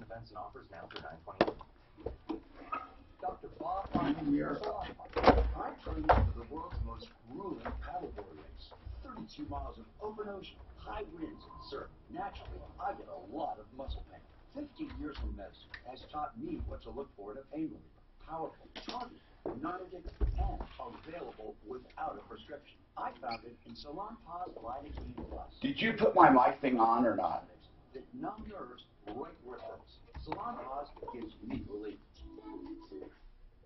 events and offers now through 9/20. Dr. Bob here. I'm training for the world's most grueling paddleboard race. 32 miles of open ocean, high winds, and surf. Naturally, I get a lot of muscle pain. 15 years of medicine has taught me what to look for in a pain reliever. Powerful, targeted, non-addictive, and available without a prescription. I found it in Salon Paws Lidocaine Plus. Did you put my mic thing on or not? That numb nerves right where it hurts. Salon Paws gives me relief.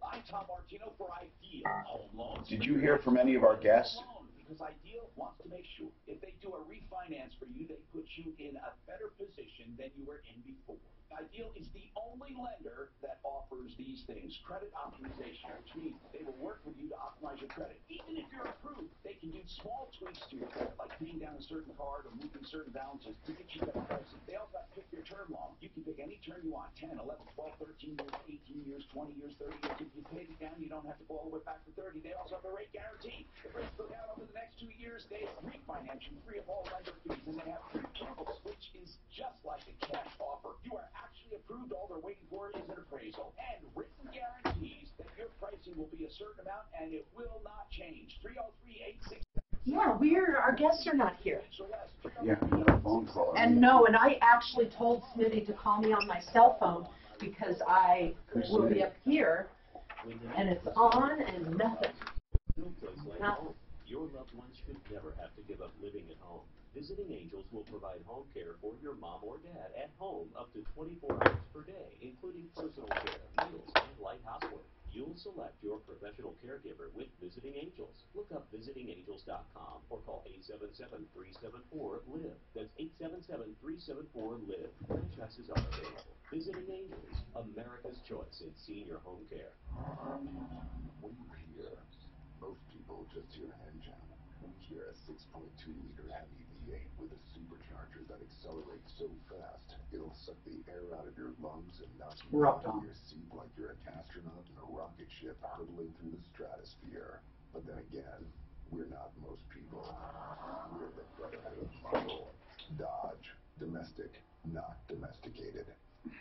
I'm Tom Martino for Ideal Home Loans. Did you hear from any of our guests? Because Ideal wants to make sure if they do a refinance for you, they put you in a better position than you were in before. Ideal is the only lender that offers these things. Credit optimization, which means they will work with you to optimize your credit. Even if you're approved, they can do small tweaks to your credit, like paying down a certain card or moving certain balances to get you better pricing. They also have to pick your term loan. You can pick any term you want, 10, 11, 12, 13 years, 18 years, 20 years, 30 years. If you pay it down, you don't have to go all the way back to 30. They also have a rate guarantee. If rates go down over the next 2 years, they refinance you free of all lender fees, and they have pre-approvals, which is just like a cash offer. You are actually approved. All they're waiting for is an appraisal and written guarantees that your pricing will be a certain amount and it will not change. 303-866. Yeah, our guests are not here. Yeah, phone call. And no, and I actually told Smitty to call me on my cell phone because I will be up here and it's on and nothing. No place like home. Your loved ones should never have to give up living at home. Visiting Angels will provide home care for your mom or dad at home up to 24 hours per day, including personal care, meals, and light housework. You'll select your professional caregiver with Visiting Angels. Look up visitingangels.com or call 877-374-LIVE. That's 877-374-LIVE. Franchises are available. Visiting Angels, America's choice in senior home care. When you hear, most people just hear engine. We hear a 6.2-liter heavy V8 with a supercharger that accelerates so fast, it'll suck the air out of your lungs and knock you out of your seat like you're an astronaut in a rocket ship hurtling through the stratosphere. But then again, we're not most people. We're the brotherhood of muscle. Dodge. Domestic, not domesticated.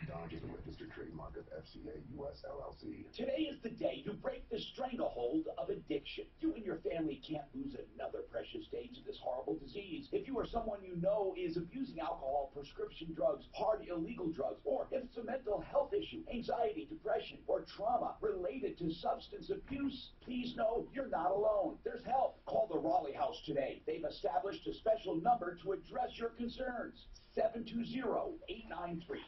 Dodge is a registered trademark of FCA US LLC. Today is the day you break the stranglehold of addiction. You and your family can't lose another precious day to this horrible disease. If you or someone you know is abusing alcohol, prescription drugs, hard illegal drugs, or if it's a mental health issue, anxiety, depression, or trauma related to substance abuse, please know you're not alone. There's help. Call the Raleigh House today. They've established a special number to address your concerns. 720-893-5559.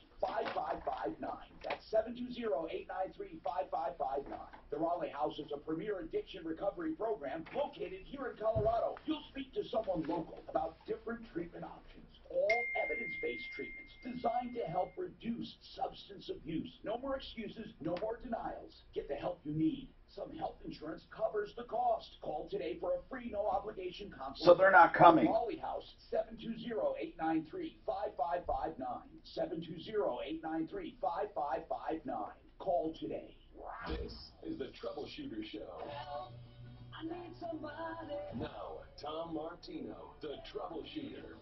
That's 720-893-5559. The Raleigh House is a premier addiction recovery program located here in Colorado. You'll speak to someone local about different treatment options, all evidence-based treatments designed to help reduce substance abuse. No more excuses, no more denials. Get the help you need. Some health insurance covers the cost. Call today for a free, no-obligation consultation. So they're not coming. Raleigh House, 720-893-5559. 720-893-5559. Call today. This is the Troubleshooter Show. I need somebody. Now, Tom Martino, the Troubleshooter.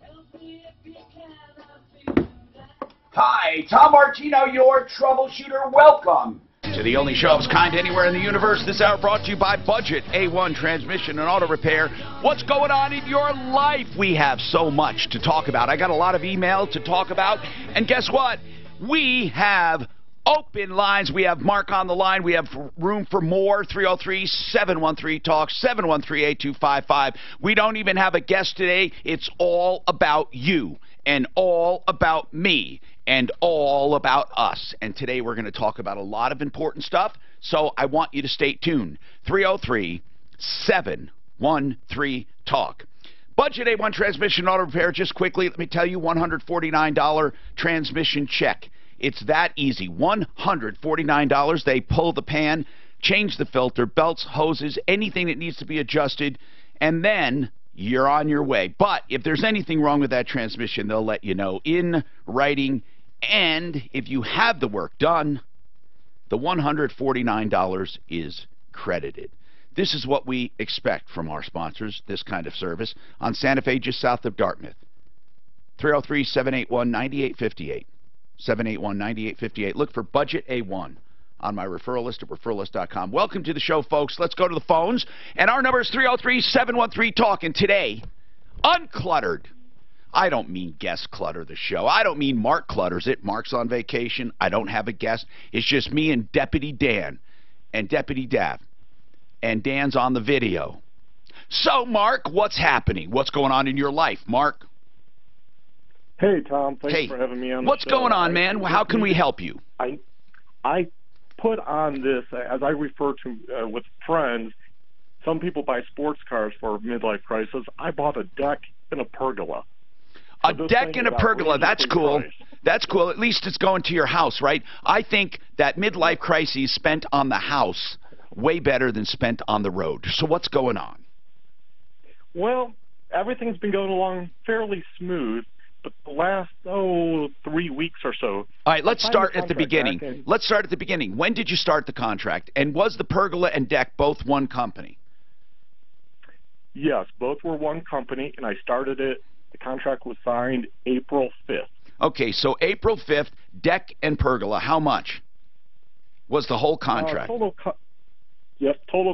Help me if you can, I'll feel that. Hi, Tom Martino, your troubleshooter. Welcome to the only show of its kind anywhere in the universe. This hour brought to you by Budget A1 Transmission and Auto Repair. What's going on in your life? We have so much to talk about. I got a lot of email to talk about. And guess what? We have open lines. We have Mark on the line. We have room for more. 303-713-TALK, 713-8255. We don't even have a guest today. It's all about you and all about me and all about us. And today we're going to talk about a lot of important stuff, so I want you to stay tuned. 303-713-TALK. Budget A1 Transmission Auto Repair, just quickly, let me tell you, $149 transmission check. It's that easy. $149. They pull the pan, change the filter, belts, hoses, anything that needs to be adjusted, and then you're on your way. But if there's anything wrong with that transmission, they'll let you know in writing. And if you have the work done, the $149 is credited. This is what we expect from our sponsors, this kind of service, on Santa Fe, just south of Dartmouth. 303-781-9858. 781-9858. Look for Budget A1 on my referral list at referralist.com. Welcome to the show, folks. Let's go to the phones. And our number is 303-713-TALK. And today, uncluttered. I don't mean guest clutter the show. I don't mean Mark clutters it. Mark's on vacation. I don't have a guest. It's just me and Deputy Dan and Deputy Dav. And Dan's on the video. So, Mark, what's happening? What's going on in your life, Mark? Hey, Tom. Thanks for having me on the what's show. Going on, man? How can we help you? I put on this, as I refer to with friends, some people buy sports cars for midlife crisis. I bought a deck and a pergola. A deck and a pergola, that's cool. That's cool. At least it's going to your house, right? I think that midlife crises spent on the house way better than spent on the road. So what's going on? Well, everything's been going along fairly smooth, but the last, 3 weeks or so. All right, let's start at the beginning. Let's start at the beginning. When did you start the contract? And was the pergola and deck both one company? Yes, both were one company, and I started it. The contract was signed April 5th. Okay, so April 5th, deck and pergola, how much was the whole contract? Total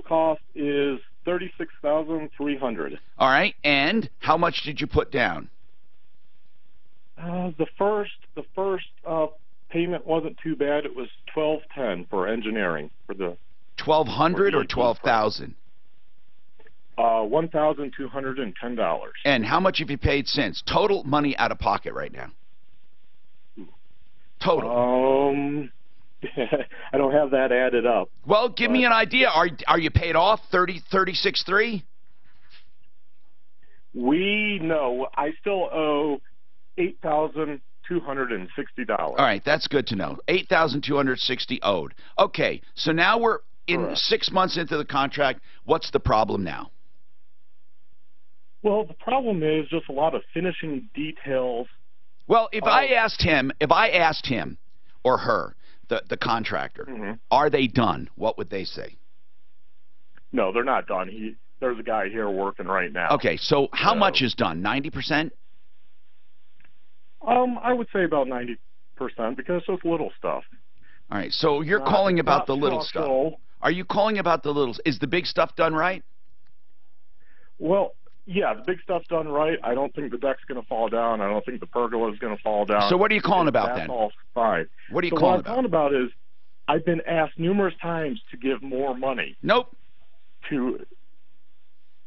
cost is $36,300. All right, and how much did you put down? The first payment wasn't too bad. It was $1,210 for engineering for the. $1,200 or $12,000? $1,210. And how much have you paid since? Total money out of pocket right now. Total. I don't have that added up. Well, give me an idea. Are you paid off 36,300? No, I still owe $8,260. All right, that's good to know. $8,260 owed. Okay, so now we're in 6 months into the contract. What's the problem now? Well, the problem is just a lot of finishing details. Well, if I asked him or her, the contractor, are they done? What would they say? No, they're not done. There's a guy here working right now. Okay, so how much is done? 90%? I would say about 90% because it's just little stuff. All right, so you're calling about the little stuff. Are you calling about the little? Is the big stuff done right? Well, yeah, the big stuff's done right. I don't think the deck's going to fall down. I don't think the pergola is going to fall down. So what are you calling about then? That's all fine. What are you calling about? What I'm calling about is I've been asked numerous times to give more money. Nope.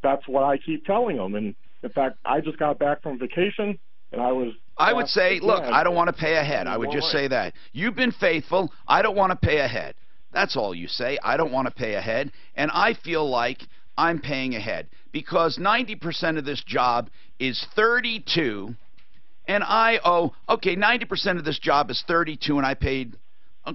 That's what I keep telling them. And in fact, I just got back from vacation, and I would say, look, I don't want to pay ahead. I would just say that. You've been faithful. I don't want to pay ahead. That's all you say. I don't want to pay ahead. And I feel like I'm paying ahead because 90% of this job is 32, and I owe, 90% of this job is 32, and I paid,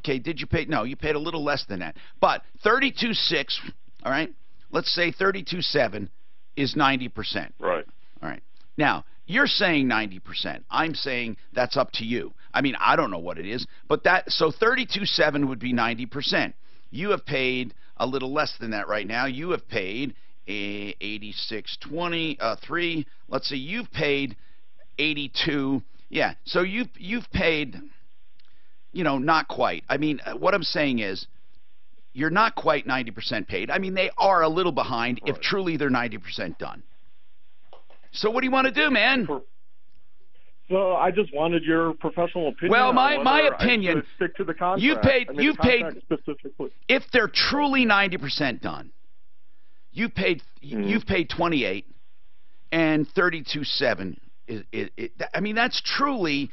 did you pay? No, you paid a little less than that. But 32.6, all right, let's say 32.7 is 90%. Right. All right. Now, you're saying 90%. I'm saying that's up to you. I mean, I don't know what it is, but so 32.7 would be 90%. You have paid a little less than that right now. You have paid 86.23. Let's see, you've paid 82. Yeah, so you've paid, not quite. I mean, what I'm saying is you're not quite 90% paid. I mean, they are a little behind if truly they're 90% done. So what do you want to do, man? So I just wanted your professional opinion. Well, my opinion. Stick to the contract. You've paid specifically. If they're truly 90% done, you've paid 28, and 32.7 I mean, that's truly,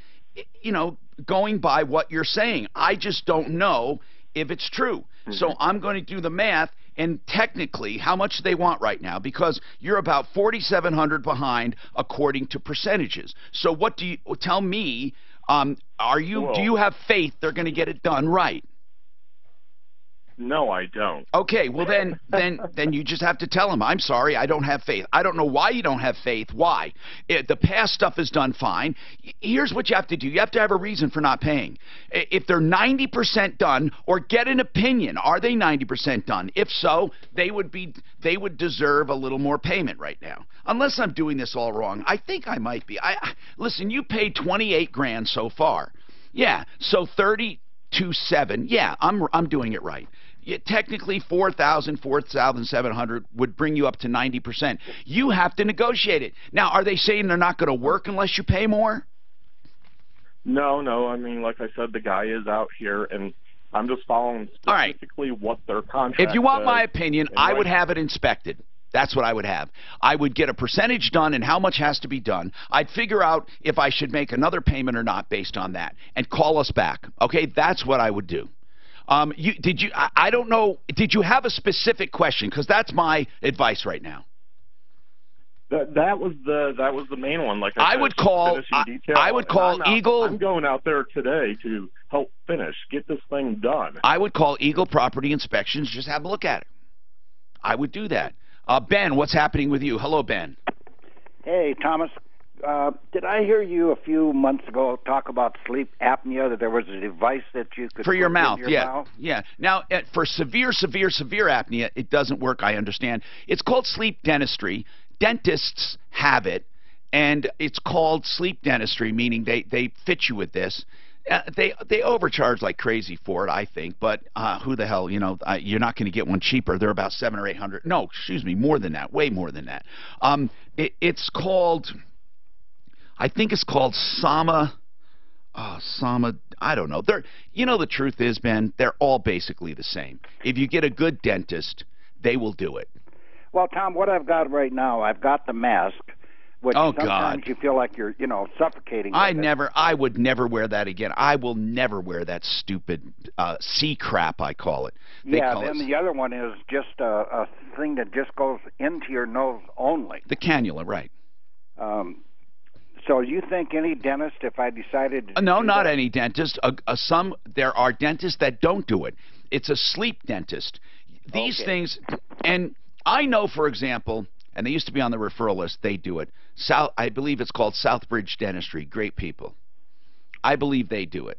going by what you're saying. I just don't know if it's true. So I'm going to do the math. And technically, how much do they want right now? Because you're about $4,700 behind according to percentages. So what do you tell me? Do you have faith they're going to get it done right? No, I don't. Okay, well then you just have to tell them, I'm sorry, I don't have faith. I don't know why you don't have faith. Why? The past stuff is done fine. Here's what you have to do. You have to have a reason for not paying. If they're 90% done, or get an opinion, are they 90% done? If so, they would deserve a little more payment right now. Unless I'm doing this all wrong. I think I might be. Listen, you paid 28 grand so far. Yeah, so 32.7. Yeah, I'm doing it right. Technically, 4,700 would bring you up to 90%. You have to negotiate it. Now, are they saying they're not going to work unless you pay more? No. I mean, like I said, the guy is out here, and I'm just following specifically what their contract If you want says. my opinion, I would have it inspected. That's what I would have. I would get a percentage done and how much has to be done. I'd figure out if I should make another payment or not based on that, and call us back. Okay, that's what I would do. I don't know. Did you have a specific question? Because that's my advice right now. That was the main one. Like I would call. I would call Eagle. I'm going out there today to help get this thing done. I would call Eagle Property Inspections. Just have a look at it. I would do that. Ben, what's happening with you? Hello, Ben. Hey, Thomas. Did I hear you a few months ago talk about sleep apnea, that there was a device that you could for your put mouth? in your mouth? Yeah. Now, for severe apnea, it doesn't work, I understand. It's called sleep dentistry. Dentists have it, and it's called sleep dentistry, meaning they fit you with this. They overcharge like crazy for it, I think, but who the hell, you're not going to get one cheaper. They're about $700 or $800. No, excuse me, more than that, way more than that. It's called, I think it's called Sama, I don't know. The truth is, Ben, they're all basically the same. If you get a good dentist, they will do it. Well, Tom, what I've got right now, I've got the mask, which sometimes God. you feel like you're, suffocating. I would never wear that again. I will never wear that stupid C crap, I call it. The other one is just a thing that just goes into your nose only. The cannula, right. So you think any dentist, if I decided to No, not any dentist. There are dentists that don't do it. It's a sleep dentist. These things, and I know, for example, and they used to be on the referral list, they do it. I believe it's called Southbridge Dentistry. Great people. I believe they do it.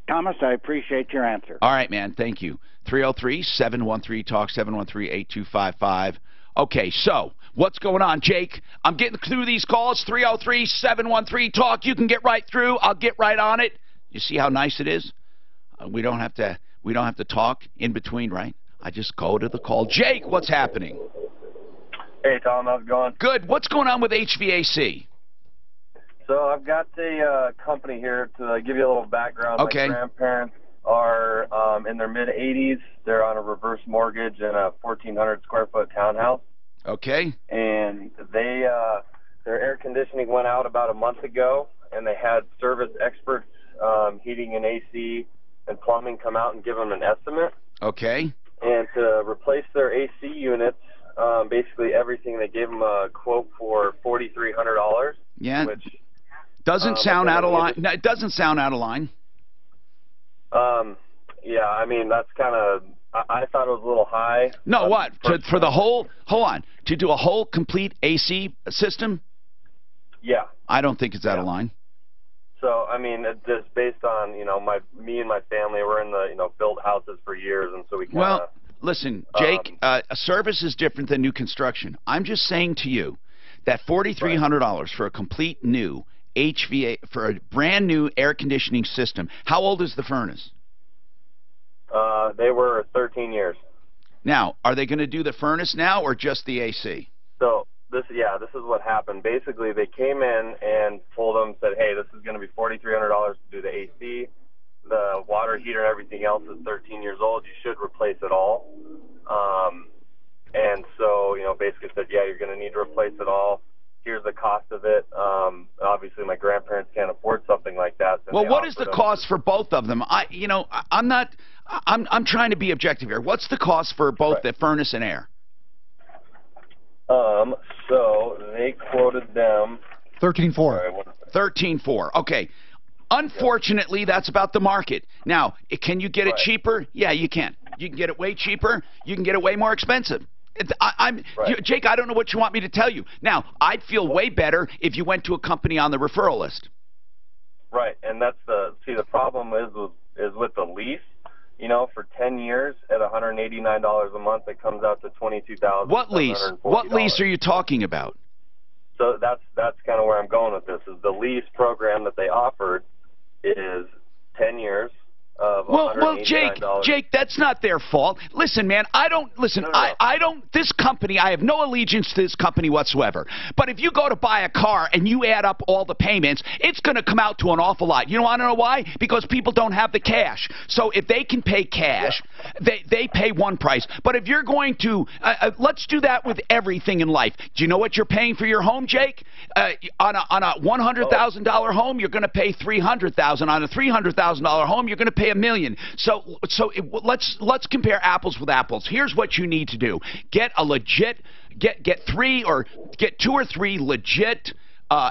Thomas, I appreciate your answer. All right, man. Thank you. 303-713-TALK, 713-8255. Okay, so what's going on, Jake? I'm getting through these calls. 303-713-TALK. You can get right through. I'll get right on it. You see how nice it is? We don't have to talk in between, right? I just go to the call. Jake, what's happening? Hey, Tom, how's it going? Good. What's going on with HVAC? So I've got a company here to give you a little background. Okay. My grandparents are in their mid-80s. They're on a reverse mortgage in a 1,400-square-foot townhouse. Okay. And their air conditioning went out about a month ago, and they had service experts, heating and AC and plumbing, come out and give them an estimate. Okay. And to replace their AC units, basically everything, they gave them a quote for $4,300. Yeah. Which doesn't sound out of line. No, it doesn't sound out of line. Yeah, I mean, that's kind of, I thought it was a little high. No, what? For the whole, hold on, to do a whole complete AC system? Yeah. I don't think it's out of line. So, I mean, just based on, me and my family, we're in the, built houses for years, and so we kind of... Well, listen, Jake, a service is different than new construction. I'm just saying to you that $4,300 for a complete new for a brand new air conditioning system. How old is the furnace? They were 13 years. Now, are they going to do the furnace now or just the AC? So, this is what happened. Basically, they came in and told them, said, hey, this is going to be $4,300 to do the AC. The water heater and everything else is 13 years old. You should replace it all. And so, basically said, yeah, you're going to need to replace it all. Here's the cost of it. Obviously, my grandparents can't afford something like that. So well, what is the cost for both of them? I'm trying to be objective here. What's the cost for both the furnace and air? So they quoted them $13,400. $13,400. Okay. Unfortunately, that's about the market. Now, can you get it cheaper? Yeah, you can. You can get it way cheaper. You can get it way more expensive. Jake, I don't know what you want me to tell you. Now, I'd feel way better if you went to a company on the referral list. Right, and that's the problem is with the lease. For 10 years at $189 a month, it comes out to $22,000. What lease? What lease are you talking about? So that's kind of where I'm going with this. Is the lease program that they offered is 10 years of Well, $189. Jake, that's not their fault. Listen, man, I don't listen. No. I don't. This company, I have no allegiance to this company whatsoever. But if you go to buy a car and you add up all the payments, it's going to come out to an awful lot. You want to know why? Because people don't have the cash. So if they can pay cash, they pay one price. But if you're going to, let's do that with everything in life. Do you know what you're paying for your home, Jake? On a $100,000 home, you're going to pay $300,000. On a $300,000 home, you're going to pay $1 million. So let's compare apples with apples. Here's what you need to do: get two or three legit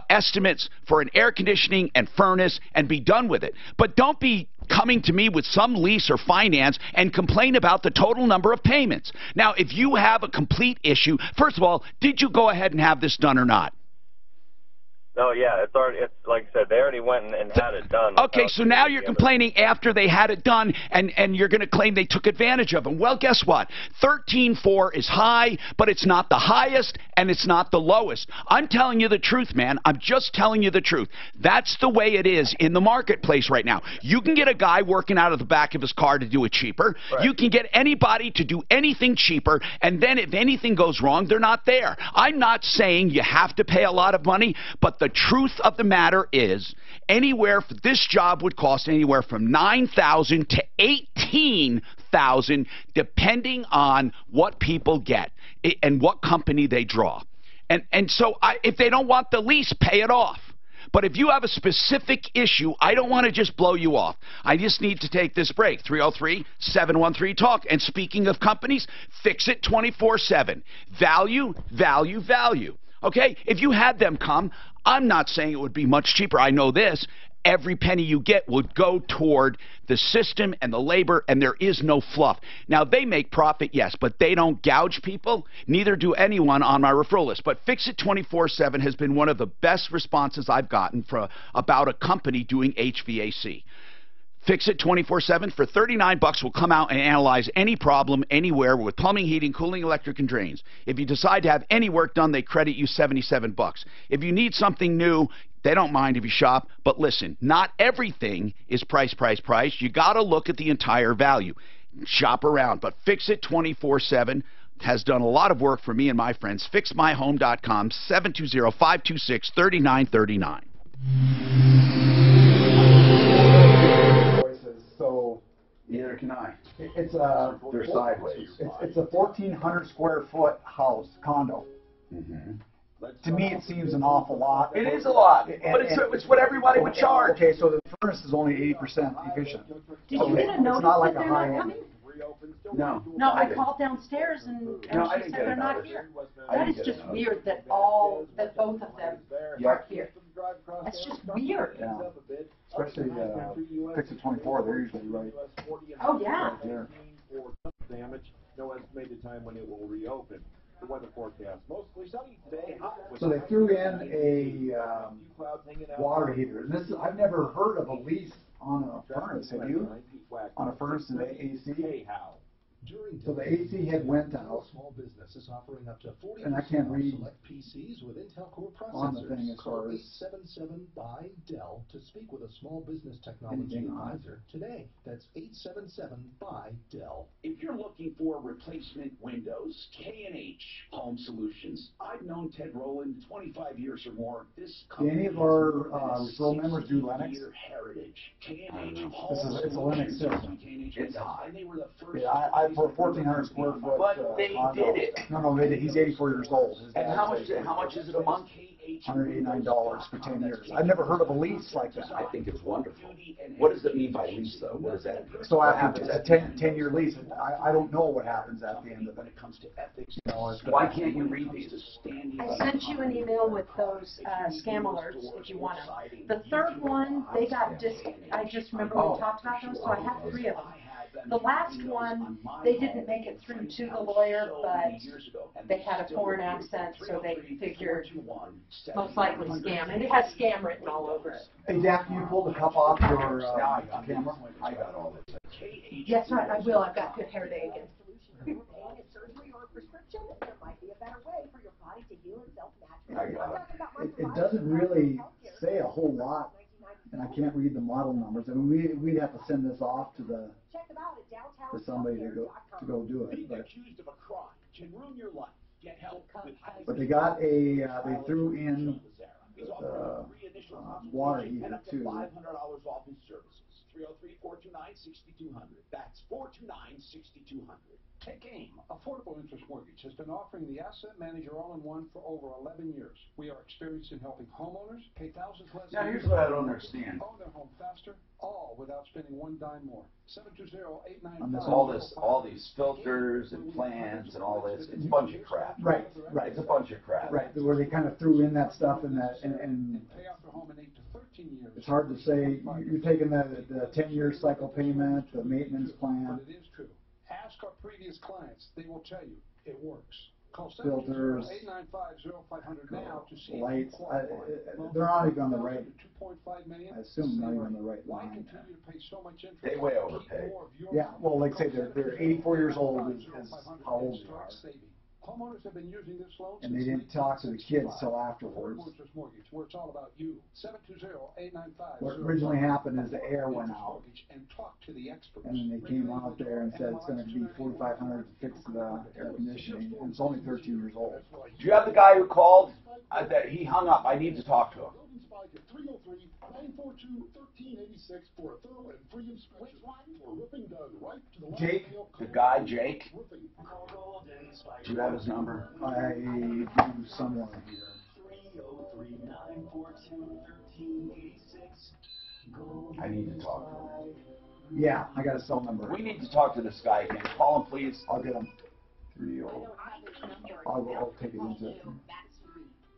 estimates for an air conditioning and furnace, and be done with it. But don't be coming to me with some lease or finance and complain about the total number of payments. Now, if you have a complete issue, first of all, did you go ahead and have this done or not? No, yeah, it's like I said, they already went and had it done. Okay, so now you're complaining after they had it done, and you're going to claim they took advantage of them. Well, guess what? 13.4 is high, but it's not the highest, and it's not the lowest. I'm telling you the truth, man. I'm just telling you the truth. That's the way it is in the marketplace right now. You can get a guy working out of the back of his car to do it cheaper. Right. You can get anybody to do anything cheaper, and then if anything goes wrong, they're not there. I'm not saying you have to pay a lot of money, but the truth of the matter is, this job would cost anywhere from $9,000 to $18,000, depending on what people get and what company they draw. And so if they don't want the lease, pay it off. But if you have a specific issue, I don't want to just blow you off. I just need to take this break. 303-713-TALK. And speaking of companies, Fix It 24/7. Value, value, value. Okay? If you had them come, I'm not saying it would be much cheaper. I know this. Every penny you get would go toward the system and the labor, and there is no fluff. Now, they make profit, yes, but they don't gouge people. Neither do anyone on my referral list. But Fix It 24/7 has been one of the best responses I've gotten about a company doing HVAC. Fix It 24/7 for $39 will come out and analyze any problem anywhere with plumbing, heating, cooling, electric, and drains. If you decide to have any work done, they credit you $77. If you need something new, they don't mind if you shop. But listen, not everything is price. You got to look at the entire value. Shop around. But Fix It 24/7 has done a lot of work for me and my friends. FixMyHome.com, 720-526-3939. So neither can I. It's They're sideways. It's a 1,400 square foot house condo. Mm-hmm. To me, it seems an awful lot. It is a lot, but it's what everybody would charge. Okay, so the furnace is only 80% efficient. Did you get a notice that they're not coming? No. No, I called downstairs and she said they're not here. That is just weird that both of them are here. That's just weird. Yeah. Especially Fix It 24, they're usually right. Oh, yeah. Damage. No estimated time when it will reopen. The weather forecast mostly sunny today. So they threw in a water heater. And I've never heard of a lease on a furnace. Have you? On a furnace and AC? So the AC head went out. Small business is offering up to 40% and I can't read select PCs with Intel Core processors. on the thing as far as 877 by Dell to speak with a small business technology advisor today. That's 877 by Dell. If you're looking for replacement windows, K&H Home Solutions. I've known Ted Rowland 25 years or more. This company any of our referral members do Linux? Heritage. K&H Home It's a Linux system. It's high. And they were the first. Yeah, for 1,400 square foot. But they condo. did it. No, he's 84 years old. And how much is it a month? $189 for 10 years. I've never heard of a lease like that. I think it's wonderful. What does it mean by lease, though? What does that mean? So after it's a 10-year lease, I don't know what happens at the end of it. When it comes to ethics, Why can't you read these? I sent you an email with those scam alerts if you want them. The third one, they got I just remember we talked about those, so I have 3 of them. The last one, they didn't make it through to the lawyer, but they had a foreign accent, so they figured most likely scam. And it has scam written all over it. Hey, Dak, can you pull the cup off your camera? I got all this. Yes, right, I will. I've got good hair day again. Surgery or prescription, there might be a better way for your body to heal itself naturally. It doesn't really say a whole lot and I can't read the model numbers. I mean, we'd have to send this off to the Check them out at for somebody to go do it. Being But accused of a crime can ruin your life. Get help with they got a they threw in the water heater too. $500 off his services. 303-429-6200. That's 429-6200. Take AIM. Affordable Interest Mortgage has been offering the Asset Manager All-in-One for over 11 years. We are experienced in helping homeowners pay thousands less. Now, here's what I don't understand. Own their home faster, all without spending one dime more. 720-895. All these filters and plans and all this, it's a bunch of crap. Right. It's a bunch of crap. Right, where they kind of threw in that stuff and pay off their home in 8 to 13 years. it's hard to say. You're taking the 10-year cycle payment, the maintenance plan. But it is true. Ask our previous clients. They will tell you it works. Call Filters, 895-0500 now to see lights. if you qualify. They're not even on the right. 2.5 million. I assume not even on the right Why line. continue to pay so much interest? They way overpay. Yeah, well, like I say, they're 84 years old is how old they are. Homeowners have been using this loan And they didn't talk to the kids till afterwards. Mortgage, where it's all about you. 720-895. What originally happened is the air went out, and talk to the experts. and then they came out there and said it's going to be $4,500 to fix the air conditioning, and it's only 13 years old. Do you have the guy who called? He hung up. I need to talk to him. 303-942-1386 for a thorough and free inspection. For roofing done right to the Jake? The guy, Jake? Do you have his number? I do somewhere. 303-942-1386. I need to talk to him. Yeah, I got a cell number. We need to talk to this guy again. Call him, please. I'll get him. 30. I'll take it into it.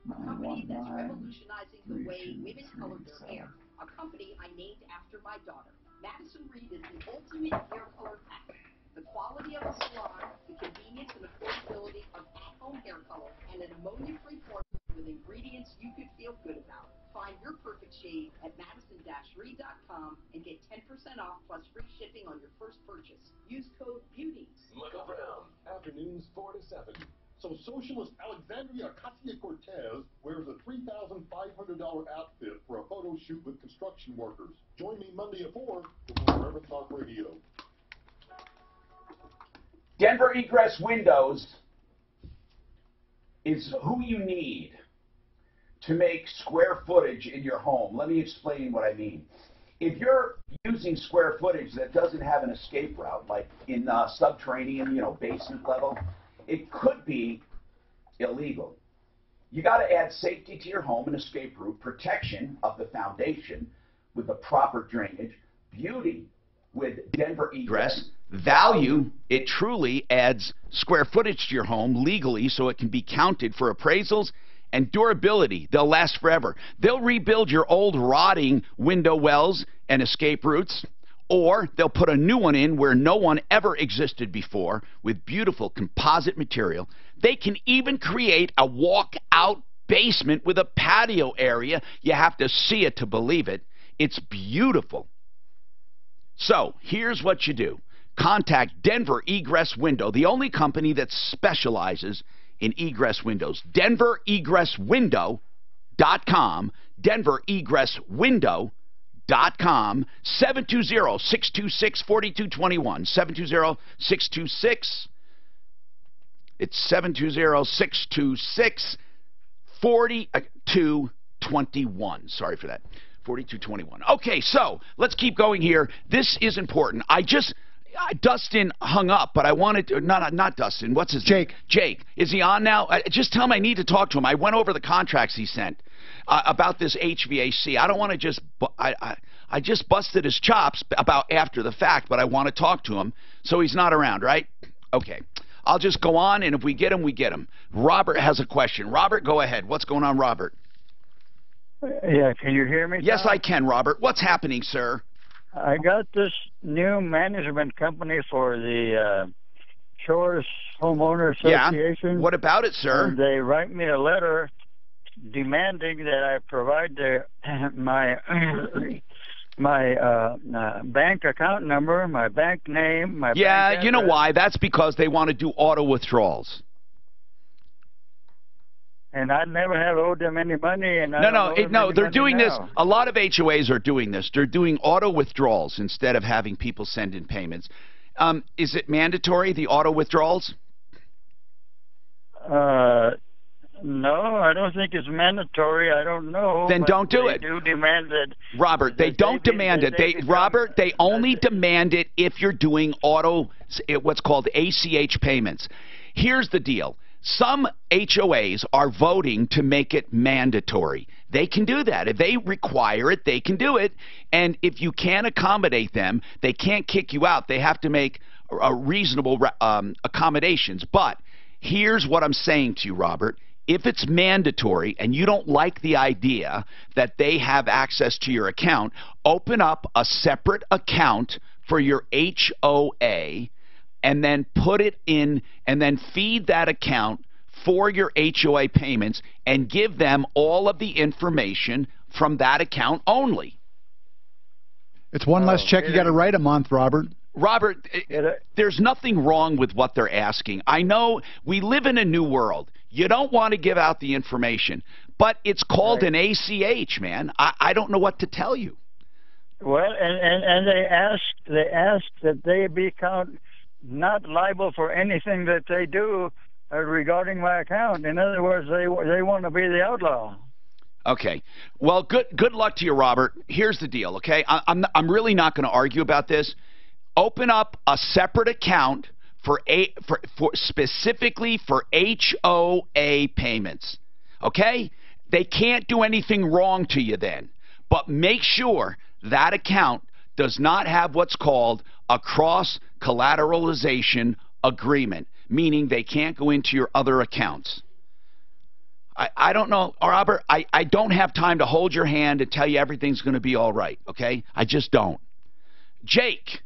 919. Revolutionizing the way women color their hair. A company I named after my daughter. Madison Reed is the ultimate hair color package. The quality of a salon, the convenience and affordability of at-home hair color, and an ammonia-free formula with ingredients you could feel good about. Find your perfect shade at madison-reed.com and get 10% off plus free shipping on your first purchase. Use code BEAUTY. Michael Brown, afternoons 4 to 7. So socialist Alexandria Ocasio-Cortez wears a $3,500 outfit for a photo shoot with construction workers. Join me Monday at 4 before Forever Talk Radio. Denver Egress Windows is who you need to make square footage in your home. Let me explain what I mean. If you're using square footage that doesn't have an escape route, like in subterranean, basement level, it could be illegal. You got to add safety to your home, an escape route, protection of the foundation with the proper drainage, beauty with Denver Egress, value, it truly adds square footage to your home legally so it can be counted for appraisals, and durability. They'll last forever. They'll rebuild your old rotting window wells and escape routes, or they'll put a new one in where no one ever existed before with beautiful composite material. They can even create a walk-out basement with a patio area. You have to see it to believe it. It's beautiful. So here's what you do. Contact Denver Egress Window, the only company that specializes in egress windows. DenverEgressWindow.com. DenverEgressWindow.com. 720-626-4221. 720-626. It's 720-626-4221. Sorry for that. 4221. Okay, so let's keep going here. This is important. Dustin hung up, but I wanted to, not Dustin, what's his name? Jake. Is he on now? Just tell him I need to talk to him. I went over the contracts he sent about this HVAC. I don't want to just, I just busted his chops about after the fact, but I want to talk to him, so he's not around, right? Okay. I'll just go on, and if we get him, we get him. Robert has a question. Robert, go ahead. What's going on, Robert? Yeah, can you hear me, Tom? Yes, I can, Robert. What's happening, sir? I got this new management company for the Shores Homeowner Association. Yeah. What about it, sir? And they write me a letter demanding that I provide my bank account number, my bank name, my bank address. You know why? That's because they want to do auto withdrawals. and I never have owed them any money. And No, they're doing this. A lot of HOAs are doing this. They're doing auto withdrawals instead of having people send in payments. Is it mandatory, the auto withdrawals? No, I don't think it's mandatory. I don't know. Then don't do it. They do demand it. Robert, they don't demand it. They only demand it if you're doing auto, what's called ACH payments. Here's the deal. Some HOAs are voting to make it mandatory. They can do that. If they require it, they can do it. And if you can't accommodate them, they can't kick you out. They have to make reasonable accommodations. But here's what I'm saying to you, Robert. If it's mandatory and you don't like the idea that they have access to your account, open up a separate account for your HOA and then put it in and then feed that account for your HOA payments and give them all of the information from that account only. It's one less check you got to write a month, Robert. Robert, there's nothing wrong with what they're asking. I know we live in a new world. You don't want to give out the information, but it's called an ACH, man. I don't know what to tell you. Well, and they asked that they be not liable for anything that they do regarding my account. In other words, they want to be the outlaw. Okay. Well, good luck to you, Robert. Here's the deal, okay? I'm really not going to argue about this. Open up a separate account for specifically for HOA payments. Okay? They can't do anything wrong to you then. But make sure that account does not have what's called a cross-collateralization agreement, meaning they can't go into your other accounts. I don't know, Robert, I don't have time to hold your hand and tell you everything's going to be all right, okay? I just don't. Jake,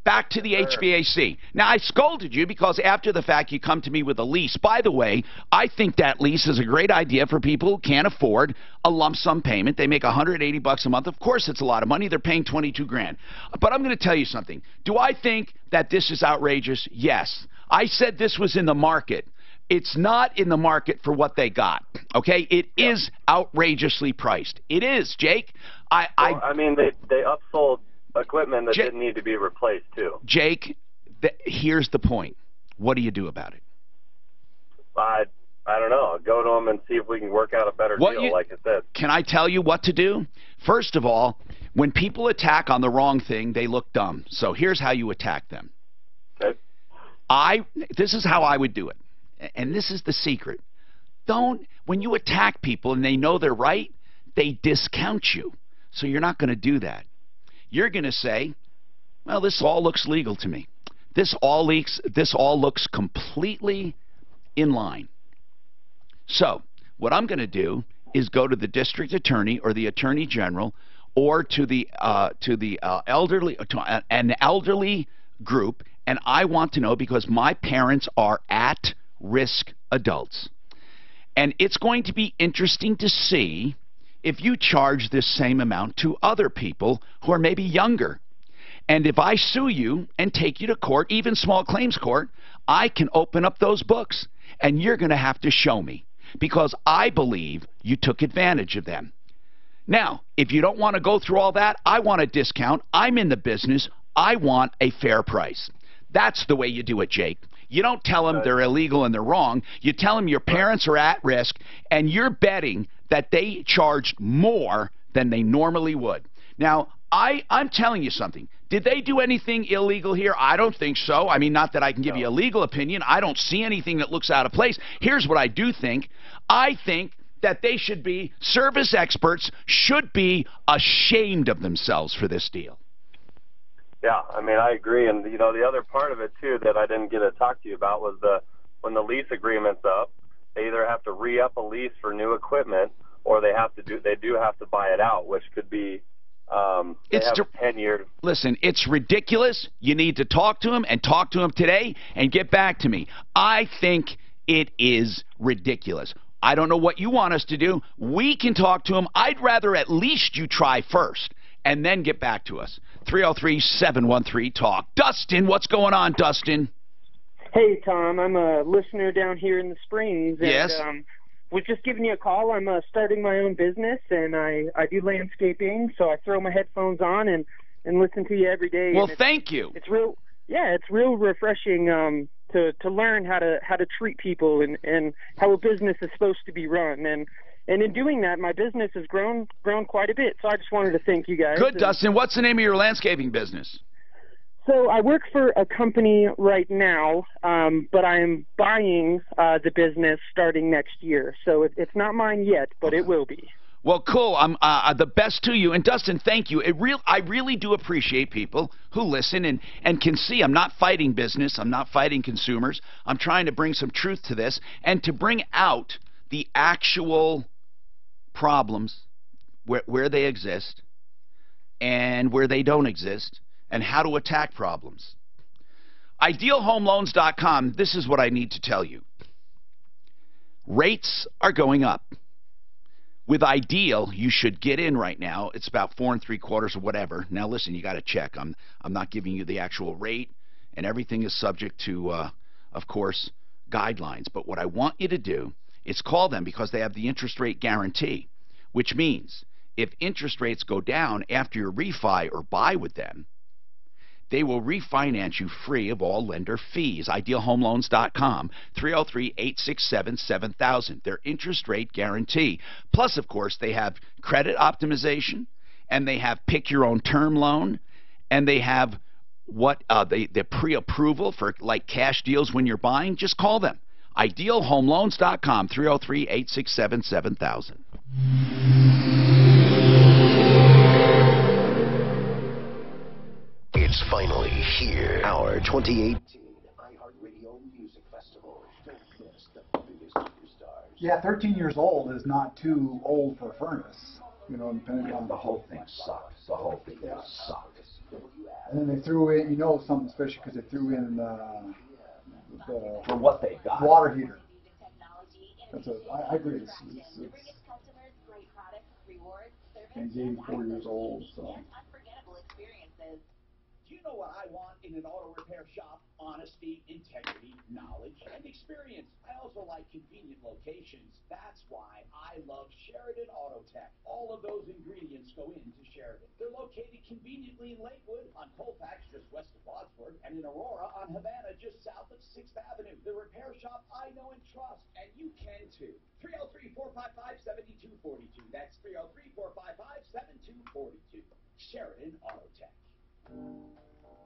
back to the HVAC. Now, I scolded you because after the fact you come to me with a lease. By the way, I think that lease is a great idea for people who can't afford a lump sum payment. They make $180 a month. Of course, it's a lot of money. They're paying $22 grand. But I'm going to tell you something. Do I think that this is outrageous? Yes. I said this was in the market. It's not in the market for what they got, okay? It is outrageously priced. It is, Jake. I mean, they upsold equipment that didn't need to be replaced, too. Jake, here's the point. What do you do about it? I don't know. Go to them and see if we can work out a better deal, like I said. Can I tell you what to do? First of all, when people attack on the wrong thing, they look dumb. So here's how you attack them. Okay. This is how I would do it. And this is the secret. When you attack people and they know they're right, they discount you. So you're not going to do that. You're going to say, well, this all looks legal to me. This all looks completely in line. So what I'm going to do is go to the district attorney or the attorney general or to an elderly group, and I want to know because my parents are at-risk adults. And it's going to be interesting to see if you charge this same amount to other people who are maybe younger. And if I sue you and take you to court, even small claims court, I can open up those books. And you're going to have to show me because I believe you took advantage of them. Now, if you don't want to go through all that, I want a discount. I'm in the business. I want a fair price. That's the way you do it, Jake. You don't tell them they're illegal and they're wrong. You tell them your parents are at risk, and you're betting that they charged more than they normally would. Now, I'm telling you something. Did they do anything illegal here? I don't think so. I mean, not that I can give you a legal opinion. I don't see anything that looks out of place. Here's what I do think. I think that they should be, service experts should be ashamed of themselves for this deal. Yeah, I mean, I agree. And, you know, the other part of it, too, that I didn't get to talk to you about was when the lease agreement's up, they either have to re-up a lease for new equipment or they do have to buy it out, which could be they have 10 years. Listen, it's ridiculous. You need to talk to him and talk to him today and get back to me. I think it is ridiculous. I don't know what you want us to do. We can talk to him. I'd rather at least you try first and then get back to us. 303-713-TALK. Dustin, what's going on, Dustin? Hey, Tom. I'm a listener down here in the Springs. And, yes. was just giving you a call. I'm starting my own business, and I do landscaping, so I throw my headphones on and listen to you every day. Well, thank you. It's real, yeah, it's real refreshing to learn how to treat people and how a business is supposed to be run. And in doing that, my business has grown quite a bit. So I just wanted to thank you guys. Good, Dustin. What's the name of your landscaping business? So I work for a company right now, but I am buying the business starting next year. So it's not mine yet, but it will be. Well, cool. I'm the best to you. And Dustin, thank you. I really do appreciate people who listen and can see I'm not fighting business. I'm not fighting consumers. I'm trying to bring some truth to this and to bring out the actual problems where they exist and where they don't exist, and how to attack problems. IdealHomeLoans.com, this is what I need to tell you. Rates are going up. With Ideal, you should get in right now. It's about 4 3/4 or whatever. Now listen, you got to check. I'm not giving you the actual rate, and everything is subject to, of course, guidelines. But what I want you to do is call them, because they have the interest rate guarantee, which means if interest rates go down after your refi or buy with them, they will refinance you free of all lender fees. IdealHomeLoans.com, 303-867-7000. Their interest rate guarantee. Plus, of course, they have credit optimization, and they have pick your own term loan, and they have the pre-approval for like cash deals when you're buying. Just call them. IdealHomeLoans.com, 303-867-7000. It's finally here. Our 2018 iHeartRadio Music Festival. Don't miss the biggest superstars. Yeah, 13 years old is not too old for a furnace. You know, depending on the whole thing sucked. The whole thing sucked. And then they threw in, you know, something special because they threw in the for what they got, water heater. That's I agree. It's and he's 84 years old, so. Do you know what I want in an auto repair shop? Honesty, integrity, knowledge, and experience. I also like convenient locations. That's why I love Sheridan Auto Tech. All of those ingredients go into Sheridan. They're located conveniently in Lakewood, on Colfax, just west of Wadsworth, and in Aurora, on Havana, just south of 6th Avenue. The repair shop I know and trust, and you can too. 303-455-7242. That's 303-455-7242. Sheridan Auto Tech.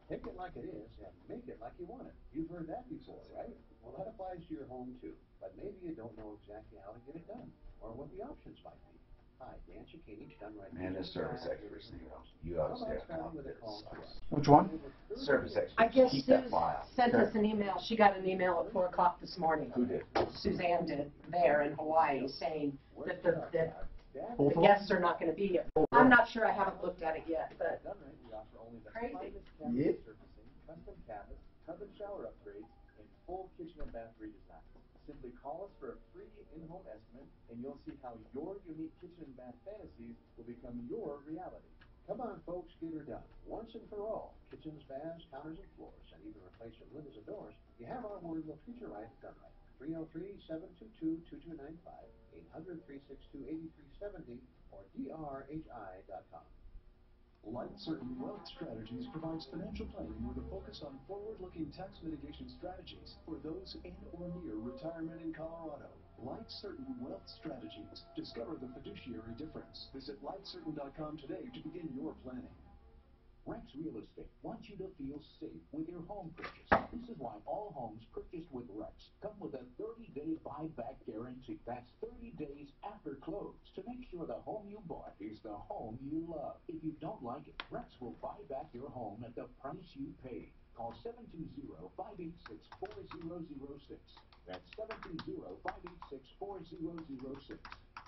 Take it like it is and make it like you want it. You've heard that before, right? Well, that applies to your home, too. But maybe you don't know exactly how to get it done or what the options might be. Hi, Dan Cicchini, done right. Man, this service experts thing, you ought to stay on top of this. Which one? Service experts. I guess Keep Sue that file. sent us an email. She got an email at 4 o'clock this morning. Who did? Suzanne did, there in Hawaii, saying that the guests are not going to be here. I'm not sure. I haven't looked at it yet, but crazy. Yep. Custom cabinets, tub and shower upgrades, and full kitchen and bath redesign. Simply call us for a free in-home estimate, and you'll see how your unique kitchen and bath fantasies will become your reality. Come on, folks, get her done. Once and for all. Kitchens, baths, counters, and floors, and even replace your windows and doors. You have our word, we'll treat you right, done right. 303-722-2295, 800-362-8370, or drhi.com. Light Certain Wealth Strategies provides financial planning with a focus on forward-looking tax mitigation strategies for those in or near retirement in Colorado. Light Certain Wealth Strategies. Discover the fiduciary difference. Visit lightcertain.com today to begin your planning. Rex Real Estate wants you to feel safe with your home purchase. This is why all homes purchased with Rex come with a 30-day buyback guarantee. That's 30 days after close to make sure the home you bought is the home you love. If you don't like it, Rex will buy back your home at the price you paid. Call 720-586-4006. That's 720-586-4006.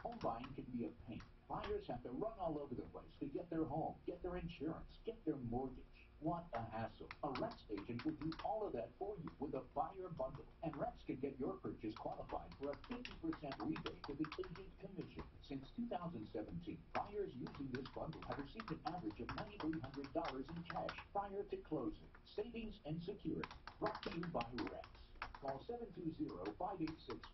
Home buying can be a pain. Buyers have to run all over the place to get their home, get their insurance, get their mortgage. What a hassle. A Rex agent will do all of that for you with a buyer bundle. And Rex can get your purchase qualified for a 50% rebate to the agent commission. Since 2017, buyers using this bundle have received an average of $9,300 in cash prior to closing. Savings and security. Brought to you by Rex. Call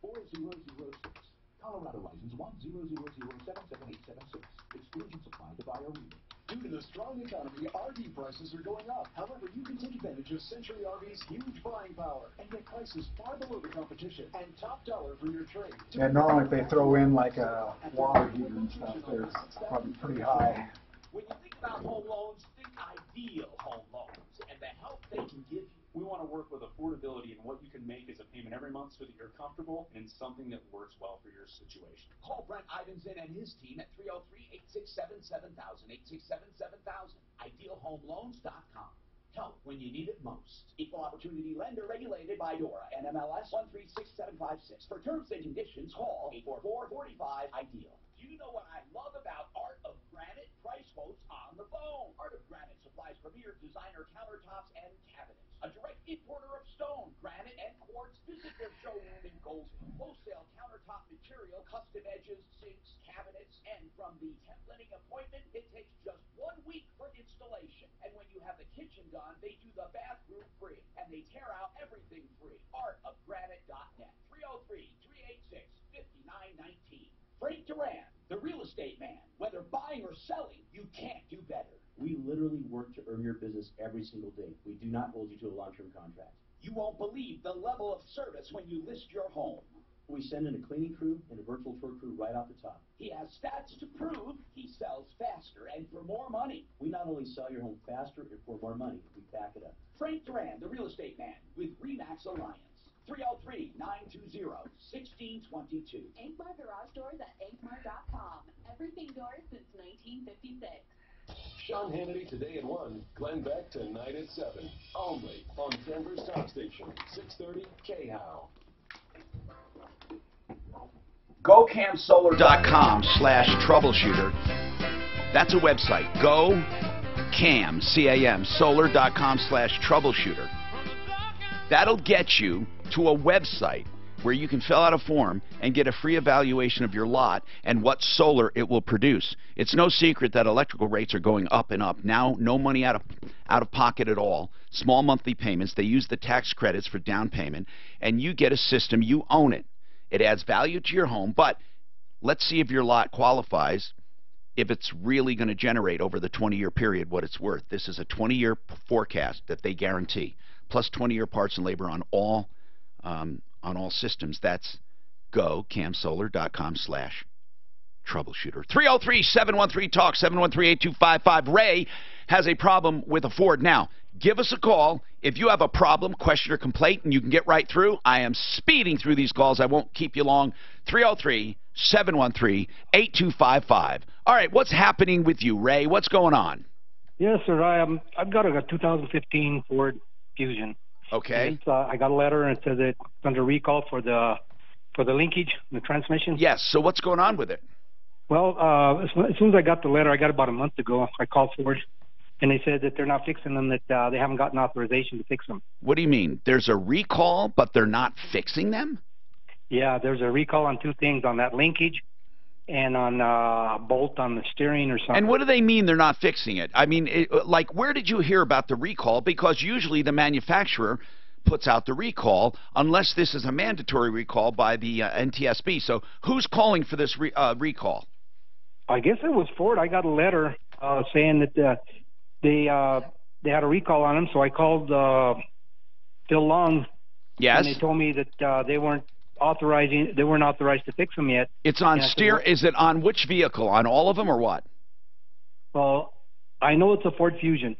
720-586-4006. Colorado license 100077876. Exclusions apply to buyer rebate. Due to the strong economy, RV prices are going up. However, you can take advantage of Century RV's huge buying power and get prices far below the competition and top dollar for your trade. And normally if they throw in like a water heater and stuff, they're probably pretty high. When you think about home loans, think ideal home loans and the help they can give you. We want to work with affordability and what you can make as a payment every month so that you're comfortable and something that works well for your situation. Call Brent Ivanson and his team at 303-867-7000, 867-7000, idealhomeloans.com. Help when you need it most. Equal Opportunity Lender, regulated by DORA, NMLS 136756. For terms and conditions, call 844-45-IDEAL. Do you know what I love about Art of Granite? Price quotes on the phone. Art of Granite supplies premier designer countertops and cabinets. A direct importer of stone, granite, and quartz. Visit their showroom in Goldsboro. Wholesale countertop material, custom edges, sinks, cabinets, and from the templating appointment, it takes just 1 week for installation. And when you have the kitchen done, they do the bathroom free, and they tear out everything free. Artofgranite.net, 303-386-5919. Frank Duran, the real estate man. Whether buying or selling, you can't do better. We literally work to earn your business every single day. We do not hold you to a long-term contract. You won't believe the level of service when you list your home. We send in a cleaning crew and a virtual tour crew right off the top. He has stats to prove he sells faster and for more money. We not only sell your home faster and for more money, we back it up. Frank Duran, the real estate man, with RE/MAX Alliance. 303-920-1622. Ankmar Garage Doors at ankmar.com. Everything doors since 1956. Sean Hannity today at 1, Glenn Beck tonight at 7. Only on Denver's Top Station, 630 KHOW. GoCamSolar.com/troubleshooter. That's a website. GoCam, C-A-M, solar.com/troubleshooter. That'll get you to a website where you can fill out a form and get a free evaluation of your lot and what solar it will produce. It's no secret that electrical rates are going up and up. Now, no money out of pocket at all. Small monthly payments. They use the tax credits for down payment, and you get a system. You own it. It adds value to your home, but let's see if your lot qualifies, if it's really going to generate over the 20-year period what it's worth. This is a 20-year forecast that they guarantee, plus 20-year parts and labor on all systems. That's GoCamSolar.com/troubleshooter. 303-713-TALK, 713-8255. Ray has a problem with a Ford. Now, give us a call if you have a problem, question, or complaint, and you can get right through. I am speeding through these calls. I won't keep you long. 303-713-8255. All right, what's happening with you, Ray? What's going on? Yes, sir. I've got a 2015 Ford Fusion. Okay. I got a letter and it says it's under recall for the linkage, the transmission. Yes. So what's going on with it? Well, as soon as I got the letter, I got about a month ago. I called Ford, and they said that they're not fixing them. That they haven't gotten authorization to fix them. What do you mean? There's a recall, but they're not fixing them? Yeah, there's a recall on two things: on that linkage and on a bolt on the steering or something. And what do they mean they're not fixing it? I mean, like, where did you hear about the recall? Because usually the manufacturer puts out the recall unless this is a mandatory recall by the NTSB. So who's calling for this recall? I guess it was Ford. I got a letter saying that they had a recall on them. So I called Phil Long. Yes. And they told me that they weren't authorized to fix them yet. It's on steer. Is it on which vehicle? On all of them or what? Well, I know it's a Ford Fusion.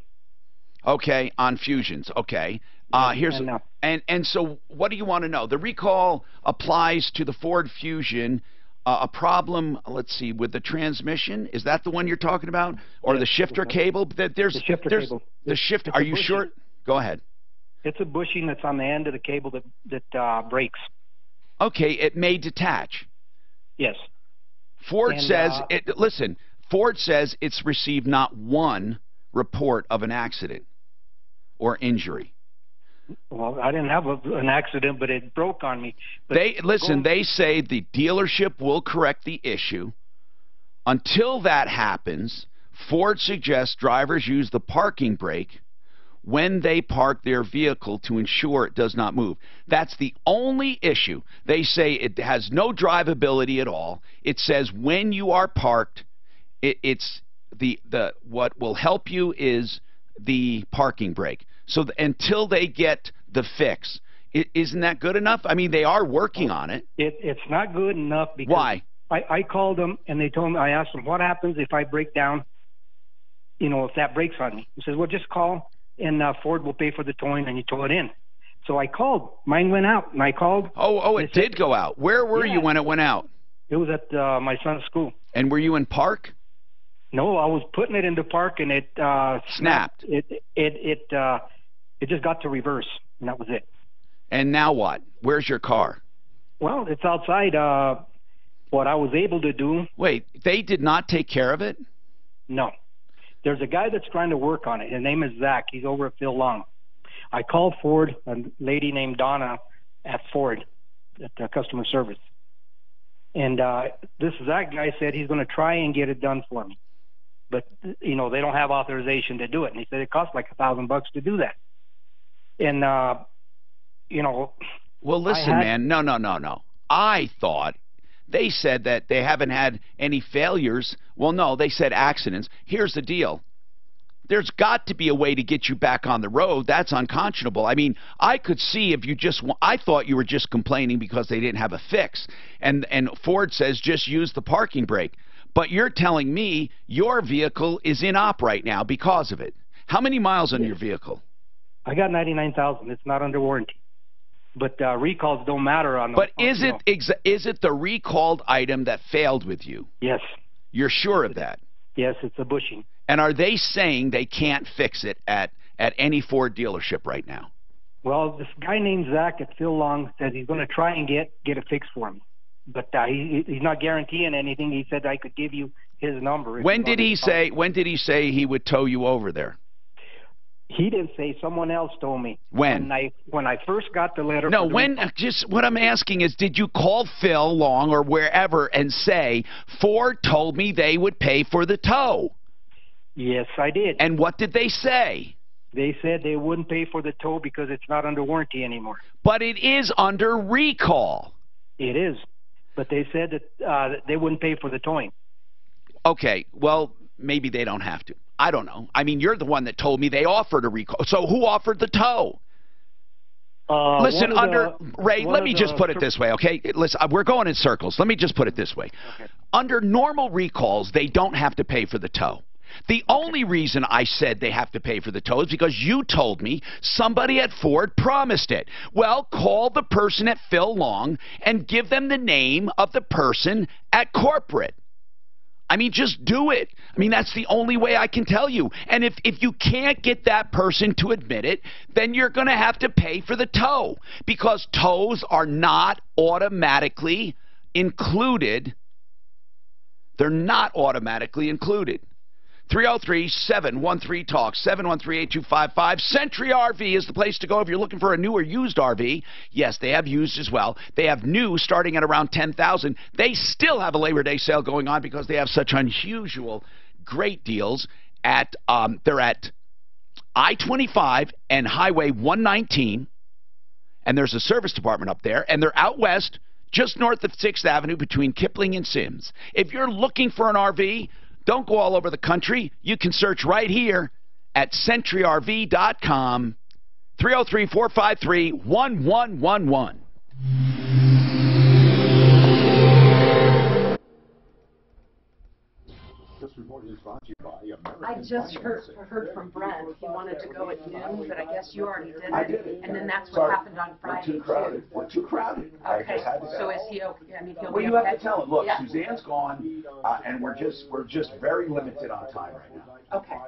Okay, on Fusions. Okay. So what do you want to know? The recall applies to the Ford Fusion. A problem, let's see, with the transmission. Is that the one you're talking about? Or the shifter cable? The shifter cable. The shifter. Are you sure? Go ahead. It's a bushing that's on the end of the cable that breaks. Okay, it may detach. Yes. Ford says it's received not one report of an accident or injury. Well, I didn't have an accident, but it broke on me. But they say the dealership will correct the issue. Until that happens, Ford suggests drivers use the parking brake when they park their vehicle to ensure it does not move. That's the only issue. They say it has no drivability at all. It says when you are parked, it's what will help you is the parking brake. So until they get the fix, isn't that good enough? I mean, they are working on it. It's not good enough because why? I called them and they told me, I asked them, what happens if I break down, you know, if that breaks on me? He says, well, just call and Ford will pay for the towing and you tow it in. So I called. Mine went out and I called. Oh, it did go out. Where were you when it went out? It was at my son's school. And were you in park? No, I was putting it into park and it snapped. It just got to reverse and that was it. And now what? Where's your car? Well, it's outside. What I was able to do. Wait, they did not take care of it? No. There's a guy that's trying to work on it. His name is Zach. He's over at Phil Long. I called Ford, a lady named Donna at Ford, at customer service. And this Zach guy said he's going to try and get it done for me. But, you know, they don't have authorization to do it. And he said it costs like $1,000 to do that. And, you know. Well, listen, man. No. I thought they said that they haven't had any failures. Well, no, they said accidents. Here's the deal. There's got to be a way to get you back on the road. That's unconscionable. I mean, I could see if you just – I thought you were just complaining because they didn't have a fix. And Ford says just use the parking brake. But you're telling me your vehicle is in op right now because of it. How many miles on your vehicle? I got 99,000. It's not under warranty. But recalls don't matter on. But is it the recalled item that failed with you? Yes. You're sure of that? Yes, it's a bushing. And are they saying they can't fix it at any Ford dealership right now? Well, this guy named Zach at Phil Long says he's going to try and get it fixed for me. But he's not guaranteeing anything. He said I could give you his number. When did he say he would tow you over there? He didn't say. Someone else told me. When? When I first got the letter. No, just what I'm asking is, did you call Phil Long or wherever and say, Ford told me they would pay for the tow? Yes, I did. And what did they say? They said they wouldn't pay for the tow because it's not under warranty anymore. But it is under recall. It is. But they said that they wouldn't pay for the towing. Okay, well, maybe they don't have to. I don't know. I mean, you're the one that told me they offered a recall. So who offered the tow? Listen, Ray, let me just put it this way, okay? Listen, we're going in circles. Let me just put it this way. Okay. Under normal recalls, they don't have to pay for the tow. The only reason I said they have to pay for the tow is because you told me somebody at Ford promised it. Well, call the person at Phil Long and give them the name of the person at corporate. I mean, just do it. I mean, that's the only way I can tell you. And if you can't get that person to admit it, then you're going to have to pay for the tow because tows are not automatically included. They're not automatically included. 303-713-TALK, 713-8255. Century RV is the place to go if you're looking for a new or used RV. Yes, they have used as well. They have new starting at around $10,000. They still have a Labor Day sale going on because they have such unusual, great deals. They're at I-25 and Highway 119, and there's a service department up there, and they're out west, just north of 6th Avenue between Kipling and Sims. If you're looking for an RV, don't go all over the country. You can search right here at CentryRV.com, 303-453-1111. This report is brought to you by American I just heard from Brent. He wanted to go at noon, but I guess you already did it. I did it. And then that's what happened on Friday. We're too crowded. Okay. So is he okay? I mean, he'll Well, be you okay? have to tell him, look, Yeah. Suzanne's gone, and we're just very limited on time right now. Okay.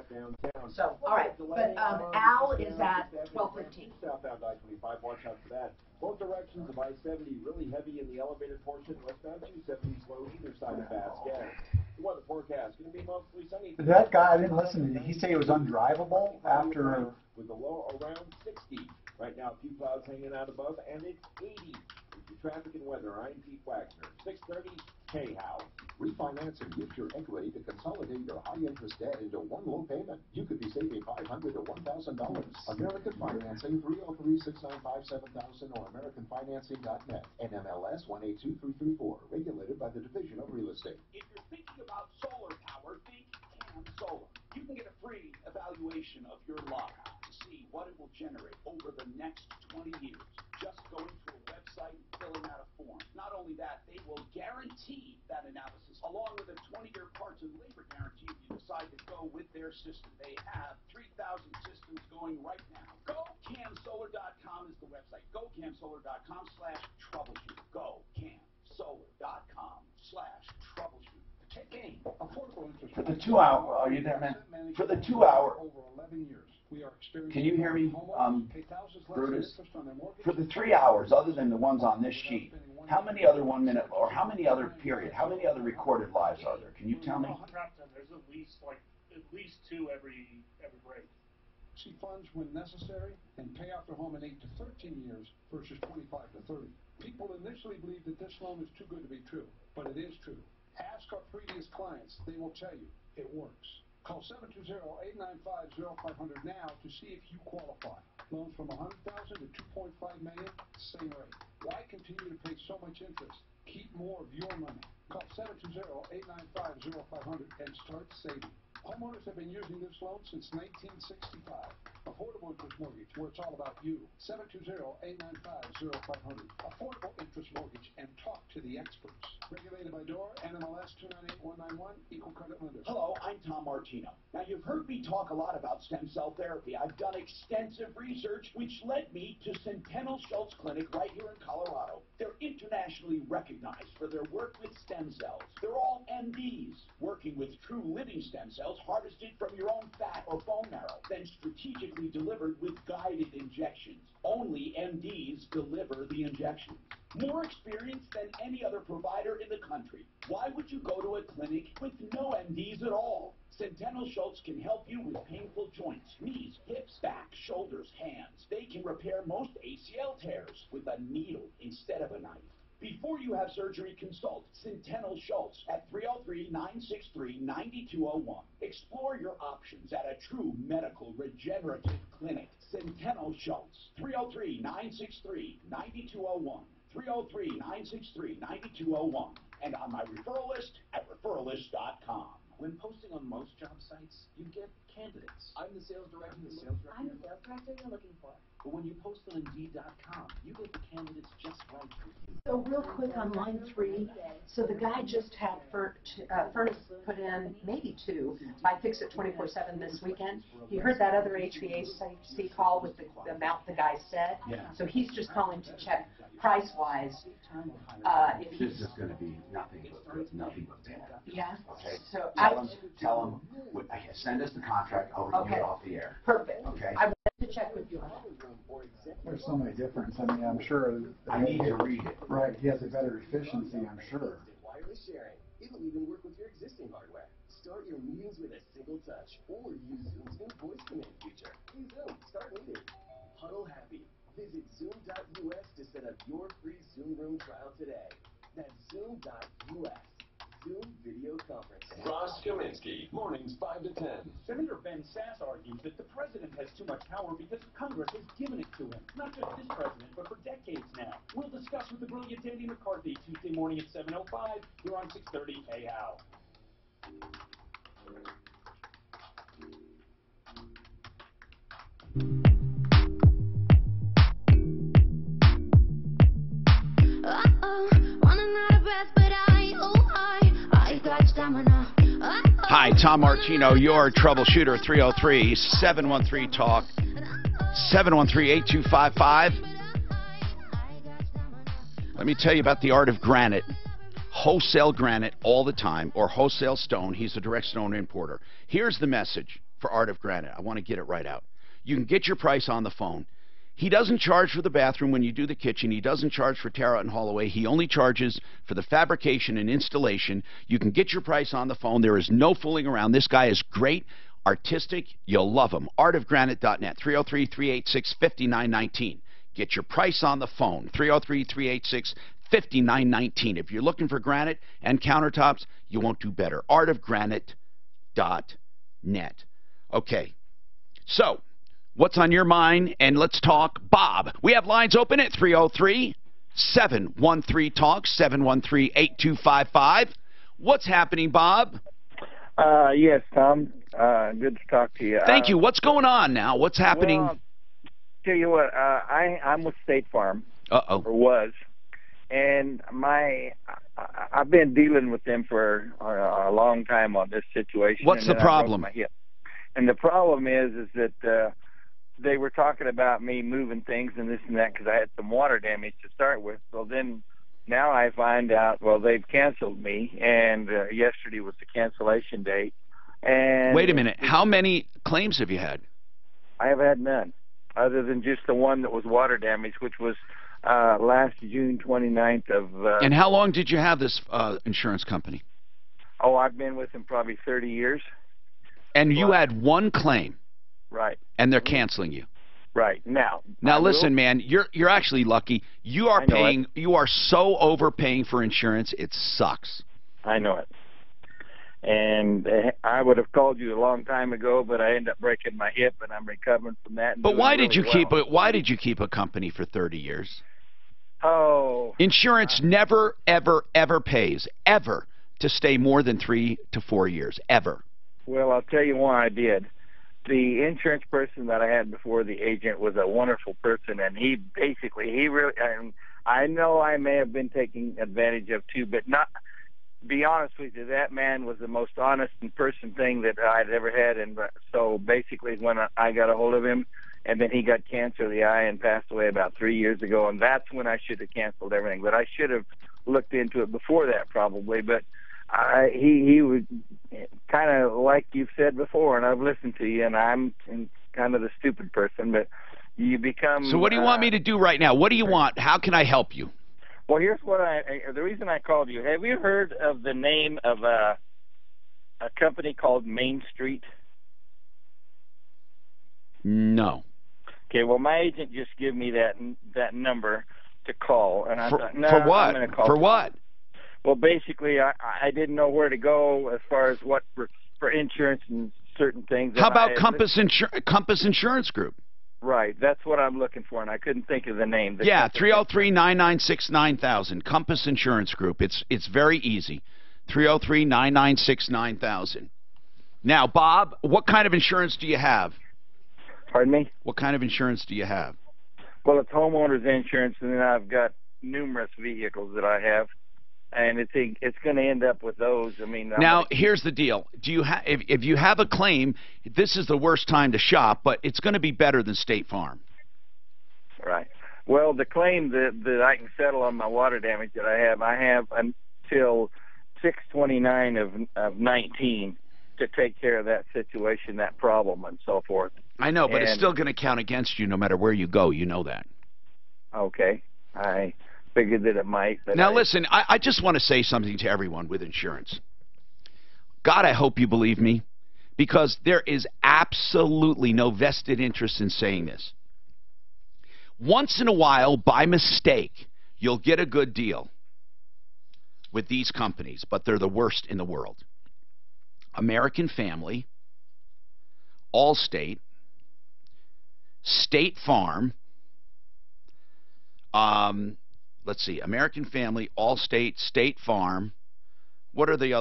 So, all right. But Al is at 12:15. Southbound I-25, watch out for that. Both directions of I-70 really heavy in the elevated portion. Westbound 270 slow either side of fast gas. The weather forecast going to be mostly sunny. That guy, I didn't listen to. He say it was undrivable after. With a low around 60. Right now, a few clouds hanging out above, and it's 80. Traffic and weather. I'm Pete Wagner. 6:30. Hey, Hal. Refinancing gives your equity to consolidate your high-interest debt into one low payment. You could be saving $500 to $1,000. American Financing, 303-695-7000 or AmericanFinancing.net. NMLS 182334. Regulated by the Division of Real Estate. If you're thinking about solar power, think Cam Solar. You can get a free evaluation of your lot to see what it will generate over the next 20 years. Just going to a website and filling out a form. Not only that, they will guarantee that analysis along with a 20-year parts and labor guarantee if you decide to go with their system. They have 3,000 systems going right now. GoCamSolar.com is the website. GoCamSolar.com/troubleshooter. GoCamSolar.com/troubleshooter. Hey, affordable interest for the 2 hour. Are you there, man? For the 2 hour. Over 11 years. We are experiencing. Can you hear me, Brutus? For the 3 hours, other than the ones on this sheet, how many other 1 minute or how many other period, how many other recorded lives are there? Can you tell me? There's at least 2 every break. See funds when necessary and pay off their home in 8 to 13 years versus 25 to 30. People initially believe that this loan is too good to be true, but it is true. Ask our previous clients. They will tell you it works. Call 720-895-0500 now to see if you qualify. Loans from $100,000 to $2.5 million, same rate. Why continue to pay so much interest? Keep more of your money. Call 720-895-0500 and start saving. Homeowners have been using this loan since 1965. Affordable Interest Mortgage, where it's all about you. 720-895-0500. Affordable Interest Mortgage, and talk to the experts. Regulated by DOR, NMLS 298191, Equal Credit Lender. Hello, I'm Tom Martino. Now, you've heard me talk a lot about stem cell therapy. I've done extensive research, which led me to Centennial Schultz Clinic right here in Colorado. They're internationally recognized for their work with stem cells. They're all MDs, working with true living stem cells harvested from your own fat or bone marrow, then strategically delivered with guided injections. Only MDs deliver the injections. More experience than any other provider in the country. Why would you go to a clinic with no MDs at all? Centennial Schultz can help you with painful joints, knees, hips, back, shoulders, hands. They can repair most ACL tears with a needle instead of a knife. Before you have surgery, consult Centennial Schultz at 303-963-9201. Explore your options at a true medical regenerative clinic. Centennial Schultz, 303-963-9201. 303-963-9201. And on my referral list at referrallist.com. When posting on most job sites, you get candidates. I'm the sales director. I'm the sales director you're looking for. But when you post on Indeed.com, you get the candidates just right for you. So real quick on line 3, so the guy just had furnace put in, maybe 2, by Fix It 24/7 this weekend. He heard that other HVAC call with the amount the guy said. Yeah. So he's just calling to check price-wise. If This is going to be nothing but bad. Yeah. Okay. So tell him. Send us the contract. I'll get it off the air. Perfect. Okay. I wanted to check with you on that. There's so many differences. I mean, I'm sure. I need to read it. Right. He has a better efficiency, I'm sure. Wireless sharing. It'll even work with your existing hardware. Start your meetings with a single touch, or use Zoom's new voice command feature. Hey Zoom, start meeting. Huddle happy. Visit Zoom.us to set up your free Zoom Room trial today. That's Zoom.us. Zoom video conferencing. Ross Kaminsky, mornings 5 to 10. Senator Ben Sass argues that the president has too much power because Congress has given it to him. Not just this president, but for decades now. We'll discuss with the brilliant Andy McCarthy Tuesday morning at 7:05 here on 630 KHOW. Hi, Tom Martino, your troubleshooter, 303-713-TALK, 713-8255. Let me tell you about the art of granite. Wholesale granite all the time, or wholesale stone. He's a direct stone importer. Here's the message for Art of Granite. I want to get it right out. You can get your price on the phone. He doesn't charge for the bathroom when you do the kitchen. He doesn't charge for tear out and haul away. He only charges for the fabrication and installation. You can get your price on the phone. There is no fooling around. This guy is great, artistic. You'll love him. Artofgranite.net, 303-386-5919. Get your price on the phone, $59.19. If you're looking for granite and countertops, you won't do better. artofgranite.net. Okay, so what's on your mind? And let's talk Bob. We have lines open at 303-713-TALK, 713-8255. What's happening, Bob? Yes, Tom. Good to talk to you. Thank you. What's going on now? What's happening? Well, tell you what, I'm with State Farm. Uh-oh. Or was. And I've been dealing with them for a long time on this situation. What's the problem? And the problem is that they were talking about me moving things and this and that because I had some water damage to start with. So then now I find out, well, they've canceled me, and yesterday was the cancellation date. And wait a minute. How many claims have you had? I have had none, other than just the one that was water damage, which was last June 29th of... and how long did you have this insurance company? Oh, I've been with them probably 30 years. And you had one claim. Right. And they're canceling you. Right. Now listen, man, you're actually lucky. You are so overpaying for insurance, it sucks. I know it. And I would have called you a long time ago, but I ended up breaking my hip, and I'm recovering from that. But why did you keep it? Why did you keep a company for 30 years? Oh. Insurance never, ever, ever pays to stay more than 3 to 4 years, ever. Well, I'll tell you why I did. The insurance person that I had before, the agent, was a wonderful person, and he really, I know I may have been taking advantage of too, but not. Be honest with you, that man was the most honest and person thing that I'd ever had, and so basically when I got a hold of him, and then he got cancer of the eye and passed away about 3 years ago, and that's when I should have canceled everything. But I should have looked into it before that probably, but he was kind of like you've said before, and I've listened to you, and I'm kind of the stupid person, but you become... So what do you want me to do right now? What do you want? How can I help you? Well, here's what the reason I called you. Have you heard of the name of a company called Main Street? No. Okay, well, my agent just gave me that number to call, and I thought, no, for what? I'm going to call. For what? Well, basically, I didn't know where to go as far as what for insurance and certain things. How about Compass Insurance Group? Right, that's what I'm looking for, and I couldn't think of the name. Yeah, 303-996-9000, Compass Insurance Group. It's very easy, 303-996-9000. Now, Bob, what kind of insurance do you have? Pardon me? What kind of insurance do you have? Well, it's homeowners insurance, and then I've got numerous vehicles that I have, and it's going to end up with those. I mean, now here's the deal: do you if you have a claim, this is the worst time to shop, but it's going to be better than State Farm. Right. Well, the claim that I can settle on my water damage that I have until 6/29 of 19 to take care of that situation, that problem, and so forth. I know, but it's still going to count against you no matter where you go. You know that. Okay. I figured that it might. But now, listen, I just want to say something to everyone with insurance. God, I hope you believe me, because there is absolutely no vested interest in saying this. Once in a while, by mistake, you'll get a good deal with these companies, but they're the worst in the world. American Family, Allstate, State Farm, let's see, American Family, Allstate, State Farm. What's the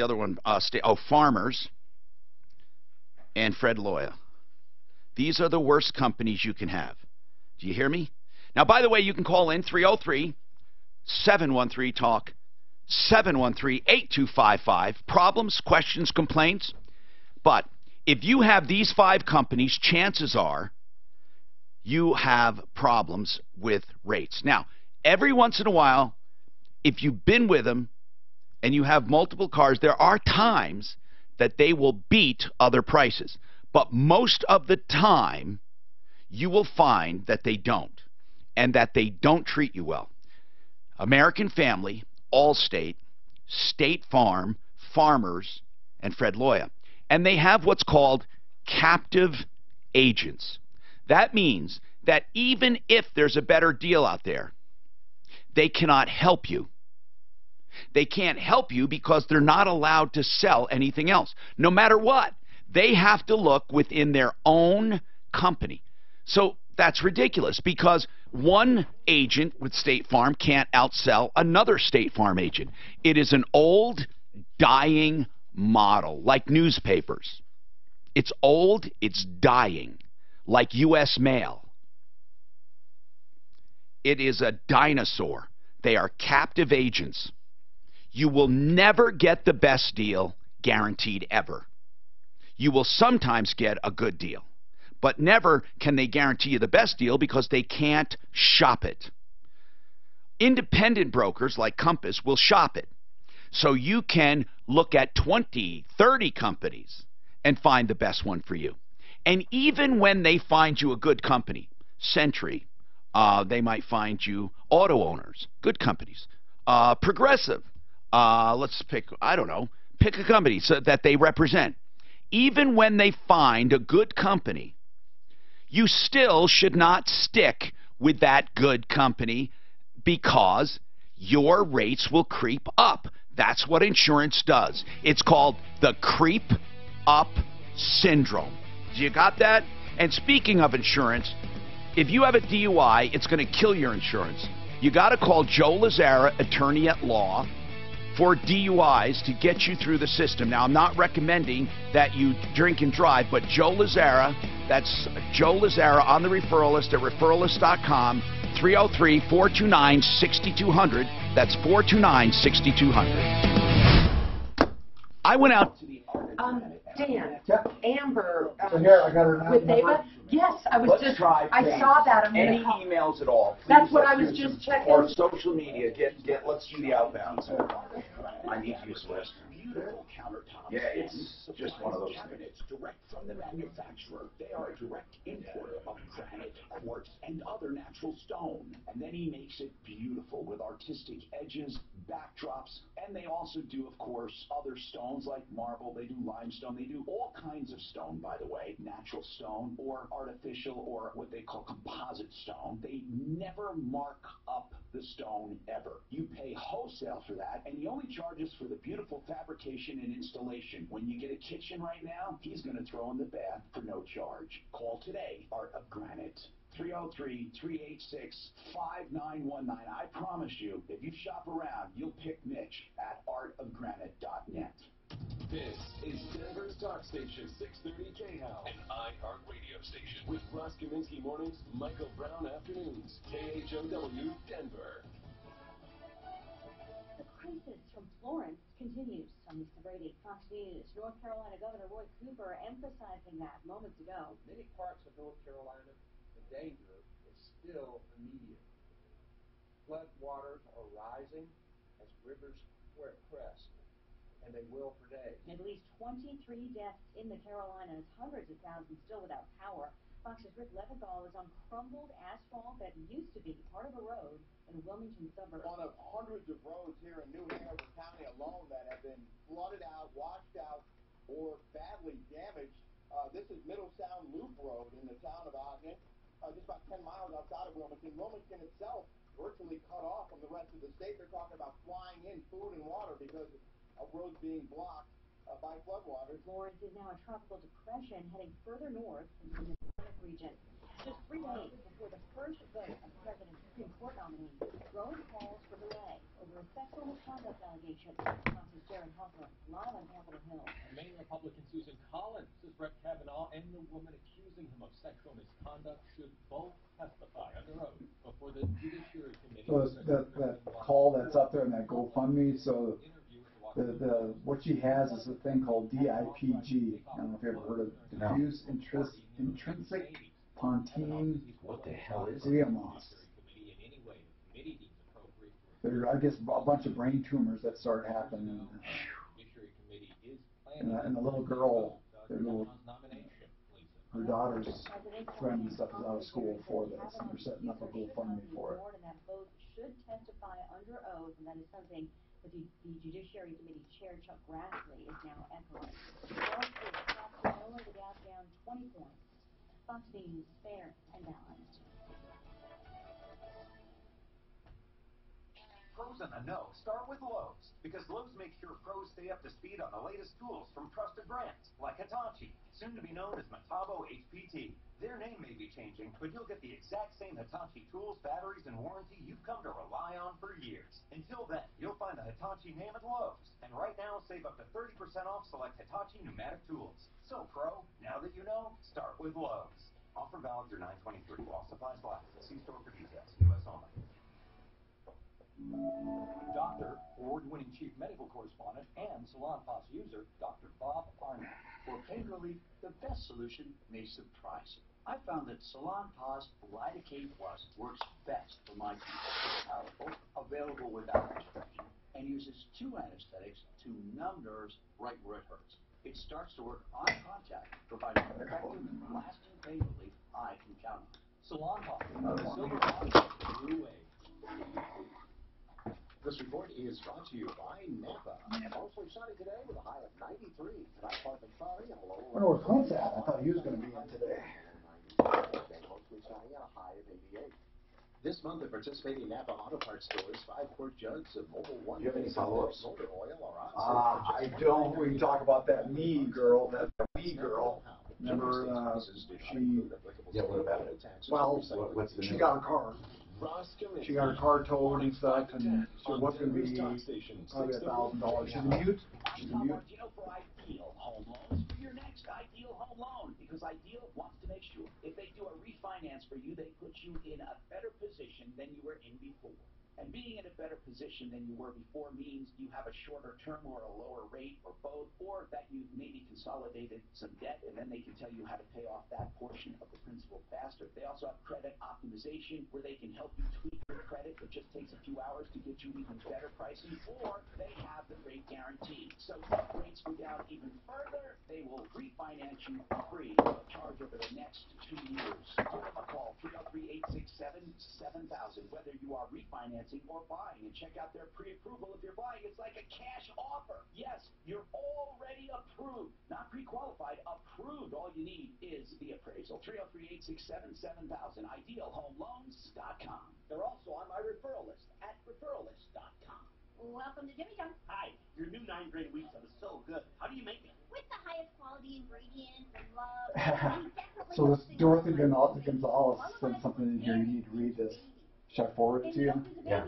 other one? Farmers and Fred Loya. These are the worst companies you can have. Do you hear me? Now, by the way, you can call in 303-713-TALK, 713-8255. Problems, questions, complaints. But if you have these 5 companies, chances are you have problems with rates. Now, every once in a while, if you've been with them and you have multiple cars, there are times that they will beat other prices. But most of the time, you will find that they don't, and that they don't treat you well. American Family, Allstate, State Farm, Farmers, and Fred Loya. And they have what's called captive agents. That means that even if there's a better deal out there, they cannot help you. They can't help you because they're not allowed to sell anything else. No matter what, they have to look within their own company. So that's ridiculous because one agent with State Farm can't outsell another State Farm agent. It is an old, dying model, like newspapers. It's old, it's dying, like U.S. mail. It is a dinosaur. They are captive agents. You will never get the best deal, guaranteed ever. You will sometimes get a good deal, but never can they guarantee you the best deal because they can't shop it. Independent brokers like Compass will shop it. So you can look at 20, 30 companies and find the best one for you. And even when they find you a good company, Century, they might find you Auto Owners, good companies, Progressive, let's pick, I don't know, pick a company so that they represent. Even when they find a good company, you still should not stick with that good company because your rates will creep up. That's what insurance does. It's called the creep up syndrome. You got that? And speaking of insurance, if you have a DUI, it's going to kill your insurance. You got to call Joe Lazzara, attorney at law, for DUIs to get you through the system. Now, I'm not recommending that you drink and drive, but Joe Lazzara, that's Joe Lazzara on the referral list at referrallist.com, 303-429-6200. That's 429-6200. I went out. Dan, Amber, So here, I got her with number. Ava. Yes, I was Let's just. try I things. saw that. I'm Any gonna call. emails at all? That's Please, what I let's was do just some- checking. Or social media. Let's do the outbounds. I need to use this. Beautiful countertops. Yeah, it's just one of those cabinets direct from the manufacturer. They are a direct import of granite, quartz, and other natural stone. And then he makes it beautiful with artistic edges, backdrops, and they also do, of course, other stones like marble. They do limestone. They do all kinds of stone, by the way, natural stone or artificial or what they call composite stone. They never mark up the stone ever. You pay wholesale for that, and he only charges for the beautiful fabrication and installation. When you get a kitchen right now, he's going to throw in the bath for no charge. Call today, Art of Granite. 303-386-5919. I promise you, if you shop around, you'll pick Mitch at artofgranite.net. This is Denver's Talk Station, 630 KHOW, an iHeart radio station. With Ross Kaminsky mornings, Michael Brown afternoons, KHOW, Denver. The crisis from Florence continues. I'm Lisa Brady, Fox News. North Carolina Governor Roy Cooper emphasizing that moments ago. Many parts of North Carolina, the danger is still immediate. Flood waters are rising as rivers crest, and they will for days. At least 23 deaths in the Carolinas, hundreds of thousands still without power. Fox's Rick Leventhal is on crumbled asphalt that used to be part of a road in a Wilmington suburb. One of hundreds of roads here in New Hanover County alone that have been flooded out, washed out, or badly damaged. This is Middle Sound Loop Road in the town of Ogden, just about 10 miles outside of Wilmington. Wilmington itself virtually cut off from the rest of the state. They're talking about flying in food and water because of roads being blocked by floodwaters. Florence is now a tropical depression heading further north into the Pacific region. Just 3 days before the first vote of the president's Supreme Court nominee, growing calls for delay over a sexual misconduct allegation. Fox's Jared Huffman, live on Capitol Hill. Maine Republican Susan Collins says Brett Kavanaugh and the woman accusing him of sexual misconduct should both testify under oath before the Judiciary Committee. So that call that's up there in that GoFundMe, so the what she has is a thing called DIPG. I don't know if you ever heard of diffuse intrinsic pontine. What the hell is it? Glioma. There are, I guess, a bunch of brain tumors that start happening. And the little girl, her daughter's friend and stuff is out of school for this, and they're setting up a GoFundMe for it. And that both should testify under oath, and that is something that the Judiciary Committee Chair Chuck Grassley is now echoing. The Dow down 20 points. Fox News, fair and balanced. the know, start with Lowe's, because Lowe's makes sure pros stay up to speed on the latest tools from trusted brands like Hitachi, soon to be known as Metabo HPT. Their name may be changing, but you'll get the exact same Hitachi tools, batteries, and warranty you've come to rely on for years. Until then, you'll find the Hitachi name at Lowe's. And right now, save up to 30% off select Hitachi pneumatic tools. So, pro, now that you know, start with Lowe's. Offer valid through 9/23 while supplies last. See store for details. U.S. only. Doctor, award-winning chief medical correspondent and Salon Pass user, Dr. Bob Arnold. For pain relief, the best solution may surprise you. I found that Salon Pass Lidocaine Plus works best for my teeth. It's powerful, available without prescription, and uses 2 anesthetics to numb nerves right where it hurts. It starts to work on contact, providing effective, lasting pain relief I can count on. Salon Pass, the silver box, the blue wave. This report is brought to you by Napa. Mostly sunny today with a high of 93. Tonight, partly cloudy and a low. I wonder where Clint's at. I thought he was going to be in today. Mostly sunny and a high of 88. This month at participating Napa Auto Parts stores, 5-quart jugs of Mobil 1. Do you have any follow-ups? Motor oil are on sale. I don't. We can talk about that me girl. That me girl. Remember, she. Yeah, what about it? Well, she got her car. She got her car towed and stuff, and so what's going to be probably $1,000. She's a mute. She's a mute. For Ideal Home Loans for your next Ideal Home Loan, because Ideal wants to make sure if they do a refinance for you, they put you in a better position than you were in before. And being in a better position than you were before means you have a shorter term or a lower rate or both, or that you've maybe consolidated some debt and then they can tell you how to pay off that portion of the principal faster. They also have credit optimization where they can help you tweak your credit. It just takes a few hours to get you even better pricing, or they have the rate guarantee. So if rates go down even further, they will refinance you free of charge over the next 2 years. Give them a call, 303-867-7000, whether you are refinancing or buying, and check out their pre-approval. If you're buying, it's like a cash offer. Yes, you're already approved, not pre-qualified, approved. All you need is the appraisal. 303-867-7000, idealhomeloans.com. They're also on my referral list at referrallist.com. Welcome to Jimmy John's. Hi, your new 9-grain wheat stuff is so good. How do you make it? With the highest quality ingredients and love. So this Dorothy Gonzalez sent something in here. You need to read this. Should I forward it to you? Yeah.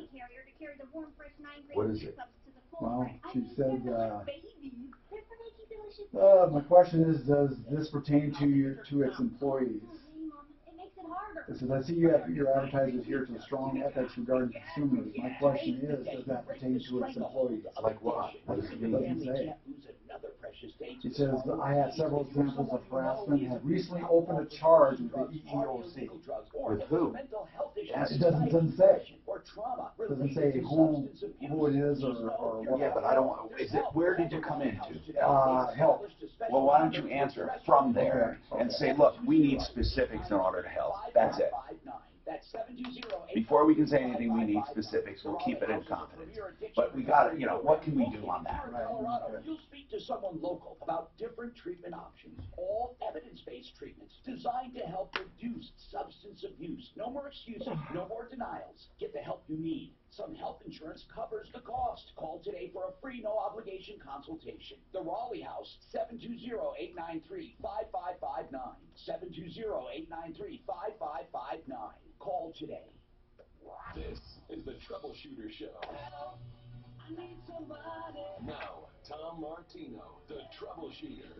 What is it? Well, she said, my question is, does this pertain to its employees? It says, I see your advertisers here to strong ethics regarding consumers. My question is, does that pertain to its employees? Like what? What does it mean? It doesn't say. It says, I have several examples of harassment, have recently opened a charge with the EEOC. With who? It doesn't say. It doesn't say who it is or what. Yeah, but I don't, is it, where did you come into? Help. Well, why don't you answer from there and say, look, we need specifics in order to help. That's it. Before we can say anything, we need specifics. We'll keep it in confidence. But we got to, you know, what can we do on that? You'll speak to someone local about different treatment options, all evidence-based treatments designed to help reduce substance abuse. No more excuses, no more denials. Get the help you need. Some health insurance covers the cost. Call today for a free, no-obligation consultation. The Raleigh House, 720-893-5559. 720-893-5559. Call today. This is the Troubleshooter Show. I need somebody. Now, Tom Martino, the Troubleshooter.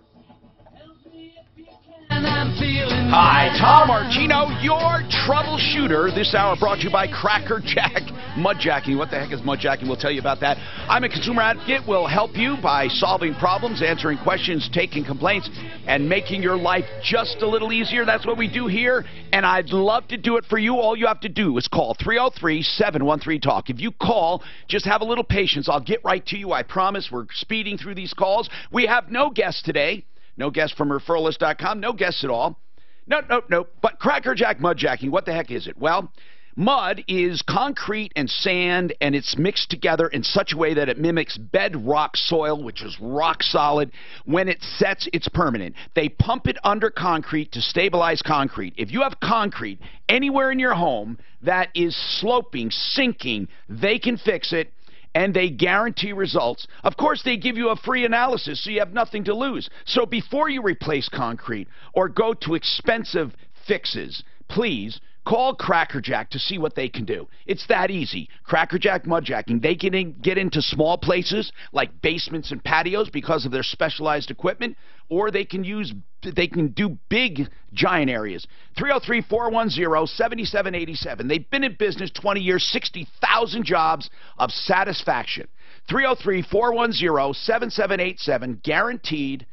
Help me if you can. And I'm feeling Hi, Tom Martino, your Troubleshooter. This hour brought to you by Cracker Jack Mudjacking. What the heck is mudjacking? We'll tell you about that. I'm a consumer advocate. We'll help you by solving problems, answering questions, taking complaints, and making your life just a little easier. That's what we do here, and I'd love to do it for you. All you have to do is call 303-713-TALK. If you call, just have a little patience. I'll get right to you. I promise. We're speeding through these calls. We have no guests today. No guests from referralist.com. No guests at all. No. But Cracker Jack Mudjacking, what the heck is it? Well, mud is concrete and sand, and it's mixed together in such a way that it mimics bedrock soil, which is rock solid. When it sets, it's permanent. They pump it under concrete to stabilize concrete. If you have concrete anywhere in your home that is sloping, sinking, they can fix it. and they guarantee results. Of course, they give you a free analysis, so you have nothing to lose. So before you replace concrete or go to expensive fixes, please call Crackerjack to see what they can do. It's that easy. Crackerjack Mudjacking. They can get into small places like basements and patios because of their specialized equipment, or they can do big, giant areas. 303-410-7787. They've been in business 20 years, 60,000 jobs of satisfaction. 303-410-7787. Guaranteed.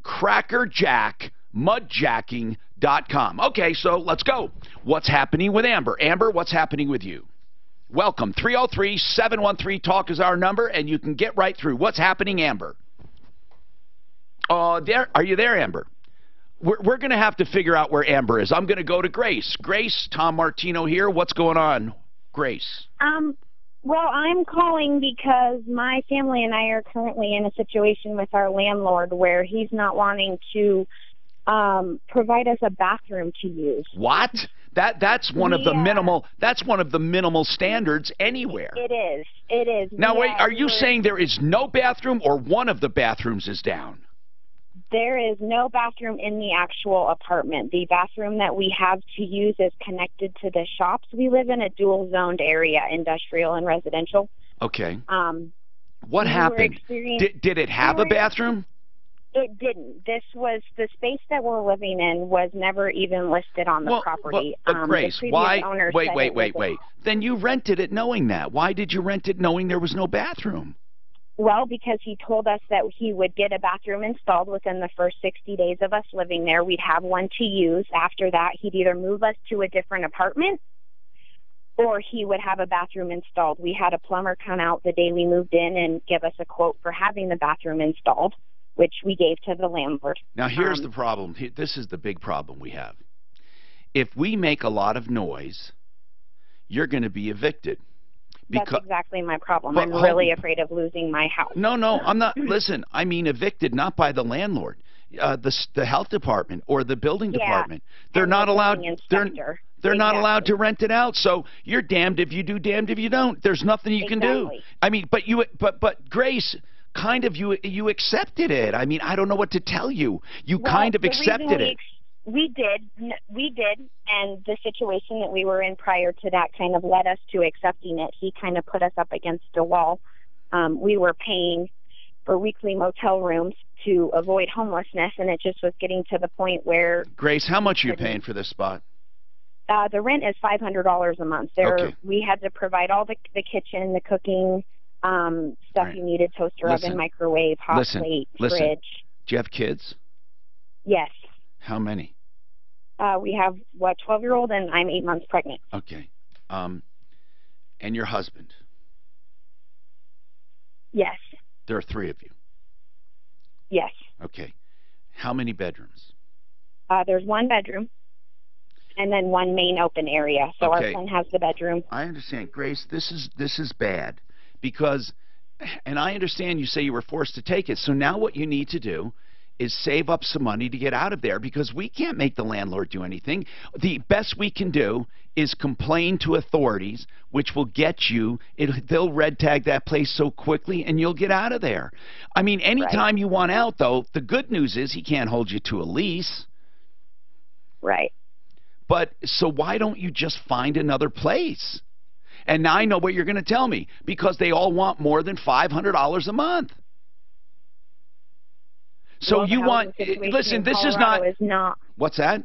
CrackerjackMudjacking.com. Okay, so let's go. What's happening with Amber? Amber, what's happening with you? Welcome. 303-713-TALK is our number, and you can get right through. What's happening, Amber? Are you there, Amber? We're going to have to figure out where Amber is. I'm going to go to Grace. Grace, Tom Martino here. What's going on, Grace? Well, I'm calling because my family and I are currently in a situation with our landlord where he's not wanting to provide us a bathroom to use. What? That's one of the minimal standards anywhere. It is. Now wait, are you saying there is no bathroom or one of the bathrooms is down? There is no bathroom in the actual apartment. The bathroom that we have to use is connected to the shops. We live in a dual-zoned area, industrial and residential. Okay. What happened? Did it have a bathroom? It didn't. This was the space that we're living in was never even listed on the property. But Grace, why? Wait. Then you rented it knowing that. Why did you rent it knowing there was no bathroom? Well, because he told us that he would get a bathroom installed within the first 60 days of us living there. We'd have one to use. After that, he'd either move us to a different apartment or he would have a bathroom installed. We had a plumber come out the day we moved in and give us a quote for having the bathroom installed, which we gave to the landlord. Now, here's the problem. This is the big problem we have. If we make a lot of noise, you're going to be evicted. That's exactly my problem. I'm really afraid of losing my house. No, I'm not. Listen, I mean evicted not by the landlord, the health department or the building department. They're not allowed. They're not allowed to rent it out. So you're damned if you do, damned if you don't. There's nothing you can do. I mean, but Grace, kind of you accepted it. I mean, I don't know what to tell you. You kind of accepted it. We did, and the situation that we were in prior to that kind of led us to accepting it. He kind of put us up against a wall. We were paying for weekly motel rooms to avoid homelessness, and it just was getting to the point where... Grace, how much are you paying for this spot? The rent is $500 a month. We had to provide all the kitchen, the cooking, stuff you needed, toaster oven, microwave, hot plate, fridge. Do you have kids? Yes. How many? We have, 12-year-old, and I'm 8 months pregnant. Okay. And your husband? Yes. There are 3 of you? Yes. Okay. How many bedrooms? There's 1 bedroom, and then 1 main open area. So our son has the bedroom. I understand. Grace, this is bad because, and I understand you say you were forced to take it, so now what you need to do is save up some money to get out of there because we can't make the landlord do anything. The best we can do is complain to authorities, which will get you, they'll red tag that place so quickly and you'll get out of there. I mean, anytime you want out, though, the good news is he can't hold you to a lease. Right. But so why don't you just find another place? And now I know what you're going to tell me, because they all want more than $500 a month. So you want, listen, this is not, what's that?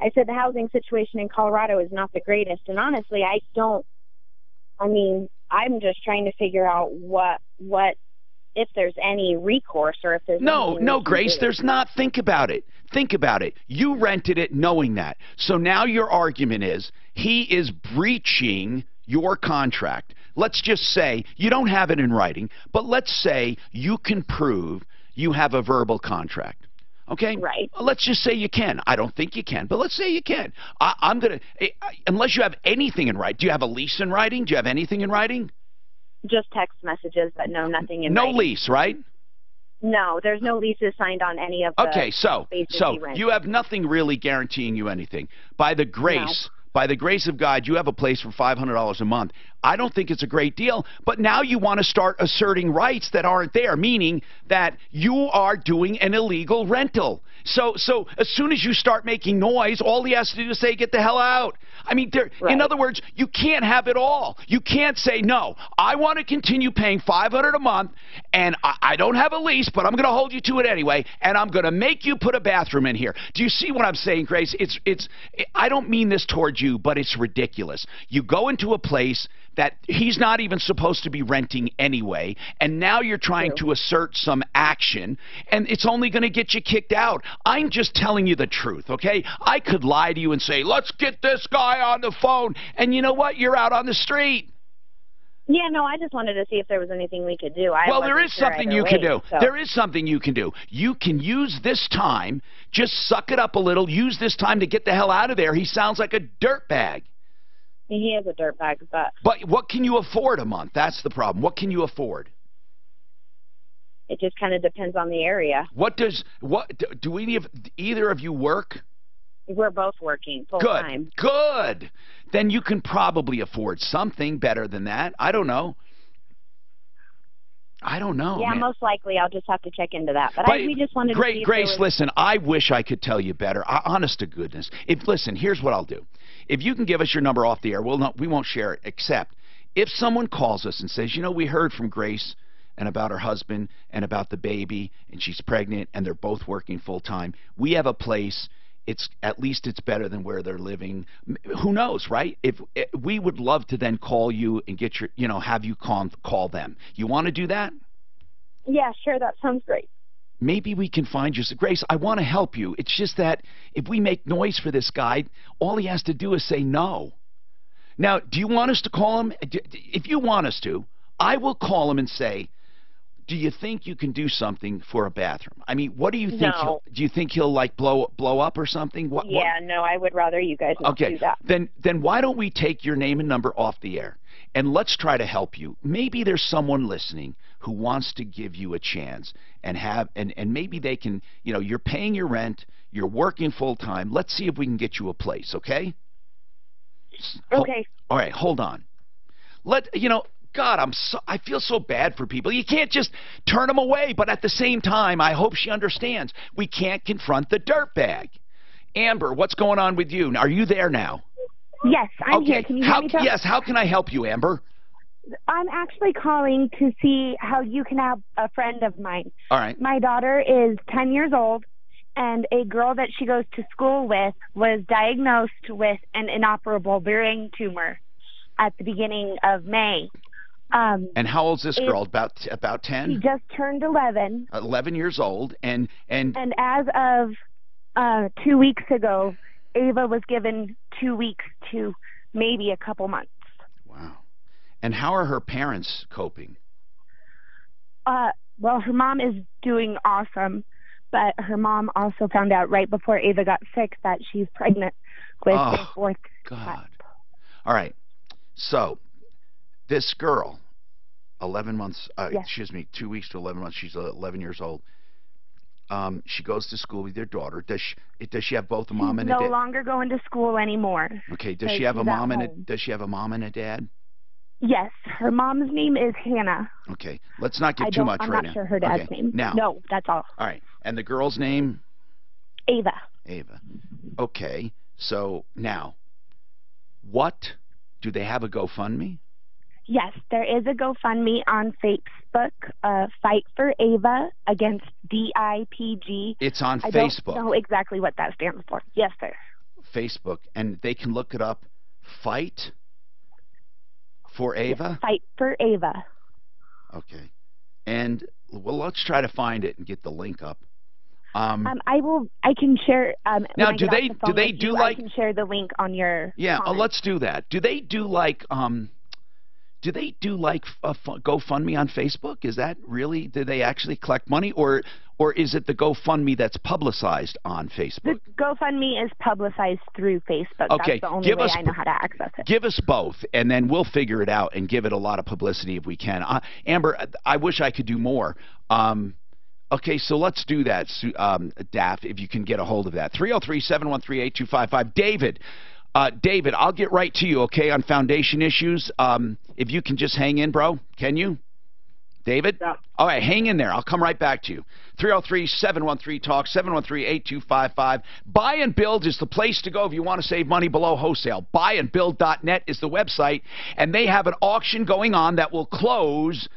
I said the housing situation in Colorado is not the greatest. And honestly, I'm just trying to figure out what, if there's any recourse or if there's No, Grace, there's not. Think about it. Think about it. You rented it knowing that. So now your argument is he is breaching your contract. Let's just say, you don't have it in writing, but let's say you can prove you have a verbal contract. Okay? Right. Let's just say you can. I don't think you can, but let's say you can. I'm going to, unless you have anything in writing. Do you have a lease in writing? Do you have anything in writing? Just text messages, but nothing in writing. No lease, right? No, there's no leases signed on any of the spaces he rents. You have nothing really guaranteeing you anything. By the grace of God, you have a place for $500 a month. I don't think it's a great deal, but now you want to start asserting rights that aren't there, meaning that you are doing an illegal rental. So as soon as you start making noise, all he has to do is say, get the hell out. I mean, in other words, you can't have it all. You can't say, no, I want to continue paying $500 a month, and I don't have a lease, but I'm going to hold you to it anyway, and I'm going to make you put a bathroom in here. Do you see what I'm saying, Grace? I don't mean this towards you, but it's ridiculous. You go into a place that he's not even supposed to be renting anyway, and now you're trying to assert some action, and it's only going to get you kicked out. I'm just telling you the truth, okay? I could lie to you and say, let's get this guy on the phone, and you know what? You're out on the street. Yeah, no, I just wanted to see if there was anything we could do. Well, there is something you can do. There is something you can do. You can use this time, just suck it up a little, use this time to get the hell out of there. He sounds like a dirtbag. He is a dirtbag, but... But what can you afford a month? That's the problem. What can you afford? It just kind of depends on the area. Do either of you work? We're both working full time. Good. Then you can probably afford something better than that. I don't know. Yeah, man. Most likely I'll just have to check into that. But we just wanted to see Grace, listen, I wish I could tell you better. Honest to goodness. Listen, here's what I'll do. If you can give us your number off the air, we won't share it, except if someone calls us and says, you know, we heard from Grace and about her husband and about the baby, and she's pregnant, and they're both working full time. We have a place. At least it's better than where they're living. Who knows, right? We would love to then call you and get have you call them. You want to do that? Yeah, sure. That sounds great. Maybe we can find you. Grace, I want to help you. It's just that if we make noise for this guy, all he has to do is say no. Now, do you want us to call him? If you want us to, I will call him and say, do you think you can do something for a bathroom? I mean, what do you think? No. Do you think he'll like blow up or something? No, I would rather you guys not do that. Then why don't we take your name and number off the air, and let's try to help you. Maybe there's someone listening who wants to give you a chance and maybe they can, you're paying your rent, you're working full time. Let's see if we can get you a place, okay? Okay. All right, hold on. God, I feel so bad for people. You can't just turn them away, but at the same time, I hope she understands. We can't confront the dirtbag. Amber, what's going on with you? Are you there now? Yes, I'm here. Can you hear me? Yes, how can I help you, Amber? I'm actually calling to see how you can help a friend of mine. All right. My daughter is 10 years old, and a girl that she goes to school with was diagnosed with an inoperable brain tumor at the beginning of May. And how old is this girl? About 10? She just turned 11. 11 years old. And as of 2 weeks ago, Ava was given 2 weeks to maybe a couple months. Wow. And how are her parents coping? Well, her mom is doing awesome, but her mom also found out right before Ava got sick that she's pregnant with a fourth child. All right. So this girl, 11 months, 2 weeks to 11 months, she's 11 years old. She goes to school with your daughter. Does she have both a mom and a dad? No longer going to school anymore. Okay. Does she have a mom and a dad? Yes. Her mom's name is Hannah. Okay. Let's not get too much right now. I'm not sure her dad's name. Now. No, that's all. All right. And the girl's name? Ava. Ava. Okay. So now, do they have a GoFundMe? Yes, there is a GoFundMe on Facebook, Fight for Ava Against DIPG. It's on Facebook. Facebook. I don't know exactly what that stands for. Yes, sir. Facebook, and they can look it up. Fight for Ava? Yes, Fight for Ava. Okay. And, well, let's try to find it and get the link up. I can share. Now, do they do like? I can share the link on your. Yeah, let's do that. Do they do like GoFundMe on Facebook? Is that really? Do they actually collect money, or is it the GoFundMe that's publicized on Facebook? The GoFundMe is publicized through Facebook. Okay, that's the only way I know how to access it. Give us both, and then we'll figure it out and give it a lot of publicity if we can. Amber, I wish I could do more. Okay, so let's do that, Daff, if you can get a hold of that. 303-713-8255. David, David, I'll get right to you, okay, on foundation issues. If you can just hang in, bro. Can you? David? Yeah. All right, hang in there. I'll come right back to you. 303-713-TALK, 713-8255. Buy and Build is the place to go if you want to save money below wholesale. Buyandbuild.net is the website, and they have an auction going on that will close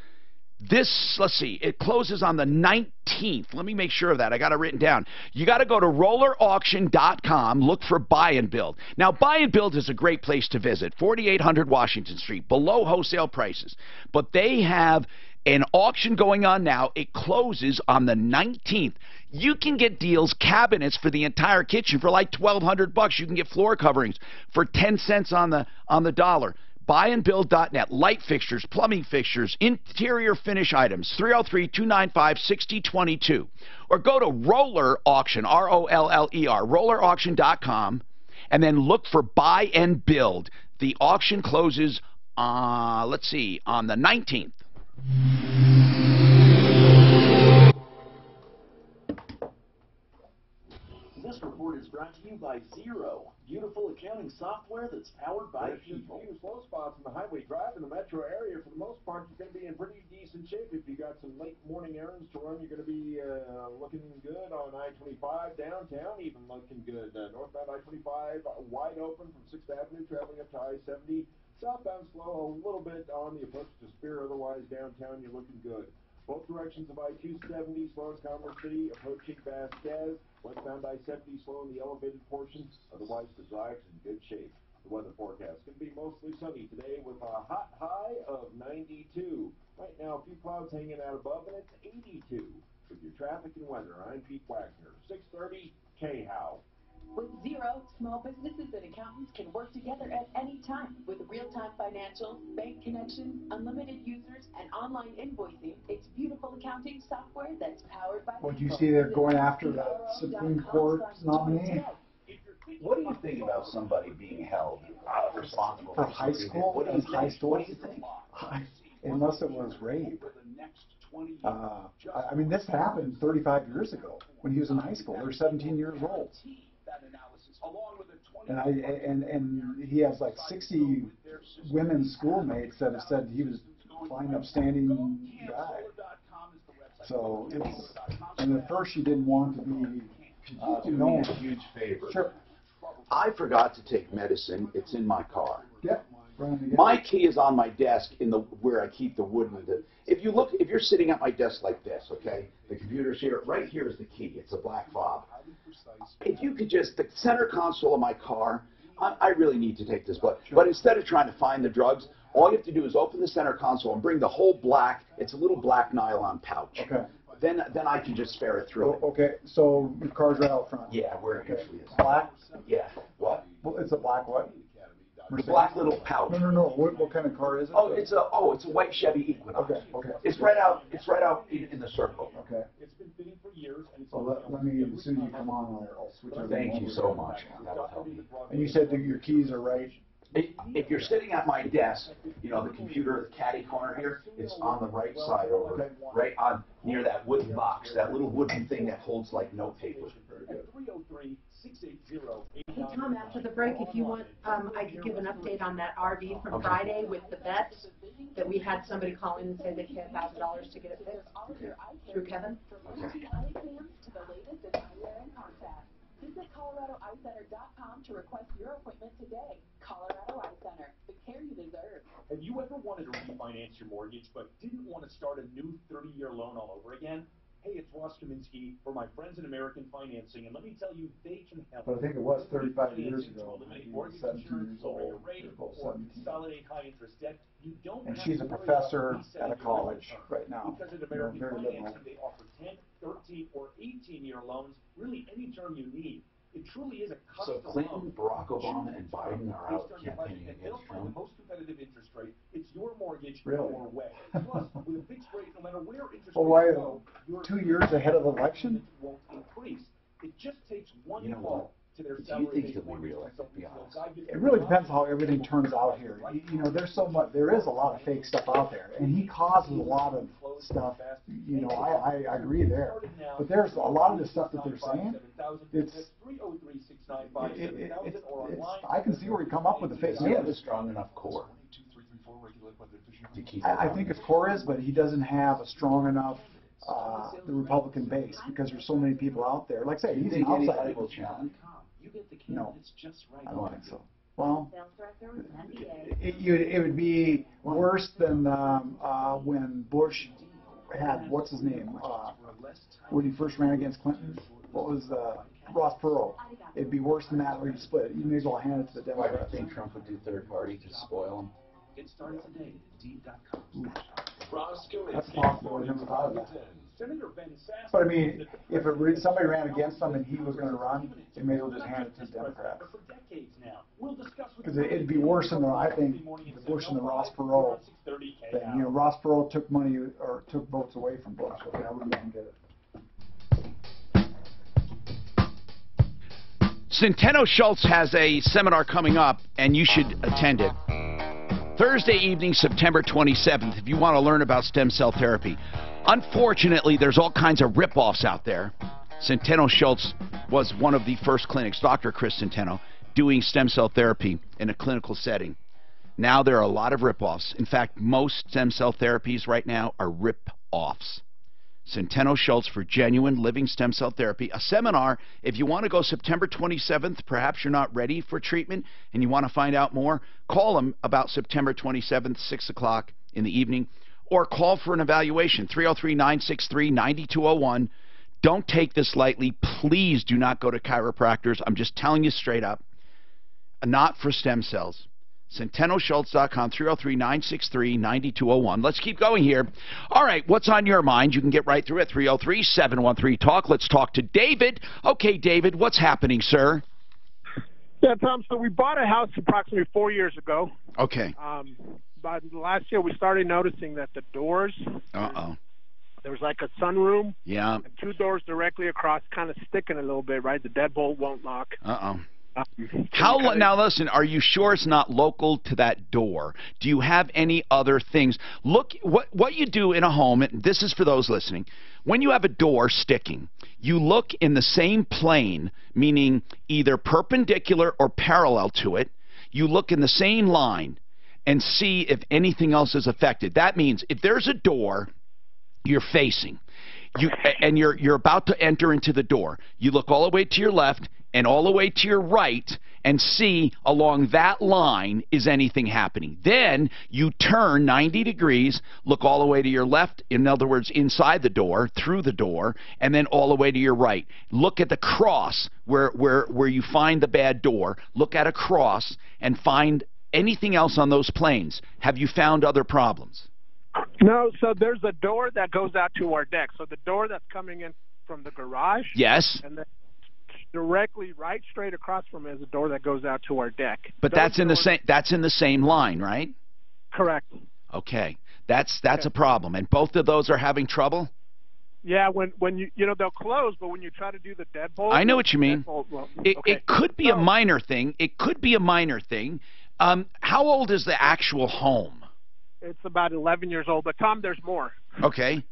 this, let's see, it closes on the 19th. Let me make sure of that. I got it written down. You got to go to rollerauction.com, look for Buy and Build. Now, Buy and Build is a great place to visit, 4800 Washington Street, below wholesale prices. But they have an auction going on now. It closes on the 19th. You can get deals, cabinets for the entire kitchen for like $1,200. You can get floor coverings for 10 cents on the dollar. Buyandbuild.net. Light fixtures, plumbing fixtures, interior finish items, 303-295-6022. Or go to Roller Auction, R-O-L-L-E-R, rollerauction.com, and then look for Buy and Build. The auction closes, let's see, on the 19th. This report is brought to you by Zero, beautiful accounting software that's powered by people. Few slow spots in the highway drive in the metro area. For the most part, you're going to be in pretty decent shape. If you got some late morning errands to run, you're going to be looking good on I-25 downtown, even looking good. Northbound I-25 wide open from 6th Avenue, traveling up to I-70. Southbound slow a little bit on the approach to Spear. Otherwise, downtown, you're looking good. Both directions of I-270, slow in Commerce City, approaching Vasquez. Westbound I-70, slow in the elevated portion. Otherwise, the drive's in good shape. The weather forecast going to be mostly sunny today with a hot high of 92. Right now, a few clouds hanging out above, and it's 82. With your traffic and weather, I'm Pete Wagner, 630 KHOW. With Zero, small businesses and accountants can work together at any time. With real-time financials, bank connections, unlimited users, and online invoicing, it's beautiful accounting software that's powered by Well, do you see they're going after that Supreme Court nominee? What do you think about somebody being held responsible For high school? What do you think? Unless it was rape. I mean, this happened 35 years ago when he was in high school. They were 17 years old. And he has like 60 women schoolmates that have said he was a fine, upstanding guy. So it's, and at first she didn't want to be known. A huge favor. Sure. I forgot to take medicine. It's in my car. Yeah. My key is on my desk in the where I keep the wooden. If you're sitting at my desk like this, okay, the computer's here. Right here is the key. It's a black fob. If you could just, the center console of my car, I really need to take this, but instead of trying to find the drugs, all you have to do is open the center console and bring the whole black. It's a little black nylon pouch. Okay. Then I can just spare it through. Okay. So your car's right out front. Yeah, where it usually is. Black. Yeah. What? Well, it's a black what? The black little pouch. No. What kind of car is it? Oh, it's a white Chevy Equinox. Okay. It's right out in the circle. Okay. It's been fitting for years, and it's Well, let me, as soon as you come on, I'll switch over. Thank you so much. That'll help me. And you said that your keys are right. If you're sitting at my desk, you know, the computer, the caddy corner here, it's on the right side over, right on near that wooden box, that little wooden thing that holds like note paper. Hey Tom, after the break, if you want, I could give an update on that RV from Friday with the vets, that we had somebody call in and say they paid $1,000 to get it fixed through Kevin. Visit ColoradoEyeCenter.com to request your appointment today. Colorado Eye Center, the care you deserve. Have you ever wanted to refinance your mortgage but didn't want to start a new 30-year loan all over again? Hey, it's Ross Kaminsky for my friends in American Financing, and let me tell you, they can help. But I think it was 35 years ago. Eliminate mortgage insurance, lower your rate, or consolidate high-interest debt. You don't And have she's to a worry professor about resetting at a your college return. right now. Because at American Very Financing, liberal. they offer 10, 13, or 18-year loans, really any term you need. It truly is a So custom Clinton, loan. Barack Obama, and Biden are out Based on your budget, campaigning and they'll against find the Trump. most competitive interest rate. It's your mortgage Really? your way. Plus, with a fixed rate, no matter where interest Well, rates why go, your 2 years ahead of the election? won't increase. It just takes one You know call. to their Do you salary think he'll be reelected, be honest? It really depends how everything turns out here. You know, there's so much, there is a lot of fake stuff out there, and he causes a lot of stuff. You know, I agree there, but there's a lot of the stuff that they're saying. I can see where he come up with the fake Does he have a news. strong enough core? I think his core is, but he doesn't have a strong enough the Republican base because there's so many people out there. Like I say, Do you he's an think anybody outsider. will challenge? No, I don't think so. well, it would be worse than when Bush had, what's his name, when he first ran against Clinton. What was Ross Perot? It'd be worse than that where you split. You may as well hand it to the Why do you Democrats. think Trump would do third party to spoil him? Get started today at Indeed.com. That's possible. I never thought of that. Senator Ben Sasse. But I mean, if somebody ran against him and he was going to run, they may as well just hand it to the Democrats. For decades now. We'll discuss with Because it'd be worse than I think the Bush and the Ross Perot thing. You know, Ross Perot took money or took votes away from Bush. Okay, I wouldn't let him get it. Centeno Schultz has a seminar coming up, and you should attend it. Thursday evening, September 27th, if you want to learn about stem cell therapy. Unfortunately, there's all kinds of rip-offs out there. Centeno Schultz was one of the first clinics, Dr. Chris Centeno, doing stem cell therapy in a clinical setting. Now there are a lot of rip-offs. In fact, most stem cell therapies right now are rip-offs. Centeno Schultz for genuine living stem cell therapy. A seminar, if you want to go September 27th, perhaps you're not ready for treatment and you want to find out more, call him about September 27th, 6 o'clock in the evening, or call for an evaluation, 303-963-9201. Don't take this lightly. Please do not go to chiropractors. I'm just telling you straight up. Not for stem cells. CentenoSchultz.com, 303-963-9201. Let's keep going here. All right, what's on your mind? You can get right through it, 303-713-TALK. Let's talk to David. Okay, David, what's happening, sir? Yeah, Tom, so we bought a house approximately 4 years ago. Okay. But last year we started noticing that the doors, there was like a sunroom. Yeah. And two doors directly across kind of sticking a little bit, right? The deadbolt won't lock. Now listen, are you sure it's not local to that door? Do you have any other things? Look, what you do in a home, and this is for those listening, when you have a door sticking, you look in the same plane, meaning either perpendicular or parallel to it. You look in the same line and see if anything else is affected. That means if there's a door you're facing, and you're about to enter into the door, you look all the way to your left and all the way to your right and see along that line is anything happening. Then you turn 90 degrees, look all the way to your left, in other words, inside the door, through the door, and then all the way to your right. Look at the cross where you find the bad door. Look at a cross and find anything else on those planes. Have you found other problems? No, so there's a door that goes out to our deck. So the door that's coming in from the garage. Yes. And then directly right straight across from it is a door that goes out to our deck. But that's in the same line, right? Correct. Okay. That's a problem. And both of those are having trouble? Yeah, when you they'll close, but when you try to do the deadbolt. I know what you mean. Okay. It could be a minor thing. It could be a minor thing. How old is the actual home? It's about 11 years old, but Tom, there's more. Okay.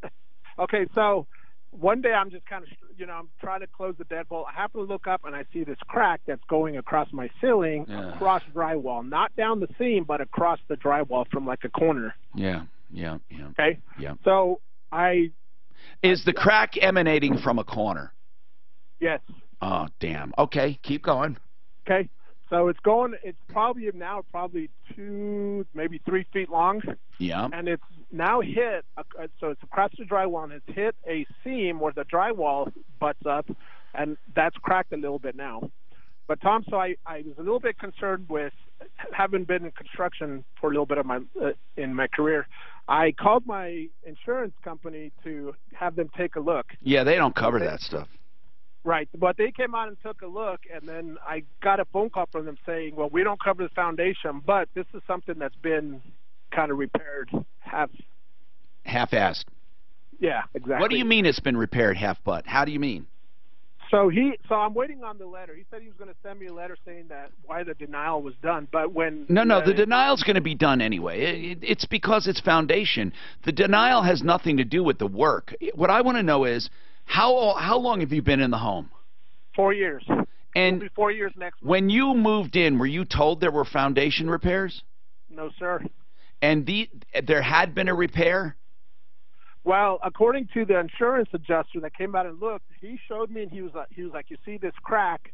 Okay, so one day I'm just kind of, I'm trying to close the deadbolt. I happen to look up and I see this crack that's going across my ceiling, across drywall, not down the seam, but across the drywall from like a corner. Yeah. Okay. Yeah. So Is the crack emanating from a corner? Yes. Oh, damn. Okay, keep going. Okay. So it's probably 2, maybe 3 feet long. Yeah. And it's now hit, so it's across the drywall, and it's hit a seam where the drywall butts up, and that's cracked a little bit now. But Tom, so I was a little bit concerned with, having been in construction for a little bit of in my career, I called my insurance company to have them take a look. Yeah, they don't cover that stuff. Right, but they came out and took a look, and then I got a phone call from them saying, well, we don't cover the foundation, but this is something that's been kind of repaired half-assed. Yeah, exactly. What do you mean it's been repaired half-butt? How do you mean? So I'm waiting on the letter. He said he was going to send me a letter saying that why the denial was done. But when No, the denial's going to be done anyway. It's because it's foundation. The denial has nothing to do with the work. What I want to know is how long have you been in the home? 4 years. And it'll be 4 years next month. When you moved in, were you told there were foundation repairs? No, sir. And there had been a repair? Well, according to the insurance adjuster that came out and looked, he showed me, and he was like, you see this crack?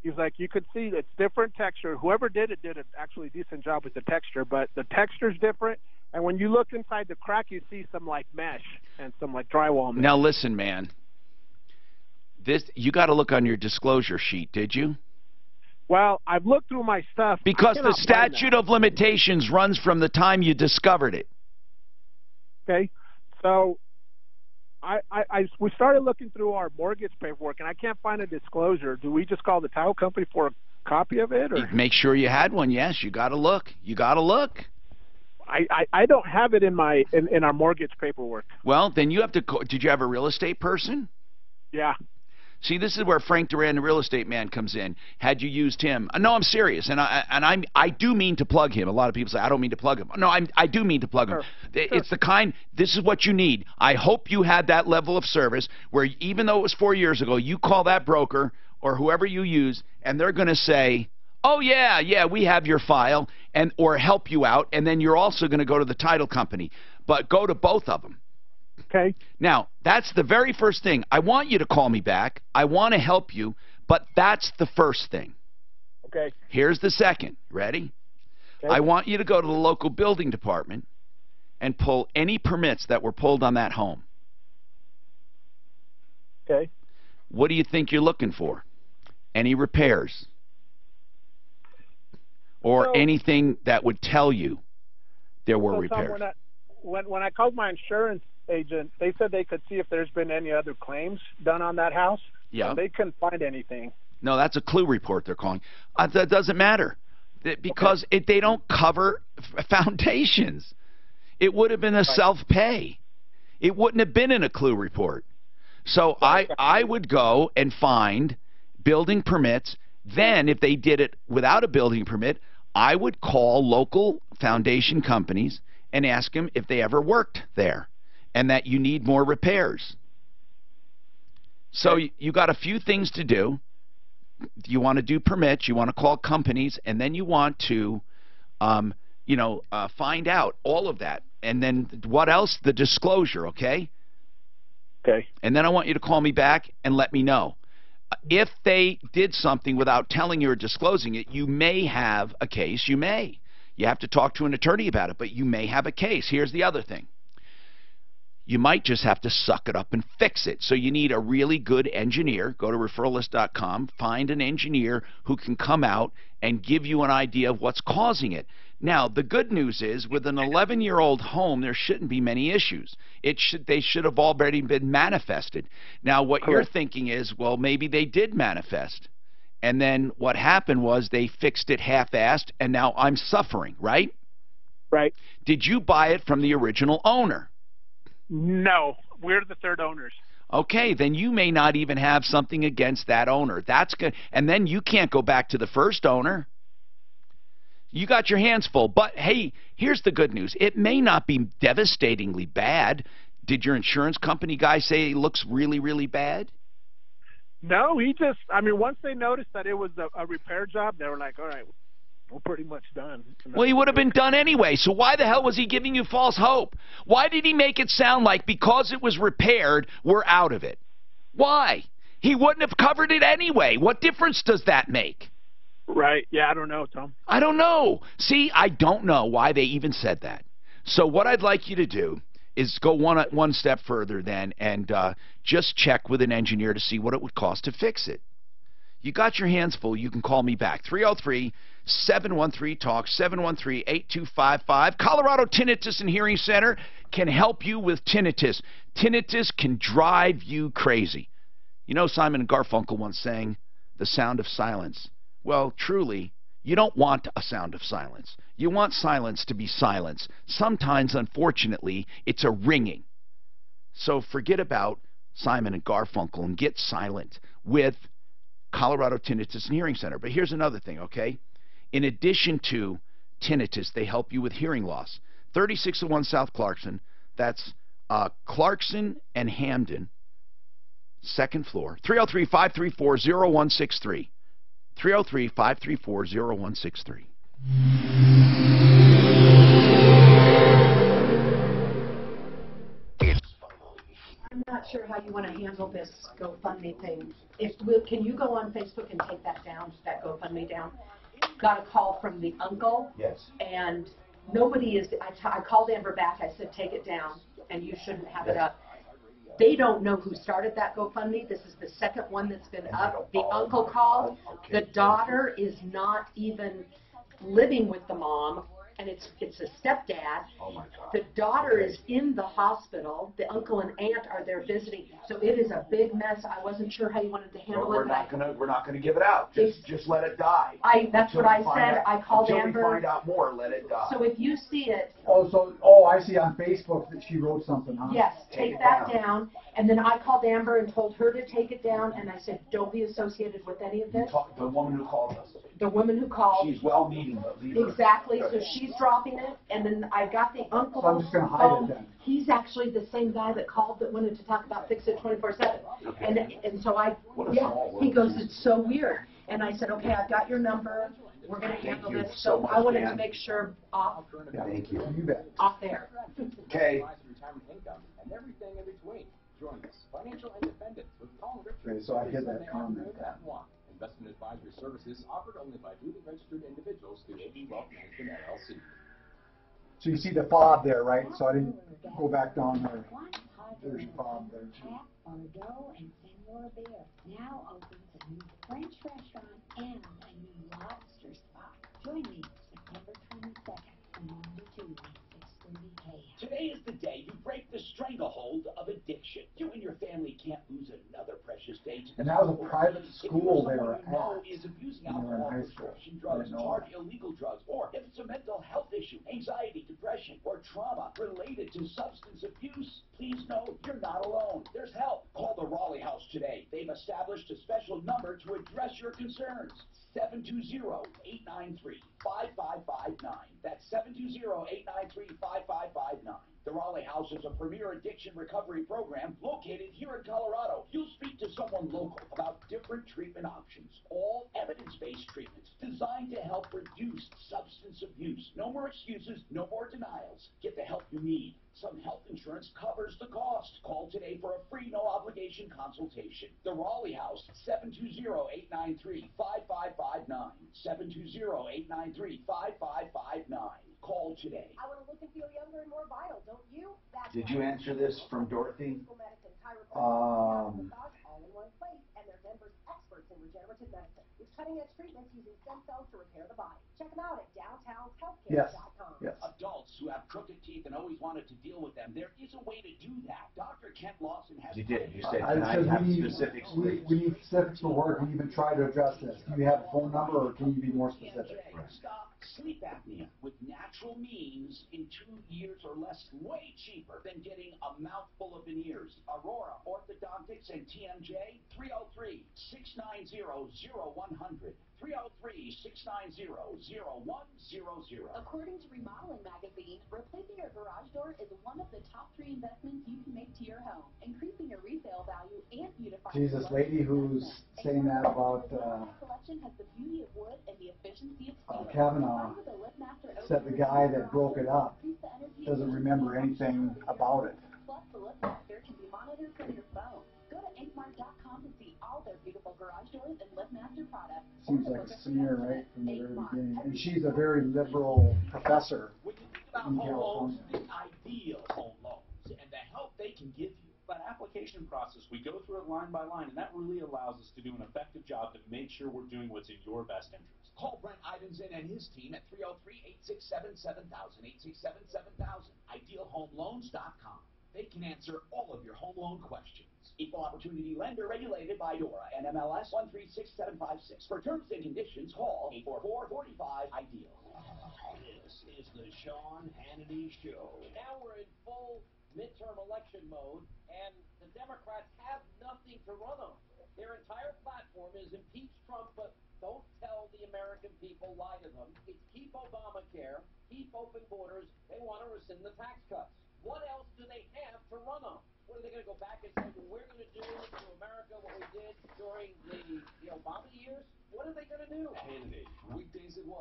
He was like, you could see it's different texture. Whoever did it did an actually decent job with the texture, but the texture's different. And when you look inside the crack, you see some like mesh and some like drywall mesh. Now listen, man. You got to look on your disclosure sheet, did you? Well, I've looked through my stuff. Because the statute of limitations runs from the time you discovered it. Okay. So we started looking through our mortgage paperwork, and I can't find a disclosure. Do we just call the title company for a copy of it? Or? Make sure you had one, yes. You got to look. You got to look. I don't have it in our mortgage paperwork. Well, then you have to did you have a real estate person? Yeah. See, this is where Frank Duran, the real estate man, comes in. Had you used him? No, I'm serious, and I do mean to plug him. A lot of people say I don't mean to plug him. No, I do mean to plug him. It's the kind. This is what you need. I hope you had that level of service where even though it was 4 years ago, you call that broker or whoever you use, and they're going to say, "Oh yeah, we have your file," or help you out, and then you're also going to go to the title company, but go to both of them. Okay. Now, that's the very first thing. I want you to call me back. I want to help you, but that's the first thing. Okay. Here's the second. Ready? Okay. I want you to go to the local building department and pull any permits that were pulled on that home. Okay. What do you think you're looking for? Any repairs? Or anything that would tell you there were repairs? When I called my insurance agent, they said they could see if there's been any other claims done on that house. Yeah. They couldn't find anything. No, that's a clue report they're calling. That doesn't matter because they don't cover foundations. It would have been a self-pay. It wouldn't have been in a clue report. So I would go and find building permits. Then if they did it without a building permit, I would call local foundation companies and ask them if they ever worked there and that you need more repairs. So you got a few things to do. You want to do permits, you want to call companies, and then you want to, find out all of that. And then what else? The disclosure, okay? Okay. And then I want you to call me back and let me know. If they did something without telling you or disclosing it, you may have a case. You may. You have to talk to an attorney about it, but you may have a case. Here's the other thing. You might just have to suck it up and fix it. So you need a really good engineer. Go to referralist.com, find an engineer who can come out and give you an idea of what's causing it. Now, the good news is with an 11-year-old home, there shouldn't be many issues. They should have already been manifested. Now, what you're thinking is, well, maybe they did manifest. And then what happened was they fixed it half-assed, and now I'm suffering, right? Right. Did you buy it from the original owner? No, we're the third owners. Okay, then you may not even have something against that owner. That's good. And then you can't go back to the first owner. You got your hands full. But, hey, here's the good news. It may not be devastatingly bad. Did your insurance company guy say it looks really, really bad? No, once they noticed that it was a repair job, they were like, all right, we're pretty much done. Well, he would have been done anyway, so why the hell was he giving you false hope? Why did he make it sound like because it was repaired, we're out of it? Why? He wouldn't have covered it anyway. What difference does that make? Right. Yeah, I don't know, Tom. I don't know. See, I don't know why they even said that. So what I'd like you to do is go one step further then and just check with an engineer to see what it would cost to fix it. You got your hands full, you can call me back. 303-713-TALK, 713-8255. Colorado Tinnitus and Hearing Center can help you with tinnitus. Tinnitus can drive you crazy. You know, Simon and Garfunkel once sang, "The sound of silence." Well, truly, you don't want a sound of silence. You want silence to be silence. Sometimes, unfortunately, it's a ringing. So forget about Simon and Garfunkel and get silent. with Colorado Tinnitus and Hearing Center. But here's another thing, okay? In addition to tinnitus, they help you with hearing loss. 3601 South Clarkson, that's Clarkson and Hamden, second floor. 303-534-0163. 303-534-0163. I'm not sure how you want to handle this GoFundMe thing. Can you go on Facebook and take that down, that GoFundMe down? Got a call from the uncle. Yes. And nobody is, I called Amber back, I said, take it down, and you shouldn't have it up. They don't know who started that GoFundMe. This is the second one that's been up. The uncle called. The daughter is not even living with the mom, and it's a stepdad. Oh my God. The daughter is in the hospital. The uncle and aunt are there visiting. So it is a big mess. I wasn't sure how you wanted to handle We're it. not gonna give it out. Just let it die. That's what I said. I called Amber. Until we find out more, let it die. So if you see it. I see on Facebook that she wrote something, huh? Yes, take that down. And then I called Amber and told her to take it down, and I said, don't be associated with any of this. The woman who called us. The woman who called. She's well-meaning, but leave her. Exactly, so she's dropping it, and then I got the uncle. So I'm just going to hide it then. He's actually the same guy that called that wanted to talk about Fix It 24/7. And so he goes, it's so weird. And I said, okay, I've got your number. We're going to handle this. So I wanted to make sure off. Thank you. You bet. Off there. Okay. Retirement income and everything in between. Join us. Financial independence with Paul Richards. Okay, so I hit that comment. Investment advisory services offered only by duly registered individuals through AB Wealth Management LLC. So you see the fob there, right? So I didn't go back down there. There's your fob there too. Bordeaux and Senor Bear now opens a new French restaurant and a new lobster spot. Join me September 22nd from 1 to 2 at 630 K. Today is the day you break the stranglehold of addiction. You and your family can't lose another precious day to And that was a private school they were at. Is abusing When they were in alcohol, high school. prescription drugs, charge illegal drugs, or if it's a mental health issue, anxiety, depression, or trauma related to substance abuse, please know you're not alone. There's help. Call the Raleigh House today. They've established a special number to address your concerns. 720-893-5559. That's 720-893-5559. The Raleigh House is a premier addiction recovery program located here in Colorado. You'll speak to someone local about different treatment options, all evidence-based treatments designed to help reduce substance abuse. No more excuses, no more denials. Get the help you need. Some health insurance covers the cost. Call today for a free, no-obligation consultation. The Raleigh House, 720-893-5559. 720-893-5559. Call today. I want to look and feel younger and more vital, don't you? Did you answer this from Dorothy? All in one place, and they're Denver's experts in regenerative medicine with cutting-edge treatments using stem cells to repair the body. Check them out at downtownshealthcare.com. Yes. Adults who have crooked teeth and always wanted to deal with them, there is a way to do that. Dr. Kent Lawson has... You did. You said, I said have we need specifics, we please. need specifics for work. We even try to address this. Do you have a phone number, or can you be more specific? Stop sleep apnea with natural means in 2 years or less, way cheaper than getting a mouthful of veneers. Aurora Orthodontics and TMJ, 303-690-0100. 303-690-0100. According to Remodeling Magazine, replacing your garage door is one of the top 3 investments you can make to your home, increasing your resale value and beautifying. She's this lady who's saying that about collection has the beauty of wood and the efficiency of steel. Kavanaugh. Said the guy that broke it up doesn't remember anything about it. Plus, the LiftMaster can be monitored from your phone. Go to inkmart.com to see all their beautiful garage doors and LiftMaster products. Seems like a smear right from the very beginning. And she's a very liberal professor in California. The ideal home loans and the help they can give you. That application process, we go through it line by line, and that really allows us to do an effective job to make sure we're doing what's in your best interest. Call Brent Ivinson and his team at 303-867-7000, 867-7000, idealhomeloans.com. They can answer all of your home loan questions. Equal Opportunity Lender regulated by DORA and MLS 136756. For terms and conditions, call 844-45-IDEAL. This is the Sean Hannity Show. Now we're in full midterm election mode, and the Democrats have nothing to run on. Their entire platform is impeach Trump, but don't tell the American people, lie to them. It's keep Obamacare, keep open borders. They want to rescind the tax cuts. What else do they have to run on? What are they going to go back and say, well, we're going to do to America what we did during the Obama years? What are they going to do? Hannity, weekdays at 1.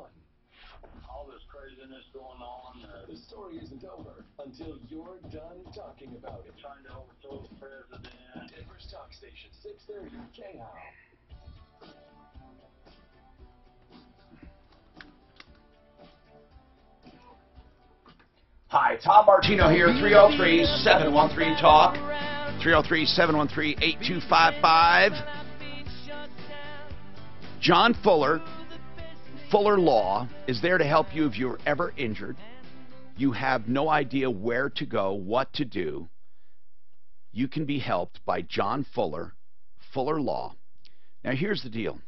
All this craziness going on. The story isn't over until you're done talking about it. Trying to overthrow the president. Denver's Talk Station, 630 KHOW. Hi, Tom Martino here, 303-713-TALK, 303-713-8255. John Fuller, Fuller Law, is there to help you if you're ever injured. You have no idea where to go, what to do. You can be helped by John Fuller, Fuller Law. Now, here's the deal.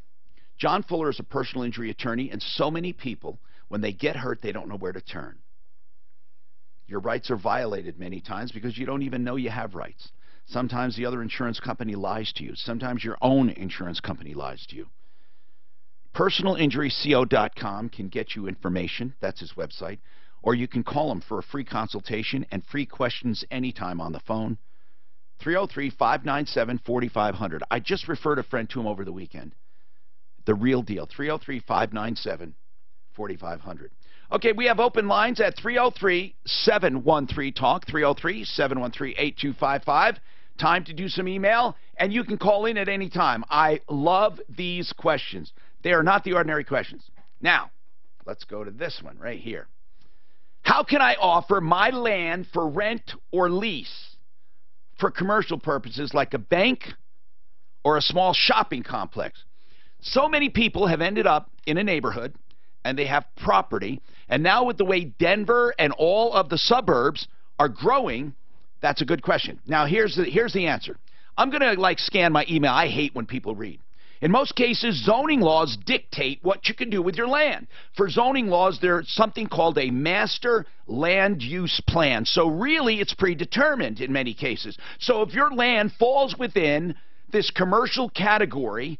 John Fuller is a personal injury attorney, and so many people, when they get hurt, they don't know where to turn. Your rights are violated many times because you don't even know you have rights. Sometimes the other insurance company lies to you. Sometimes your own insurance company lies to you. PersonalInjuryCO.com can get you information. That's his website. Or you can call him for a free consultation and free questions anytime on the phone. 303-597-4500. I just referred a friend to him over the weekend. The real deal. 303-597-4500. Okay, we have open lines at 303-713-TALK, 303-713-8255. Time to do some email, and you can call in at any time. I love these questions. They are not the ordinary questions. Now, let's go to this one right here. How can I offer my land for rent or lease for commercial purposes like a bank or a small shopping complex? So many people have ended up in a neighborhood and they have property, and now with the way Denver and all of the suburbs are growing, that's a good question. Now, here's the answer. I'm going to, scan my email. I hate when people read. In most cases, zoning laws dictate what you can do with your land. For zoning laws, there's something called a master land use plan. So really, it's predetermined in many cases. So if your land falls within this commercial category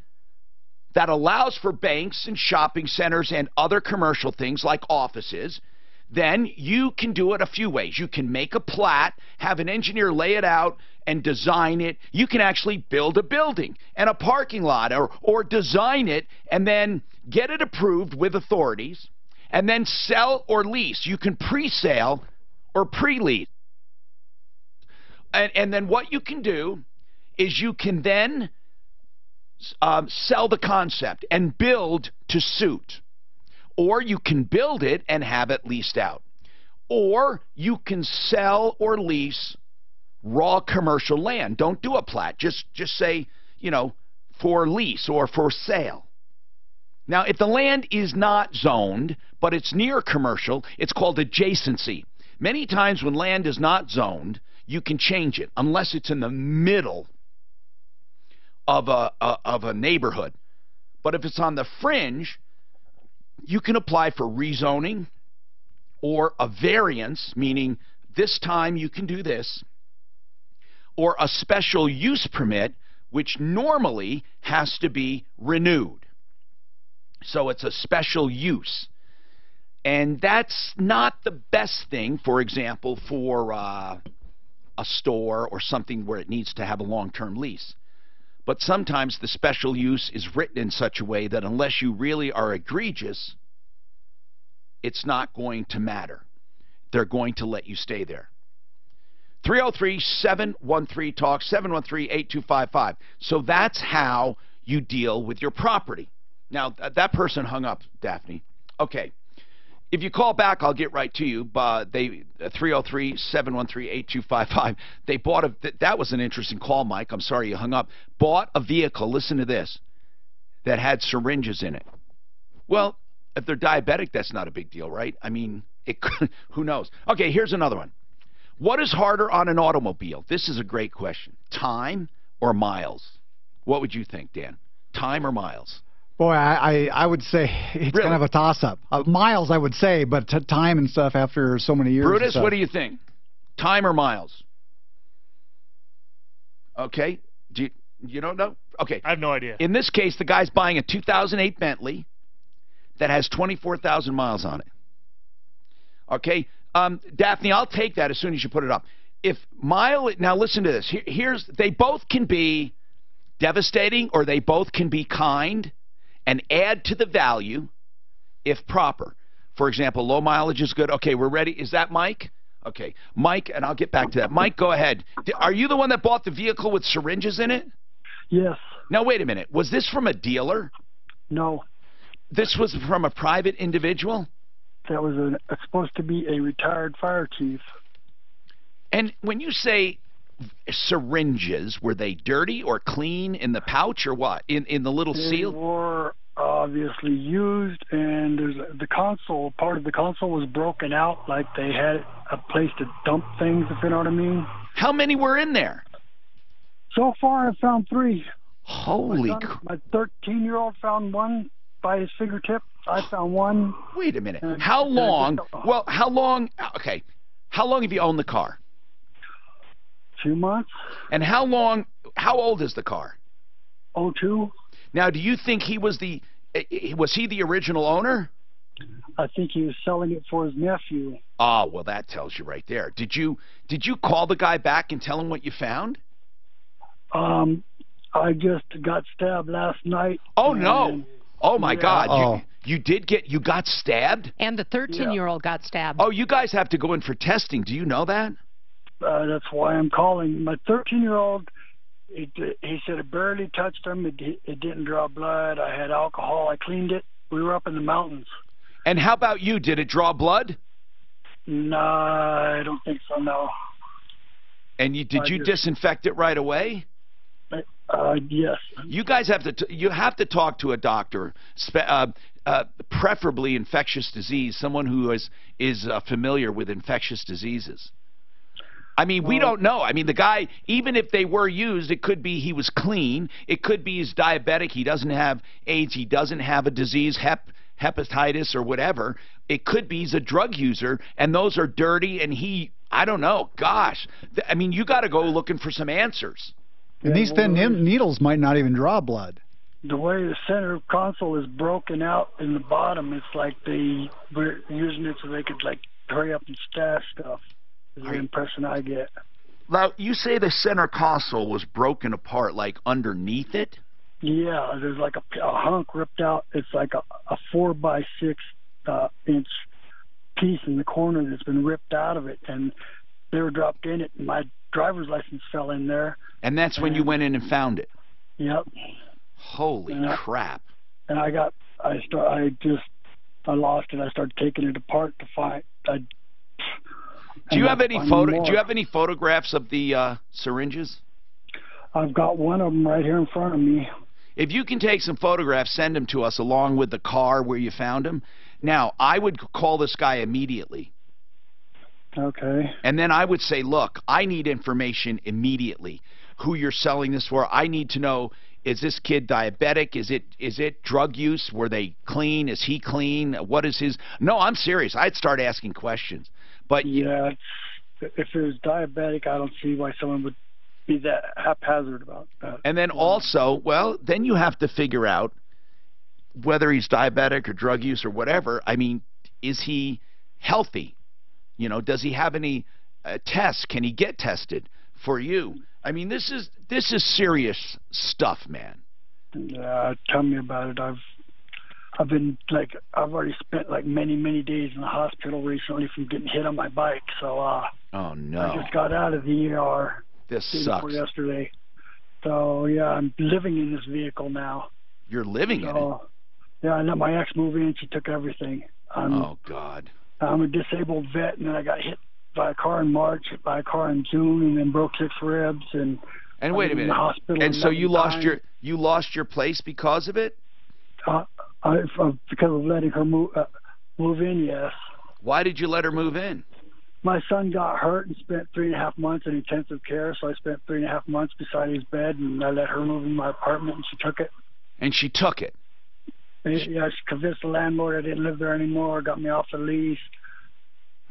that allows for banks and shopping centers and other commercial things like offices, then you can do it a few ways. You can make a plat, have an engineer lay it out and design it. You can actually build a building and a parking lot or design it and then get it approved with authorities and then sell or lease. You can pre-sale or pre-lease. And then what you can do is you can then sell the concept and build to suit. Or you can build it and have it leased out. Or you can sell or lease raw commercial land. Don't do a plat. Just say, for lease or for sale. Now, if the land is not zoned, but it's near commercial, it's called adjacency. Many times when land is not zoned, you can change it unless it's in the middle of a neighborhood. But if it's on the fringe, you can apply for rezoning or a variance, meaning this time you can do this, or a special use permit, which normally has to be renewed. So it's a special use. And that's not the best thing, for example, for a store or something where it needs to have a long-term lease. But sometimes the special use is written in such a way that unless you really are egregious, it's not going to matter. They're going to let you stay there. 303-713-TALK, 713-8255. So that's how you deal with your property. Now, that person hung up, Daphne. Okay. If you call back, I'll get right to you. 303-713-8255. They bought that was an interesting call, Mike. I'm sorry you hung up. Bought a vehicle, listen to this, that had syringes in it. Well, if they're diabetic, that's not a big deal, right? I mean, who knows? Okay, here's another one. What is harder on an automobile? This is a great question. Time or miles? What would you think, Dan? Time or miles? Boy, I would say it's kind of a toss-up. Miles, I would say, but time and stuff after so many years. Brutus, what do you think? Time or miles? Okay. You don't know? Okay. I have no idea. In this case, the guy's buying a 2008 Bentley that has 24,000 miles on it. Okay. Daphne, I'll take that as soon as you put it up. Now listen to this. They both can be devastating, or they both can be kind and add to the value if proper. For example, low mileage is good. Okay, we're ready. Is that Mike? Okay, Mike, and I'll get back to that. Mike, go ahead. Are you the one that bought the vehicle with syringes in it? Yes. Now, wait a minute. Was this from a dealer? No. This was from a private individual? That was supposed to be a retired fire chief. And when you say syringes, were they dirty or clean in the pouch or what? In the little seal? They were obviously used, and the console, part of the console was broken out, like they had a place to dump things, if you know what I mean. How many were in there? So far, I've found 3. Holy My 13-year-old found one by his fingertip. I found one. Wait a minute. How long? Well, how long? Okay. How long have you owned the car? 2 months. And how old is the car? 02. Now, do you think was he the original owner? I think he was selling it for his nephew. Oh, well, that tells you right there. Did you call the guy back and tell him what you found? I just got stabbed last night. Oh, no. Oh, my God. You got stabbed? And the 13-year-old got stabbed. Oh, you guys have to go in for testing. Do you know that? That's why I'm calling. My 13-year-old, he said it barely touched him. It didn't draw blood. I had alcohol. I cleaned it. We were up in the mountains. And how about you? Did it draw blood? No, I don't think so, no. And did you disinfect it right away? Yes. You guys have to talk to a doctor, preferably infectious disease, someone who is familiar with infectious diseases. I mean, we don't know. I mean, the guy, even if they were used, it could be he was clean. It could be he's diabetic. He doesn't have AIDS. He doesn't have a disease, hepatitis or whatever. It could be he's a drug user, and those are dirty, and I don't know. Gosh. I mean, you got to go looking for some answers. And these thin needles might not even draw blood. The way the center console is broken out in the bottom, it's like they were using it so they could, like, hurry up and stash stuff. Is the impression I get. Now, you say the center console was broken apart, like underneath it? Yeah, there's like a hunk ripped out. It's like a 4x6 inch piece in the corner that's been ripped out of it, and they were dropped in it, and my driver's license fell in there. And that's when you went in and found it? Yep. Holy crap. And I lost it. I started taking it apart to find. Do you have any photographs of the syringes? I've got one of them right here in front of me. If you can take some photographs, send them to us along with the car where you found them. Now, I would call this guy immediately. Okay. And then I would say, look, I need information immediately. Who you're selling this for? I need to know, is this kid diabetic? Is it drug use? Were they clean? Is he clean? What is his... No, I'm serious. I'd start asking questions. But yeah, if it was diabetic, I don't see why someone would be that haphazard about that. And then also, well, then you have to figure out whether he's diabetic or drug use or whatever. I mean, is he healthy? You know, does he have any tests? Can he get tested for you? I mean, this is serious stuff, man. Yeah, tell me about it. I've been I've already spent like many days in the hospital recently from getting hit on my bike. So oh no, I just got out of the ER. This sucks. Yesterday. So yeah, I'm living in this vehicle now. You're living in it? Yeah, I let my ex move in. She took everything. Oh God. I'm a disabled vet, and then I got hit by a car in March, hit by a car in June, and then broke 6 ribs. And wait a minute. And so you lost your place because of it? Because of letting her move in, yes. Why did you let her move in? My son got hurt and spent 3.5 months in intensive care, so I spent 3.5 months beside his bed, and I let her move in my apartment, and she took it. And she took it? Yeah, she convinced the landlord I didn't live there anymore, got me off the lease,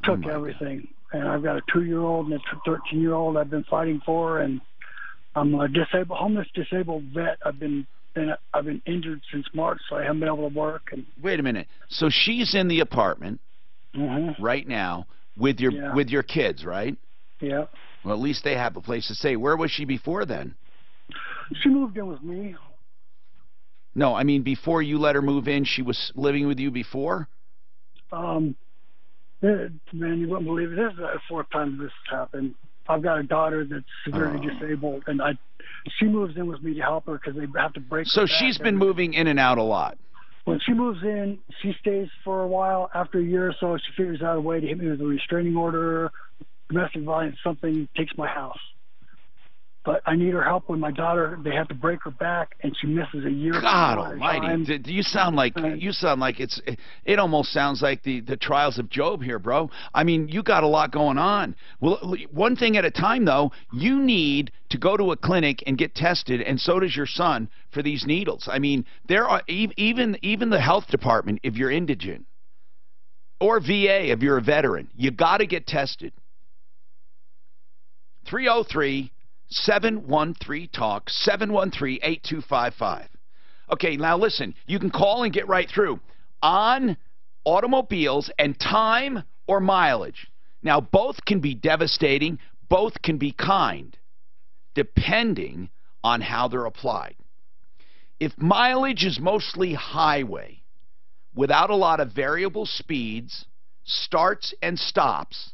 took everything. And I've got a 2-year-old and a 13-year-old I've been fighting for, and I'm a homeless disabled vet. I've been injured since March, so I haven't been able to work. And wait a minute. So she's in the apartment right now with your kids, right? Yeah. Well, at least they have a place to stay. Where was she before then? She moved in with me. No, I mean before you let her move in, she was living with you before? Man, you wouldn't believe it. This is the fourth time this has happened. I've got a daughter that's severely disabled, and she moves in with me to help her because they have to break her So back she's been moving in and out a lot. When she moves in, she stays for a while. After a year or so, she figures out a way to hit me with a restraining order, domestic violence, something, takes my house. But I need her help with my daughter. They have to break her back, and she misses a year. God Almighty! You sound like it almost sounds like the trials of Job here, bro. I mean, you got a lot going on. Well, one thing at a time, though. You need to go to a clinic and get tested, and so does your son for these needles. I mean, there are even the health department if you're indigent, or VA if you're a veteran. You got to get tested. 303-713-TALK, 713-8255. Okay, now listen, you can call and get right through on automobiles and time or mileage. Now, both can be devastating, both can be kind, depending on how they're applied. If mileage is mostly highway, without a lot of variable speeds, starts and stops,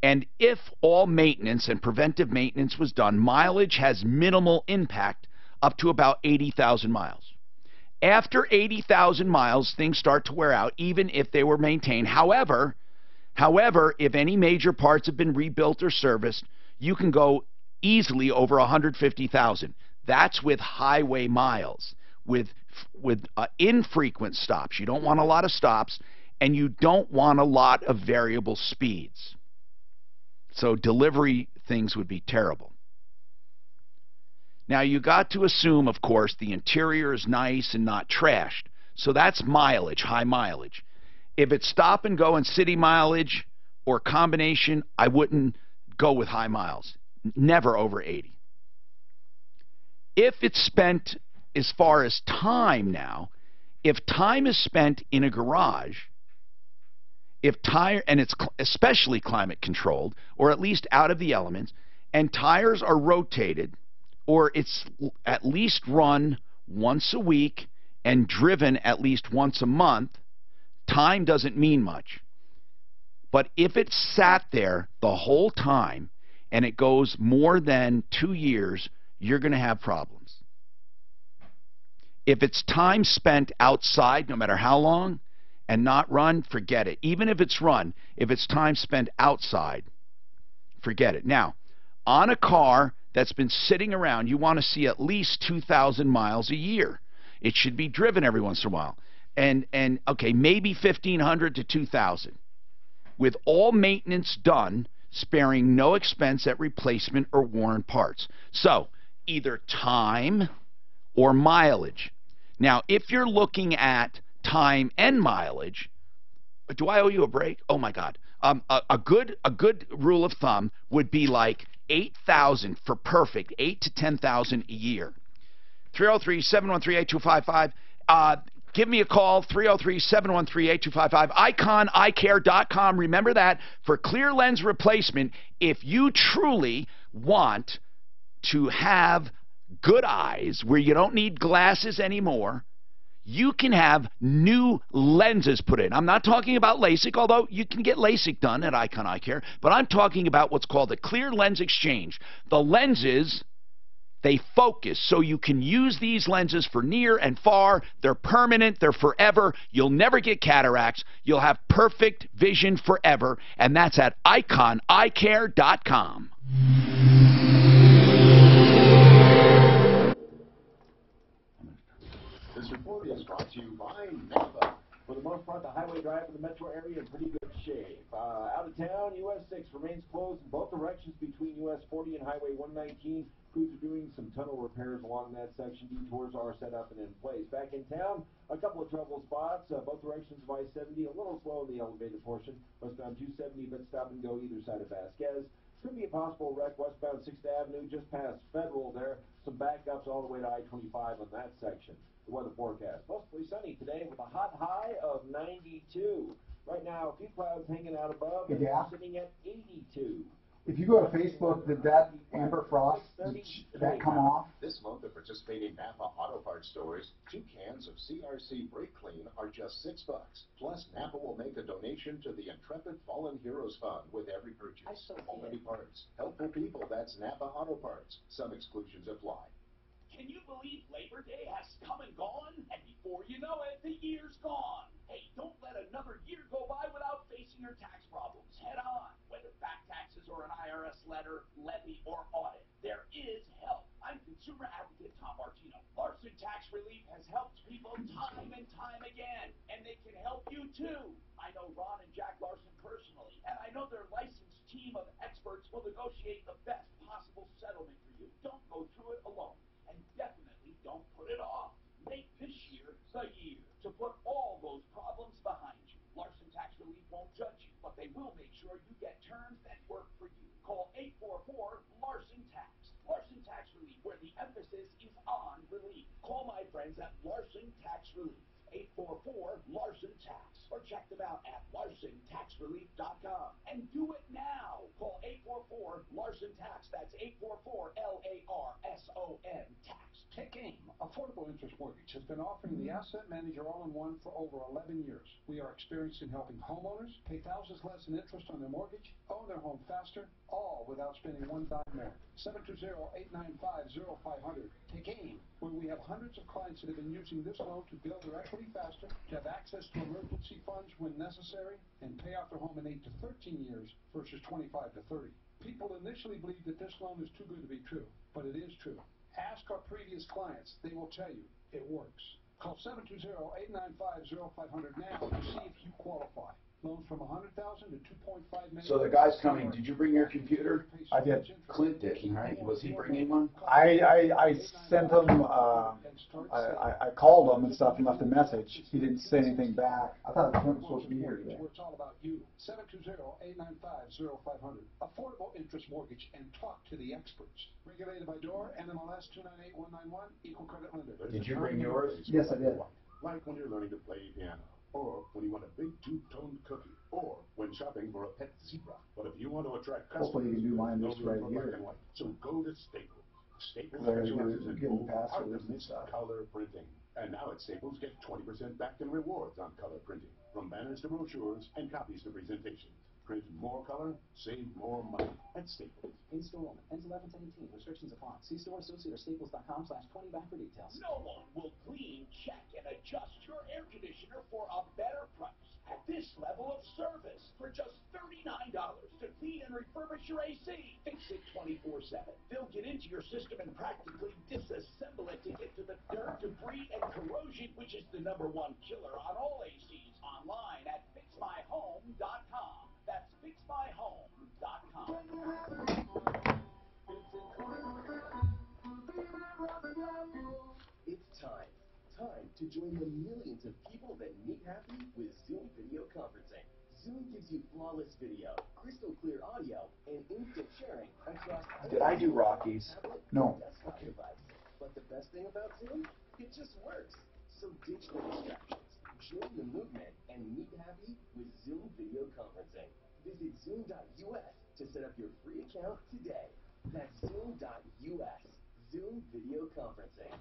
and if all maintenance and preventive maintenance was done, mileage has minimal impact up to about 80,000 miles. After 80,000 miles, things start to wear out, even if they were maintained. However, if any major parts have been rebuilt or serviced, you can go easily over 150,000. That's with highway miles, with infrequent stops. You don't want a lot of stops, and you don't want a lot of variable speeds. So delivery things would be terrible. Now, you got to assume, of course, the interior is nice and not trashed. So that's mileage, high mileage. If it's stop and go and city mileage or combination, I wouldn't go with high miles. Never over 80. If it's spent as far as time now, if time is spent in a garage, and it's especially climate controlled, or at least out of the elements, and tires are rotated, or it's at least run once a week and driven at least once a month, time doesn't mean much. But if it's sat there the whole time and it goes more than 2 years, you're going to have problems. If it's time spent outside, no matter how long, and not run, forget it. Even if it's run, if it's time spent outside, forget it. Now, on a car that's been sitting around, you want to see at least 2,000 miles a year. It should be driven every once in a while. And okay, maybe 1,500 to 2,000. With all maintenance done, sparing no expense at replacement or worn parts. So, either time or mileage. Now, if you're looking at time and mileage, do I owe you a break? Oh my God. A good rule of thumb would be like 8,000 for perfect, 8 to 10,000 a year. 303-713-8255. Give me a call, 303-713-8255. IconEyeCare.com. Remember that for clear lens replacement, if you truly want to have good eyes where you don't need glasses anymore, you can have new lenses put in. I'm not talking about LASIK, although you can get LASIK done at Icon Eye Care, but I'm talking about what's called a clear lens exchange. The lenses, they focus, so you can use these lenses for near and far. They're permanent. They're forever. You'll never get cataracts. You'll have perfect vision forever, and that's at IconEyeCare.com. This report is brought to you by Napa. For the most part, the highway drive in the metro area in pretty good shape. Out of town, US 6 remains closed in both directions between US 40 and Highway 119. Crews are doing some tunnel repairs along that section. Detours are set up and in place. Back in town, a couple of trouble spots. Both directions of I-70, a little slow in the elevated portion. Westbound 270, but stop and go either side of Vasquez. Could be a possible wreck westbound 6th Avenue just past Federal there. Some backups all the way to I-25 on that section. The weather forecast. Mostly sunny today with a hot high of 92. Right now, a few clouds hanging out above and Yeah. sitting at 82. If you go to Facebook, did that Amber Frost, did that come off? This month at participating Napa Auto Parts stores, 2 cans of CRC Brake Clean are just $6. Plus, Napa will make a donation to the Intrepid Fallen Heroes Fund with every purchase. Quality parts. Helpful people. That's Napa Auto Parts. Some exclusions apply. Can you believe Labor Day has come and gone? And before you know it, the year's gone. Hey, don't let another year go by without facing your tax problems head on. Whether back taxes or an IRS letter, levy, or audit, there is help. I'm consumer advocate Tom Martino. Larson Tax Relief has helped people time and time again, and they can help you too. I know Ron and Jack Larson personally, and I know their licensed team of experts will negotiate the best possible settlement for you. Don't go through it alone. And definitely don't put it off. Make this year the year to put all those problems behind you. Larson Tax Relief won't judge you, but they will make sure you get terms that work for you. Call 844-LARSON TAX. Larson Tax Relief, where the emphasis is on relief. Call my friends at Larson Tax Relief. 844-LARSON TAX. Or check them out at LarsonTaxRelief.com. And do it now. Call 844-LARSON-TAX. That's 844-LARSON TAX. Take AIM, Affordable Interest Mortgage, has been offering the Asset Manager All-in-One for over 11 years. We are experienced in helping homeowners pay thousands less in interest on their mortgage, own their home faster, all without spending one dime more. 720-895-0500. Take AIM, where we have hundreds of clients that have been using this loan to build their equity faster, to have access to emergency funds when necessary, and pay off their home in 8 to 13 years versus 25 to 30. People initially believe that this loan is too good to be true, but it is true. Ask our previous clients. They will tell you it works. Call 720-895-0500 now to see if you qualify. Loans from $100,000 to $2.5 million. So the guy's coming. Did you bring your computer? I did. Clint did, right? Was he bringing one? I sent him, I called him and stuff and left a message. He didn't say anything back. I thought he was supposed to be here today. It's all about you. 720-895-0500. Affordable Interest Mortgage, and talk to the experts. Regulated by DOR, NMLS 298191, Equal Credit Lender. Did you bring yours? Yes, I did. Like when you're learning to play piano, or when you want a big two-toned cookie, or when shopping for a pet zebra. But if you want to attract customers, Hopefully you can do mine no just room right for here. black and white. So go to Staples. Staples There you specializes go, in give them bold, passwords and hard-to-miss stuff. color printing. And now at Staples, get 20% back in rewards on color printing. From banners to brochures and copies to presentations. Print more color, save more money at Staples. In-store only. Ends 11/10/18. Restrictions apply. See store associate or staples.com/20 back for details. No one will clean, check, and adjust your air conditioner for a better price. At this level of service, for just $39 to clean and refurbish your AC. Fix it 24/7. They'll get into your system and practically disassemble it to get to the dirt, debris, and corrosion, which is the #1 killer on all ACs. Online at fixmyhome.com. That's fixmyhome.com. It's time to join the millions of people that need happy with Zoom video conferencing. Zoom gives you flawless video, crystal clear audio, and instant sharing across Did I do Rockies? No. desktop device. But the best thing about Zoom, it just works. So ditch the distractions, join the movement, and meet happy with Zoom video conferencing. Visit Zoom.us to set up your free account today. That's Zoom.us. Zoom video conferencing.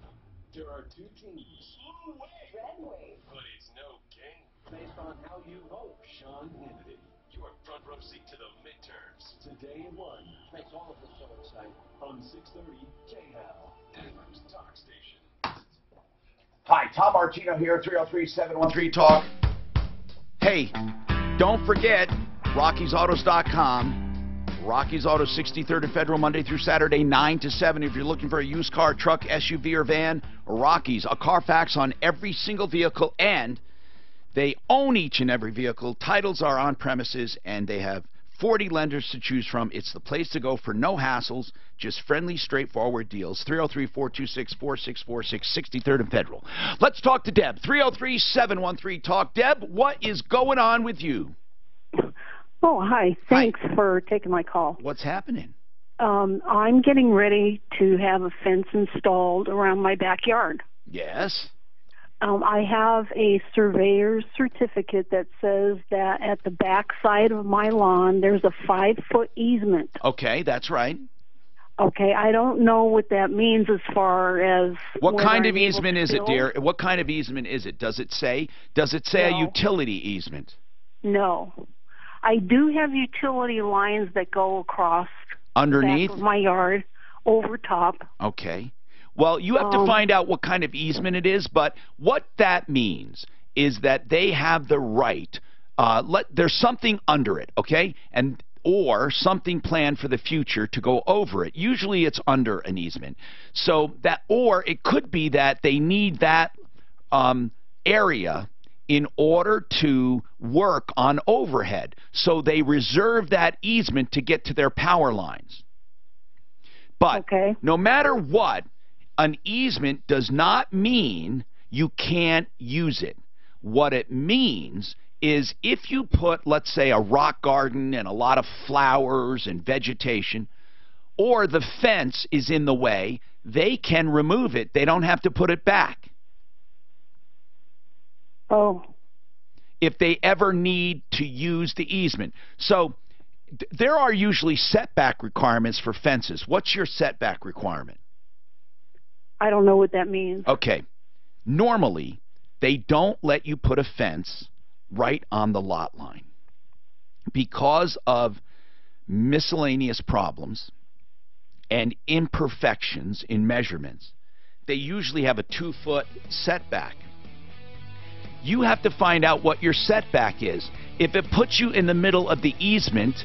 There are 2 teams. Red wave. But it's no game. Based on how you vote, Sean Hannity, your front row seat to the midterms. Today at 1. makes all of this so exciting. On 630 KHAL, Denver's talk station. Hi, Tom Martino here, 303-713-TALK. Hey, don't forget, RockiesAutos.com. Rockies Auto, 63rd and Federal, Monday through Saturday, 9 to 7. If you're looking for a used car, truck, SUV, or van, Rockies, a Carfax on every single vehicle, and they own each and every vehicle. Titles are on premises, and they have 40 lenders to choose from. It's the place to go for no hassles, just friendly, straightforward deals. 303-426-4646, 63rd and Federal. Let's talk to Deb. 303-713-TALK. Deb, what is going on with you? Oh, hi. Thanks for taking my call. What's happening? I'm getting ready to have a fence installed around my backyard. Yes. I have a surveyor's certificate that says that at the back side of my lawn, there's a 5-foot easement. Okay, that's right. Okay, I don't know what that means as far as what kind of I'm able easement to is it, build. dear? What kind of easement is it? Does it say? Does it say a No. utility easement? No. I do have utility lines that go across Underneath? the back of my yard, over top. Okay. Well, you have to find out what kind of easement it is, but what that means is that they have the right, there's something under it, okay? Or something planned for the future to go over it. Usually it's under an easement. So that, or it could be that they need that area in order to work on overhead. So they reserve that easement to get to their power lines. But no matter what, an easement does not mean you can't use it. What it means is if you put, let's say, a rock garden and a lot of flowers and vegetation, or the fence is in the way, they can remove it. They don't have to put it back. Oh. If they ever need to use the easement. So there are usually setback requirements for fences. What's your setback requirement? I don't know what that means. Okay. Normally, they don't let you put a fence right on the lot line because of miscellaneous problems and imperfections in measurements. They usually have a 2-foot setback. You have to find out what your setback is. If it puts you in the middle of the easement,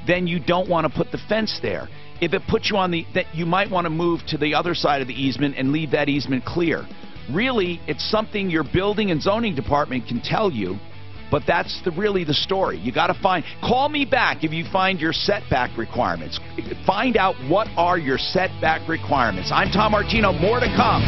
then you don't want to put the fence there. If it puts you on that you might want to move to the other side of the easement and leave that easement clear. Really, it's something your building and zoning department can tell you, but that's really the story. You got to call me back if you find your setback requirements. Find out what are your setback requirements. I'm Tom Martino. More to come.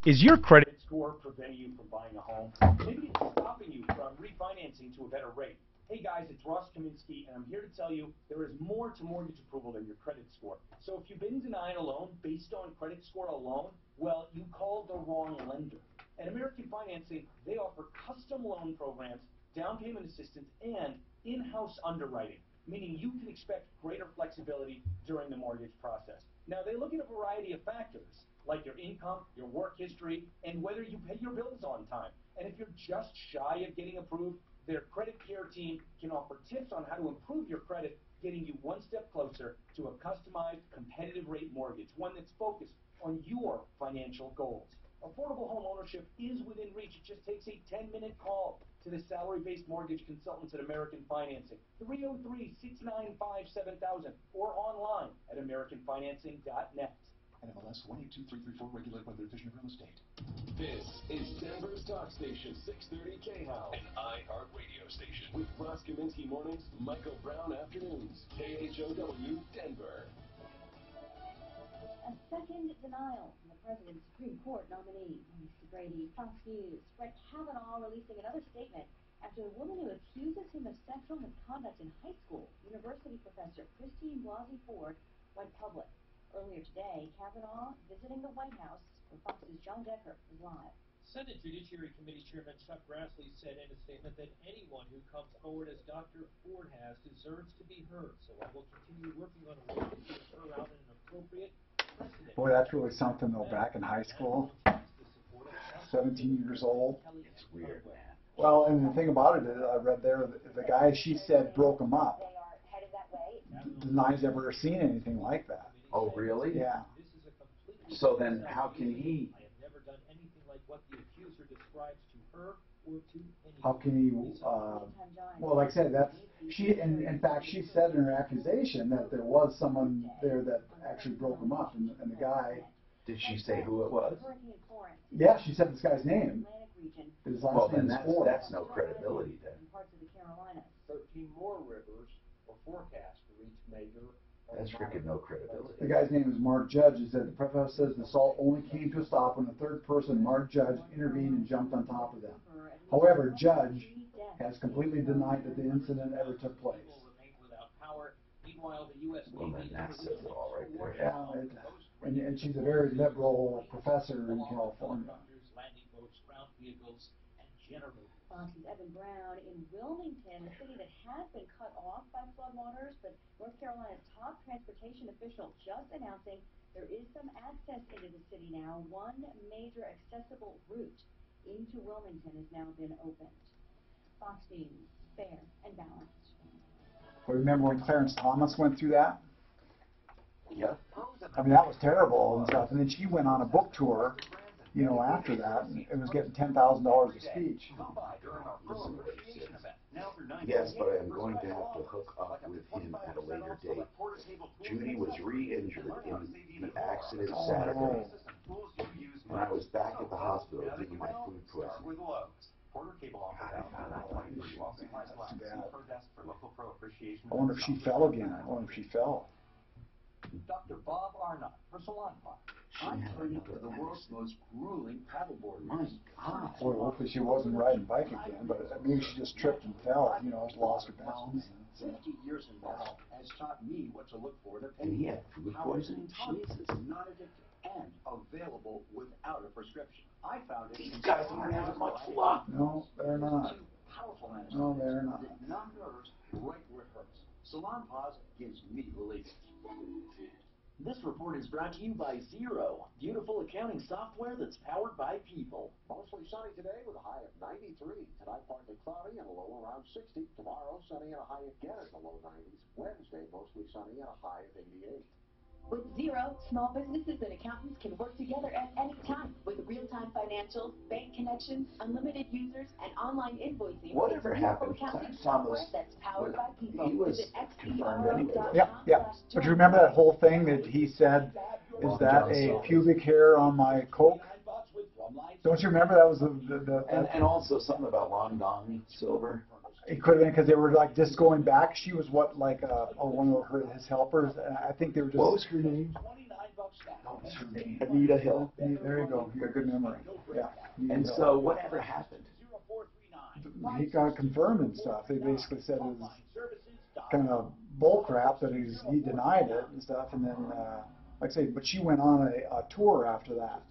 Is your credit score preventing you from buying a home? Maybe it's stopping you from refinancing to a better rate. Hey guys, it's Ross Kaminsky, and I'm here to tell you there is more to mortgage approval than your credit score. So if you've been denied a loan based on credit score alone, well, you called the wrong lender. At American Financing, they offer custom loan programs, down payment assistance, and in-house underwriting, meaning you can expect greater flexibility during the mortgage process. Now, they look at a variety of factors, like your income, your work history, and whether you pay your bills on time. And if you're just shy of getting approved, their credit care team can offer tips on how to improve your credit, getting you one step closer to a customized, competitive rate mortgage, one that's focused on your financial goals. Affordable home ownership is within reach. It just takes a 10-minute call to the salary-based mortgage consultants at American Financing, 303-695-7000, or online at AmericanFinancing.net. NMLS 182334, regulated by the Division of Real Estate. This is Denver's Talk Station, 630 KHOW, an iHeart radio station. With Ross Kaminsky mornings, Michael Brown afternoons, KHOW, Denver. A second denial from the president's Supreme Court nominee. Mr. Brady, Fox News. Brett Kavanaugh releasing another statement after a woman who accuses him of sexual misconduct in high school, University professor Christine Blasey Ford, went public. Earlier today, Kavanaugh visiting the White House, where Fox's John Decker is live. Senate Judiciary Committee Chairman Chuck Grassley said in a statement that anyone who comes forward as Dr. Ford has deserves to be heard. So I will continue working on a way to get her out in an appropriate precedent. Boy, that's really something, though, back in high school. 17 years old. It's weird, man. Well, and the thing about it is, I read there, the guy she said broke him up denies ever seeing anything like that. Oh, really? Yeah. So then how can he? I have never done anything like what the accuser describes to her or to anyone. How can he, well, like I said, that's, in fact, she said in her accusation that there was someone there that actually broke him up, and the guy. Did she say who it was? Yeah, she said this guy's name. His last name is Ford. That's no credibility then. 13 more rivers are forecast to reach major. That's freaking no credibility. The guy's name is Mark Judge. He said the professor says the assault only came to a stop when the third person, Mark Judge, intervened and jumped on top of them. However, Judge has completely denied that the incident ever took place. Well, then that says it all right there. Yeah, and she's a very liberal professor in California. Fox's Evan Brown in Wilmington, a city that has been cut off by floodwaters, but North Carolina's top transportation official just announcing there is some access into the city now. One major accessible route into Wilmington has now been opened. Fox News, fair and balanced. Well, remember when Clarence Thomas went through that? Yeah. I mean, that was terrible and stuff. And then she went on a book tour, you know, after that, and it was getting $10,000 a speech. Yes, but I'm going to have to hook up with him at a later date. Judy was re-injured in the accident Saturday. When I was back at the hospital getting my food poisoning. I wonder if she fell again. I wonder if she fell. Dr. Bob Arnott for Salon Pod. I'm turning to the world's most grueling paddleboard race. Boy, hopefully she wasn't riding bike again, but maybe she just tripped and fell, you know, lost her balance. 50 years involved has taught me what to look for to pay. And he had food poisoning? Jesus. Not addictive and available without a prescription. I found it. These guys aren't having much luck. No, they're not. Powerful No, they're not. Numb nerves right where it hurts. Salon Pause gives me relief. This report is brought to you by Zero, beautiful accounting software that's powered by people. Mostly sunny today with a high of 93. Tonight partly cloudy and a low around 60. Tomorrow sunny and a high again in the low 90s. Wednesday mostly sunny and a high of 88. With Zero, small businesses and accountants can work together at any time with real-time financials, bank connections, unlimited users, and online invoicing. Whatever happened to Thomas? That's powered by people. He was confirmed anyway. Yeah. But you remember that whole thing that he said, is that a pubic hair on my Coke? Don't you remember that was and also something about Long Dong Silver? It could have been because they were like just going back. She was what, like one of his helpers. I think they were just. What was her name? What was her name? Anita Hill. There you go. You got good memory. Yeah. And so whatever happened? He got confirmed and stuff. They basically said it was kind of bull crap that he denied it and stuff. And then, like I say, but she went on a tour after that,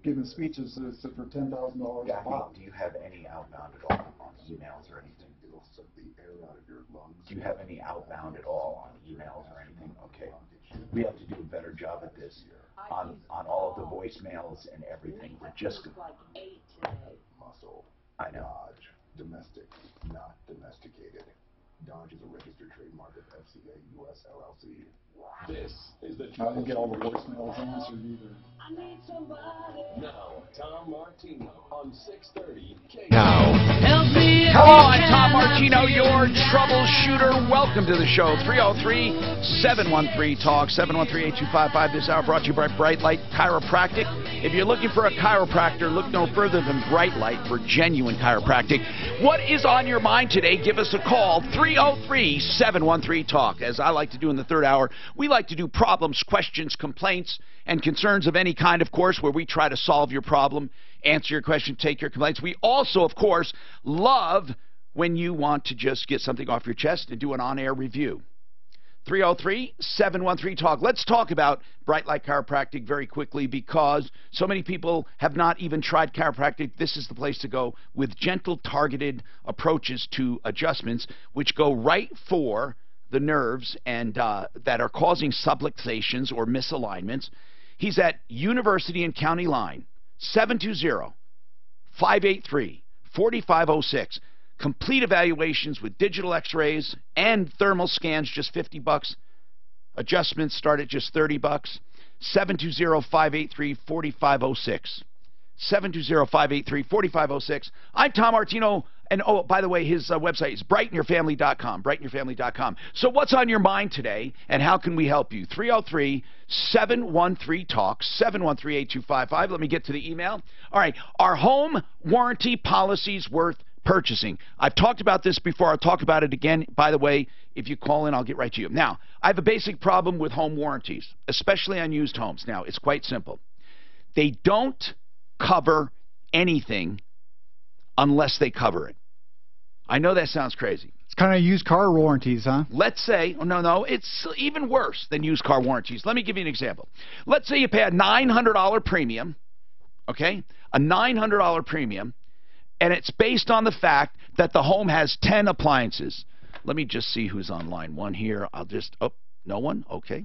giving speeches for $10,000 a pop. Do you have any outbound at all on emails or anything? It'll suck the air out of your lungs. Do you have any outbound at all on emails or anything? Okay. We have to do a better job at this on all of the voicemails and everything. We're just Muscle. I know. Dodge. Domestic, not domesticated. Dodge is a registered trademark of FCA US LLC. This is the I didn't get all the voicemails answered either. I need somebody. Now, Tom Martino on 630 Now. Come on, Tom Martino, your troubleshooter. Welcome to the show. 303-713-TALK, 713-8255. This hour brought to you by Bright Light Chiropractic. If you're looking for a chiropractor, look no further than Bright Light for genuine chiropractic. What is on your mind today? Give us a call, 303-713-TALK. As I like to do in the third hour, we like to do problems, questions, complaints, and concerns of any kind, of course, where we try to solve your problem, answer your question, take your complaints. We also, of course, love when you want to just get something off your chest and do an on-air review. 303-713-TALK. Let's talk about Bright Light Chiropractic very quickly because so many people have not even tried chiropractic. This is the place to go with gentle, targeted approaches to adjustments which go right for the nerves and that are causing subluxations or misalignments. He's at University and County Line, 720-583-4506. Complete evaluations with digital x-rays and thermal scans, just $50. Adjustments start at just $30. 720-583-4506. 720-583-4506. I'm Tom Martino. And, oh, by the way, his website is brightenyourfamily.com, brightenyourfamily.com. So what's on your mind today, and how can we help you? 303-713-TALK, 713-8255. Let me get to the email. All right, are home warranty policies worth purchasing? I've talked about this before. I'll talk about it again. By the way, if you call in, I'll get right to you. Now, I have a basic problem with home warranties, especially on used homes. Now, it's quite simple. They don't cover anything unless they cover it. I know that sounds crazy. It's kind of used car warranties, huh? Let's say, oh, no, it's even worse than used car warranties. Let me give you an example. Let's say you pay a $900 premium, okay? A $900 premium, and it's based on the fact that the home has 10 appliances. Let me just see who's on line one here. No one? Okay.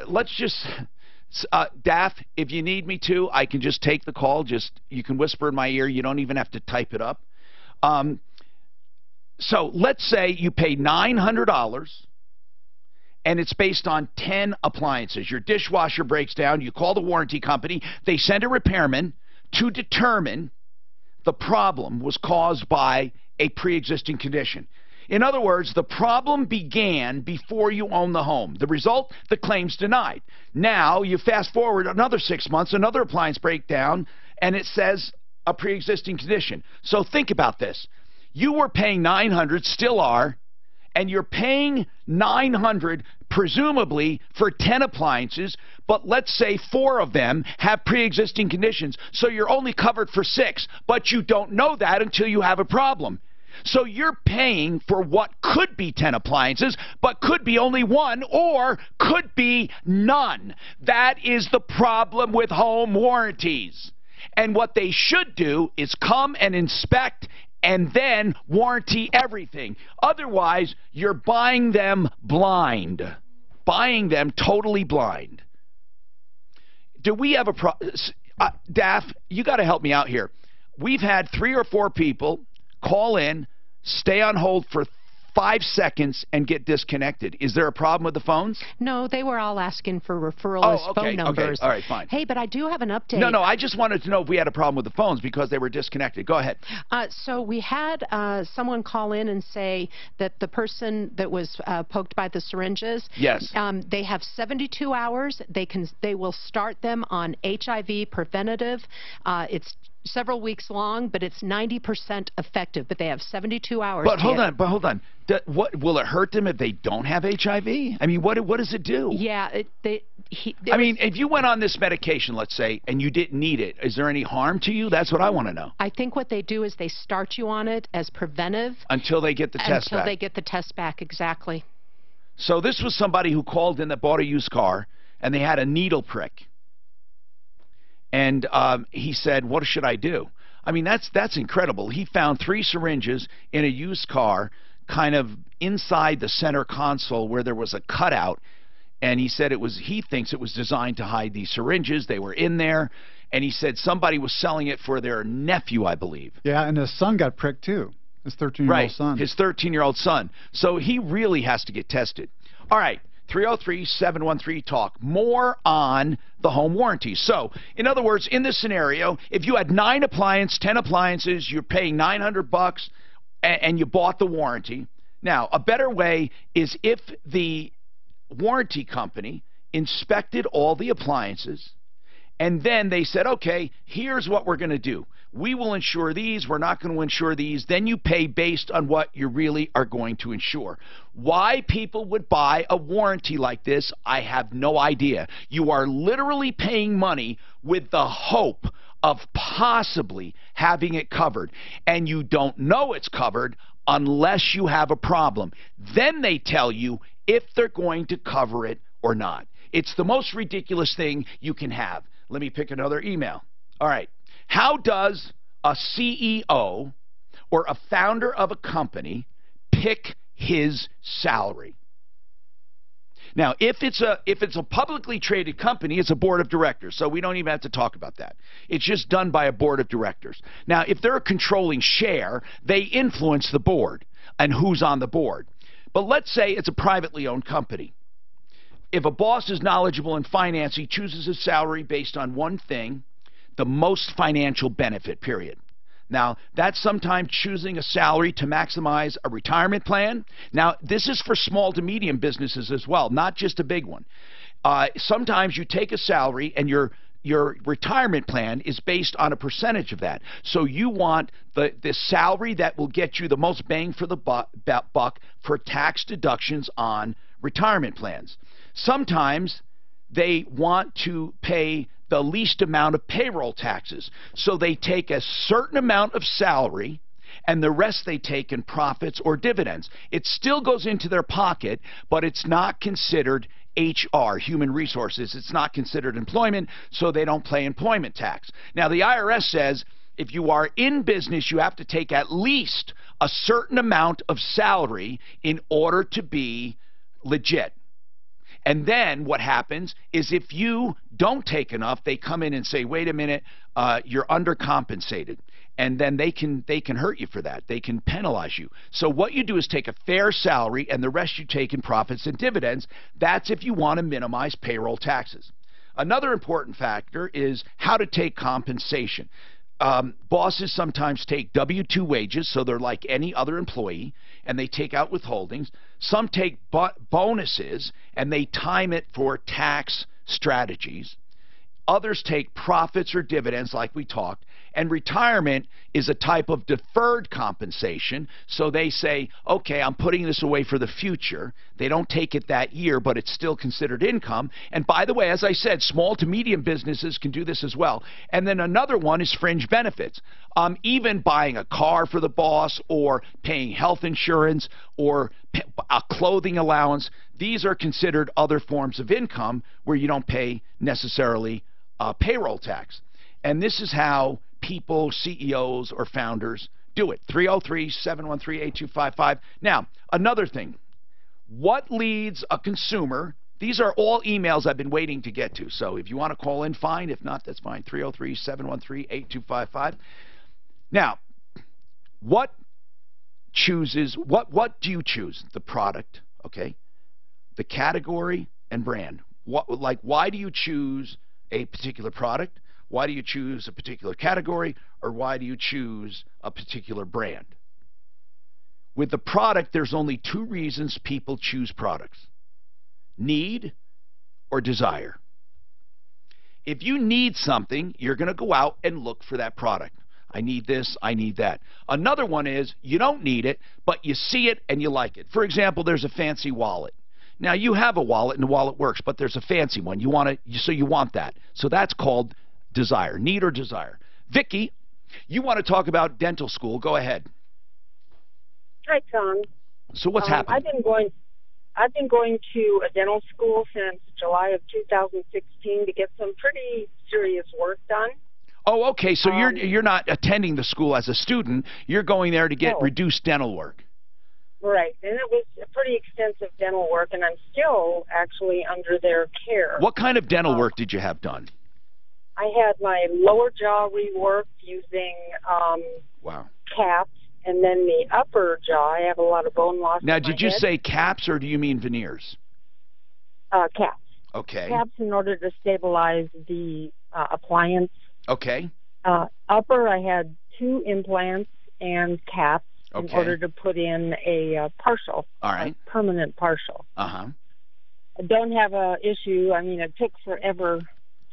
Let's just, Daff, if you need me to, I can just take the call. You can whisper in my ear. You don't even have to type it up. So let's say you pay $900 and it's based on 10 appliances. Your dishwasher breaks down. You call the warranty company. They send a repairman to determine the problem was caused by a pre-existing condition. In other words, the problem began before you own the home. The result, the claim's denied. Now, you fast forward another 6 months, another appliance breakdown, and it says a pre-existing condition. So think about this. You were paying $900, still are, and you're paying $900 presumably for 10 appliances, but let's say 4 of them have pre-existing conditions, so you're only covered for 6, but you don't know that until you have a problem. So you're paying for what could be 10 appliances, but could be only 1 or could be none. That is the problem with home warranties. And what they should do is come and inspect and then warranty everything. Otherwise, you're buying them blind. Buying them totally blind. Do we have a problem? Daff, you got to help me out here. We've had 3 or 4 people call in, stay on hold for 5 seconds, and get disconnected. Is there a problem with the phones? No, they were all asking for referrals, phone numbers. Okay, all right, fine. Hey, but I do have an update. No, I just wanted to know if we had a problem with the phones because they were disconnected. Go ahead. So we had someone call in and say that the person that was poked by the syringes, yes, they have 72 hours. They will start them on HIV preventative. It's several weeks long, but it's 90% effective. But they have 72 hours. But hold on. What will it hurt them if they don't have HIV? I mean, what does it do? Yeah, if you went on this medication, let's say, and you didn't need it, is there any harm to you? That's what I want to know. I think what they do is they start you on it as preventive until they get the test back. Until they get the test back, exactly. So this was somebody who called in that bought a used car, and they had a needle prick. And he said, what should I do? I mean, that's incredible. He found 3 syringes in a used car kind of inside the center console where there was a cutout. And he said he thinks it was designed to hide these syringes. They were in there. And he said somebody was selling it for their nephew, I believe. Yeah, and his son got pricked too. His 13-year-old son. His 13-year-old son. So he really has to get tested. All right. 303-713-TALK. More on the home warranty. So, in other words, in this scenario, if you had 10 appliances, you're paying $900 and you bought the warranty. Now, a better way is if the warranty company inspected all the appliances and then they said, okay, here's what we're going to do. We will insure these. We're not going to insure these. Then you pay based on what you really are going to insure. Why people would buy a warranty like this, I have no idea. You are literally paying money with the hope of possibly having it covered. And you don't know it's covered unless you have a problem. Then they tell you if they're going to cover it or not. It's the most ridiculous thing you can have. Let me pick another email. All right. How does a CEO or a founder of a company pick his salary? Now, if it's a publicly traded company, it's a board of directors, so we don't even have to talk about that. It's just done by a board of directors. Now, if they're a controlling share, they influence the board and who's on the board. But let's say it's a privately owned company. If a boss is knowledgeable in finance, he chooses his salary based on one thing: the most financial benefit, period. Now, that's sometimes choosing a salary to maximize a retirement plan. Now, this is for small to medium businesses as well, not just a big one. Sometimes you take a salary and your retirement plan is based on a percentage of that. So you want the salary that will get you the most bang for the buck for tax deductions on retirement plans. Sometimes they want to pay the least amount of payroll taxes. So they take a certain amount of salary and the rest they take in profits or dividends. It still goes into their pocket, but it's not considered HR, human resources. It's not considered employment, so they don't pay employment tax. Now, the IRS says if you are in business, you have to take at least a certain amount of salary in order to be legit. And then what happens is if you don't take enough, they come in and say, wait a minute, you're undercompensated. And then they can hurt you for that. They can penalize you. So what you do is take a fair salary and the rest you take in profits and dividends. That's if you want to minimize payroll taxes. Another important factor is how to take compensation. Bosses sometimes take W-2 wages, so they're like any other employee, and they take out withholdings. Some take bonuses, and they time it for tax strategies. Others take profits or dividends, like we talked. And retirement is a type of deferred compensation. So they say, okay, I'm putting this away for the future. They don't take it that year, but it's still considered income. And by the way, as I said, small to medium businesses can do this as well. And then another one is fringe benefits. Even buying a car for the boss or paying health insurance or a clothing allowance, these are considered other forms of income where you don't pay necessarily payroll tax. And this is how people, CEOs or founders do it. 303-713-8255. Now, another thing. What leads a consumer? These are all emails I've been waiting to get to. So if you want to call in, fine. If not, that's fine. 303-713-8255. Now, what do you choose? The product, okay? The category and brand. Why do you choose a particular product? Why do you choose a particular category? Or why do you choose a particular brand? With the product, there's only two reasons people choose products: need or desire. If you need something, you're going to go out and look for that product. I need this, I need that. Another one is you don't need it, but you see it and you like it. For example, there's a fancy wallet. Now, you have a wallet and the wallet works, but there's a fancy one. You want it, so you want that. So that's called desire, need or desire. Vicki, you want to talk about dental school. Go ahead. Hi, Tom. So what's happening? I've been going to a dental school since July of 2016 to get some pretty serious work done. Oh, okay. So you're not attending the school as a student. You're going there to get reduced dental work. Right, and it was a pretty extensive dental work, and I'm still actually under their care. What kind of dental work did you have done? I had my lower jaw reworked using caps, and then the upper jaw, I have a lot of bone loss. Now, did you say caps or do you mean veneers? Caps. Okay. Caps in order to stabilize the appliance. Okay. Upper, I had 2 implants and caps in order to put in a partial, a permanent partial. Uh-huh. I don't have a issue. I mean, it took forever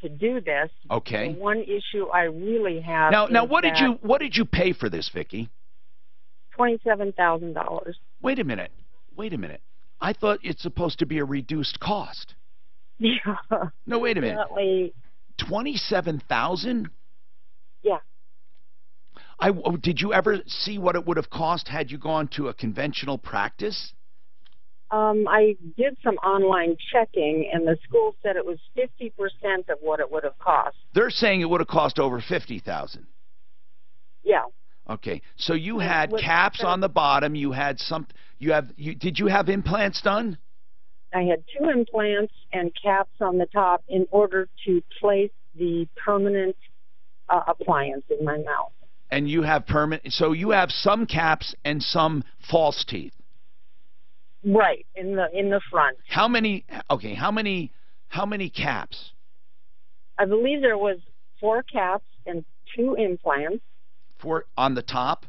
to do this. Okay. The one issue I really have now what did you pay for this, Vicki? $27,000. Wait a minute. I thought it's supposed to be a reduced cost. Yeah. No, wait a minute. Definitely. 27,000? Yeah. Did you ever see what it would have cost had you gone to a conventional practice? I did some online checking, and the school said it was 50% of what it would have cost. They're saying it would have cost over 50,000. Yeah. Okay. So you had caps on the bottom. You had did you have implants done? I had 2 implants and caps on the top in order to place the permanent appliance in my mouth. And you have so you have some caps and some false teeth. Right, in the front. How many? Okay, how many caps? I believe there was 4 caps and 2 implants. 4 on the top?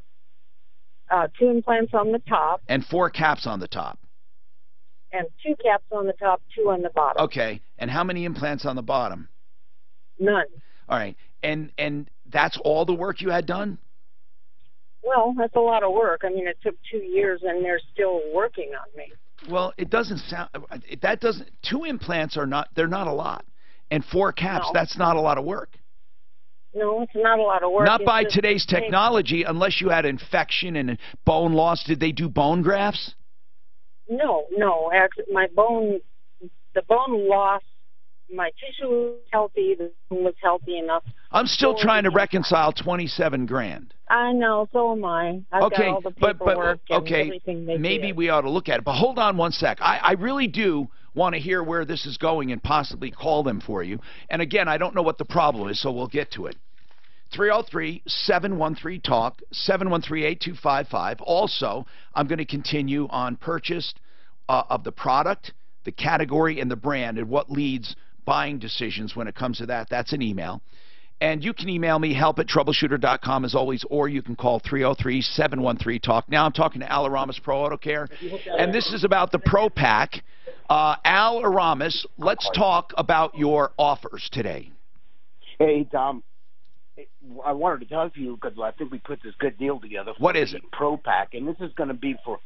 2 implants on the top. And 4 caps on the top. And 2 caps on the top, 2 on the bottom. Okay, and how many implants on the bottom? None. All right, and that's all the work you had done? Well, that's a lot of work. I mean, it took 2 years, and they're still working on me. Well, it doesn't sound. 2 implants they're not a lot, and 4 caps. No. That's not a lot of work. No, it's not a lot of work. Not It's by just today's technology, unless you had infection and bone loss. Did they do bone grafts? No. Actually, the bone loss, my tissue was healthy. The bone was healthy enough. I'm still trying to reconcile 27 grand. I know, so am I. I've got all the paperwork and everything they maybe did. we ought to look at it. But hold on one sec. I really do want to hear where this is going and possibly call them for you. And again, I don't know what the problem is, so we'll get to it. 303-713-TALK, 713-8255. Also, I'm going to continue on purchase of the product, the category, and the brand, and what leads buying decisions when it comes to that. That's an email. And you can email me, help@troubleshooter.com as always, or you can call 303-713-TALK. Now I'm talking to Al Aramis Pro Auto Care, and this is about the Pro Pack. Al Aramis, let's talk about your offers today. Hey, Tom. I wanted to talk to you because I think we put this good deal together. What is it? Pro Pack, and this is going to be for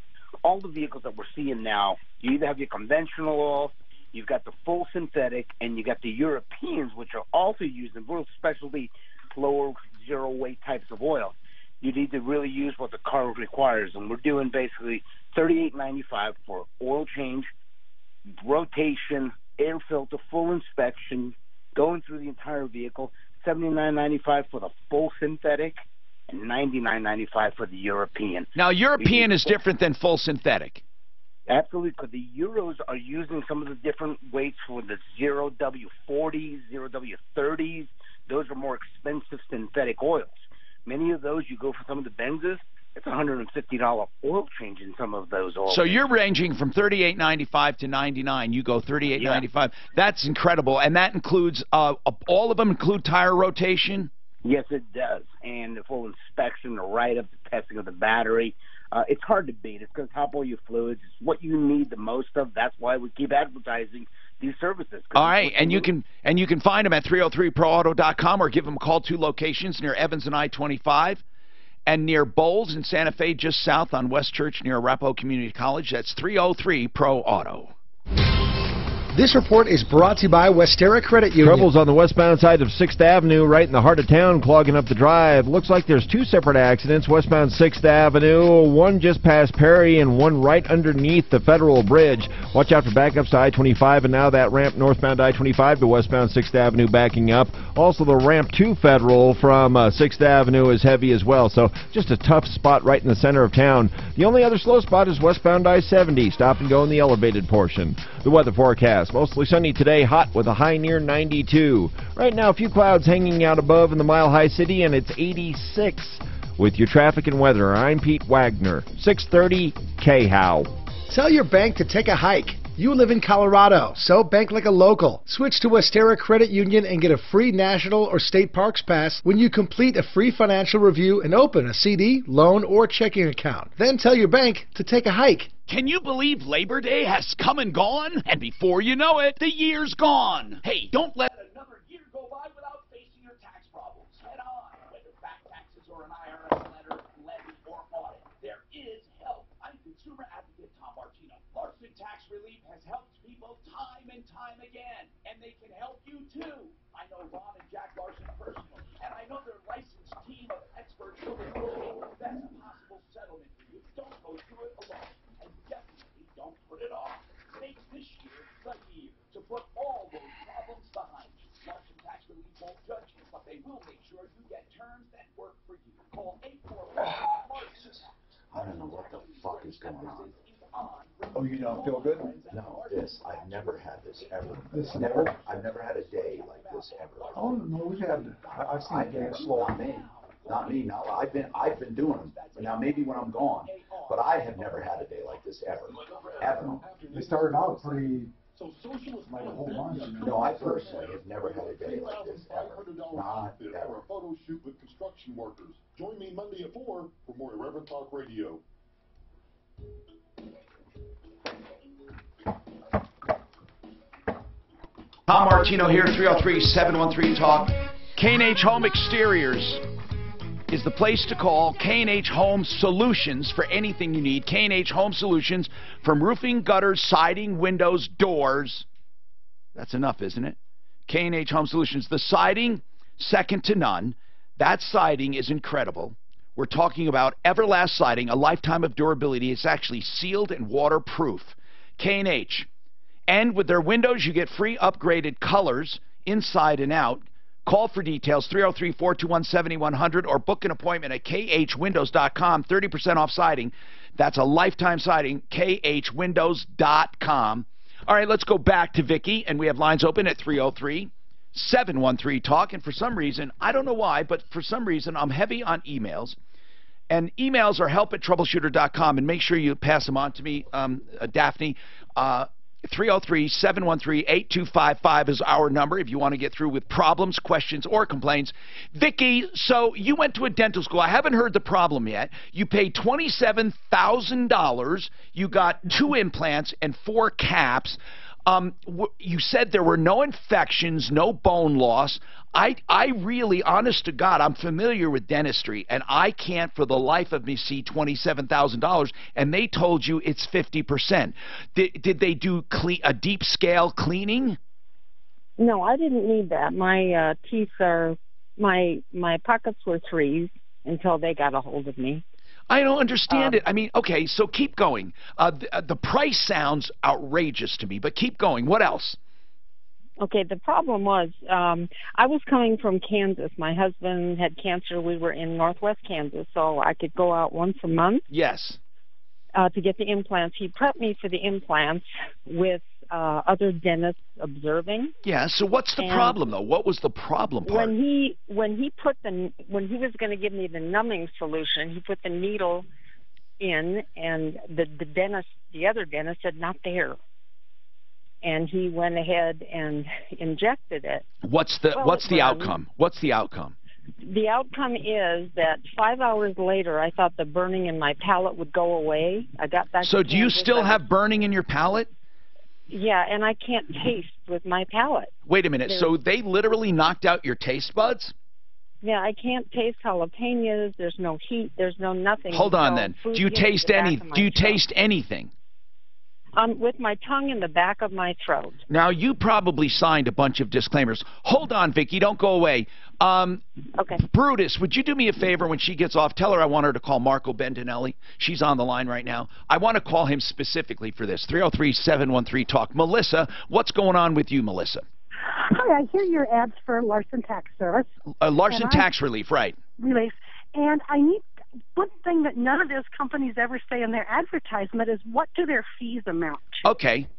all the vehicles that we're seeing now. You either have your conventional oil, you've got the full synthetic, and you got the Europeans, which are also using real specialty, lower zero-weight types of oil. You need to really use what the car requires, and we're doing basically $38.95 for oil change, rotation, air filter, full inspection, going through the entire vehicle, $79.95 for the full synthetic, and $99.95 for the European. Now, European is different than full synthetic. Absolutely, because the Euros are using some of the different weights for the 0W40s, 0W30s. Those are more expensive synthetic oils. Many of those, you go for some of the Benzes, it's $150 oil change in some of those oils. So you're ranging from $38.95 to $99. You go $38.95. Yeah. That's incredible. And that includes, all of them include tire rotation? Yes, it does. And the full inspection, the write-up, the testing of the battery. It's hard to beat. It's going to top all your fluids. It's what you need the most of. That's why we keep advertising these services. All right, and you can find them at 303proauto.com or give them a call. 2 locations near Evans and I-25 and near Bowles in Santa Fe, just south on West Church near Arapahoe Community College. That's 303-PRO-AUTO. This report is brought to you by Westera Credit Union. Troubles on the westbound side of 6th Avenue, right in the heart of town, clogging up the drive. Looks like there's 2 separate accidents westbound 6th Avenue, one just past Perry and one right underneath the Federal Bridge. Watch out for backups to I-25 and now that ramp northbound I-25 to westbound 6th Avenue backing up. Also the ramp to Federal from 6th Avenue is heavy as well, so just a tough spot right in the center of town. The only other slow spot is westbound I-70. Stop and go in the elevated portion. The weather forecast. Mostly sunny today, hot with a high near 92. Right now, a few clouds hanging out above in the Mile High City, and it's 86. With your traffic and weather, I'm Pete Wagner, 630 KHOW. Tell your bank to take a hike. You live in Colorado, so bank like a local. Switch to Westera Credit Union and get a free national or state parks pass when you complete a free financial review and open a CD, loan, or checking account. Then tell your bank to take a hike. Can you believe Labor Day has come and gone? And before you know it, the year's gone. Hey, don't let another year go by without facing your tax problems head on. Whether back taxes or an IRS letter, levy, or audit, there is help. I'm consumer advocate Tom Martino. Larson Tax Relief has helped people time and time again, and they can help you too. I know Ron and Jack Larson personally, and I know their licensed team of experts will negotiate the best possible settlement for you. Don't go through it alone. And definitely don't put it off. Make this year the year to put all those problems behind you. Larson Tax Relief won't judge you, but they will make sure you get terms that work for you. Call 844-LARSON. I don't know what the fuck is going on. Oh, you don't feel good? No, I've never had this ever. Never? I've never had a day like this ever. Oh, no, we've had, I've seen it slow. Not me. No, I've been doing them. Now maybe when I'm gone, but I have never had a day like this ever. Ever. They started out pretty, like a whole bunch. No, I personally have never had a day like this ever. Not for ever. a photo shoot with construction workers. Join me Monday at 4 for more Irreverent Talk Radio. Tom Martino here, 303-713-TALK. K&H Home Exteriors is the place to call. K&H Home Solutions for anything you need. K&H Home Solutions, from roofing, gutters, siding, windows, doors. That's enough, isn't it? K&H Home Solutions. The siding, second to none. That siding is incredible. We're talking about Everlast siding, a lifetime of durability. It's actually sealed and waterproof. K&H. And with their windows, you get free upgraded colors inside and out. Call for details, 303-421-7100, or book an appointment at khwindows.com, 30% off siding. That's a lifetime siding, khwindows.com. All right, let's go back to Vicki, and we have lines open at 303-713-TALK. And for some reason, I don't know why, but for some reason, I'm heavy on emails. And emails are help@troubleshooter.com, and make sure you pass them on to me, Daphne. 303-713-8255 is our number if you want to get through with problems, questions, or complaints. Vicki, so you went to a dental school. I haven't heard the problem yet. You paid $27,000. You got 2 implants and 4 caps. You said there were no infections, no bone loss. I really, honest to God, I'm familiar with dentistry, and I can't for the life of me see $27,000, and they told you it's 50%. Did they do a deep scale cleaning? No, I didn't need that. My teeth are, my pockets were 3s until they got a hold of me. I don't understand it. I mean, okay, so keep going. The price sounds outrageous to me, but keep going. What else? Okay, the problem was I was coming from Kansas. My husband had cancer. We were in northwest Kansas, so I could go out once a month. Yes. To get the implants. He prepped me for the implants with other dentists observing. Yeah, so what's the problem, though? What was the problem part? When he was going to give me the numbing solution, he put the needle in, and the other dentist said, not there. And he went ahead and injected it. What's the outcome? What's the outcome? The outcome is that 5 hours later, I thought the burning in my palate would go away. I got back. So do you still have burning in your palate? Yeah, and I can't taste with my palate. Wait a minute. So they literally knocked out your taste buds? Yeah, I can't taste jalapenos. There's no heat. There's no nothing. Hold on, then. Do you taste anything? With my tongue in the back of my throat. Now, you probably signed a bunch of disclaimers. Hold on, Vicki. Don't go away. Okay. Brutus, would you do me a favor when she gets off? Tell her I want her to call Marco Bentinelli. She's on the line right now. I want to call him specifically for this. 303-713-TALK. Melissa, what's going on with you, Melissa? Hi, I hear your ads for Larson Tax Service. Larson Tax Relief, right. Relief. And I need one thing that none of those companies ever say in their advertisement is, what do their fees amount to? Okay.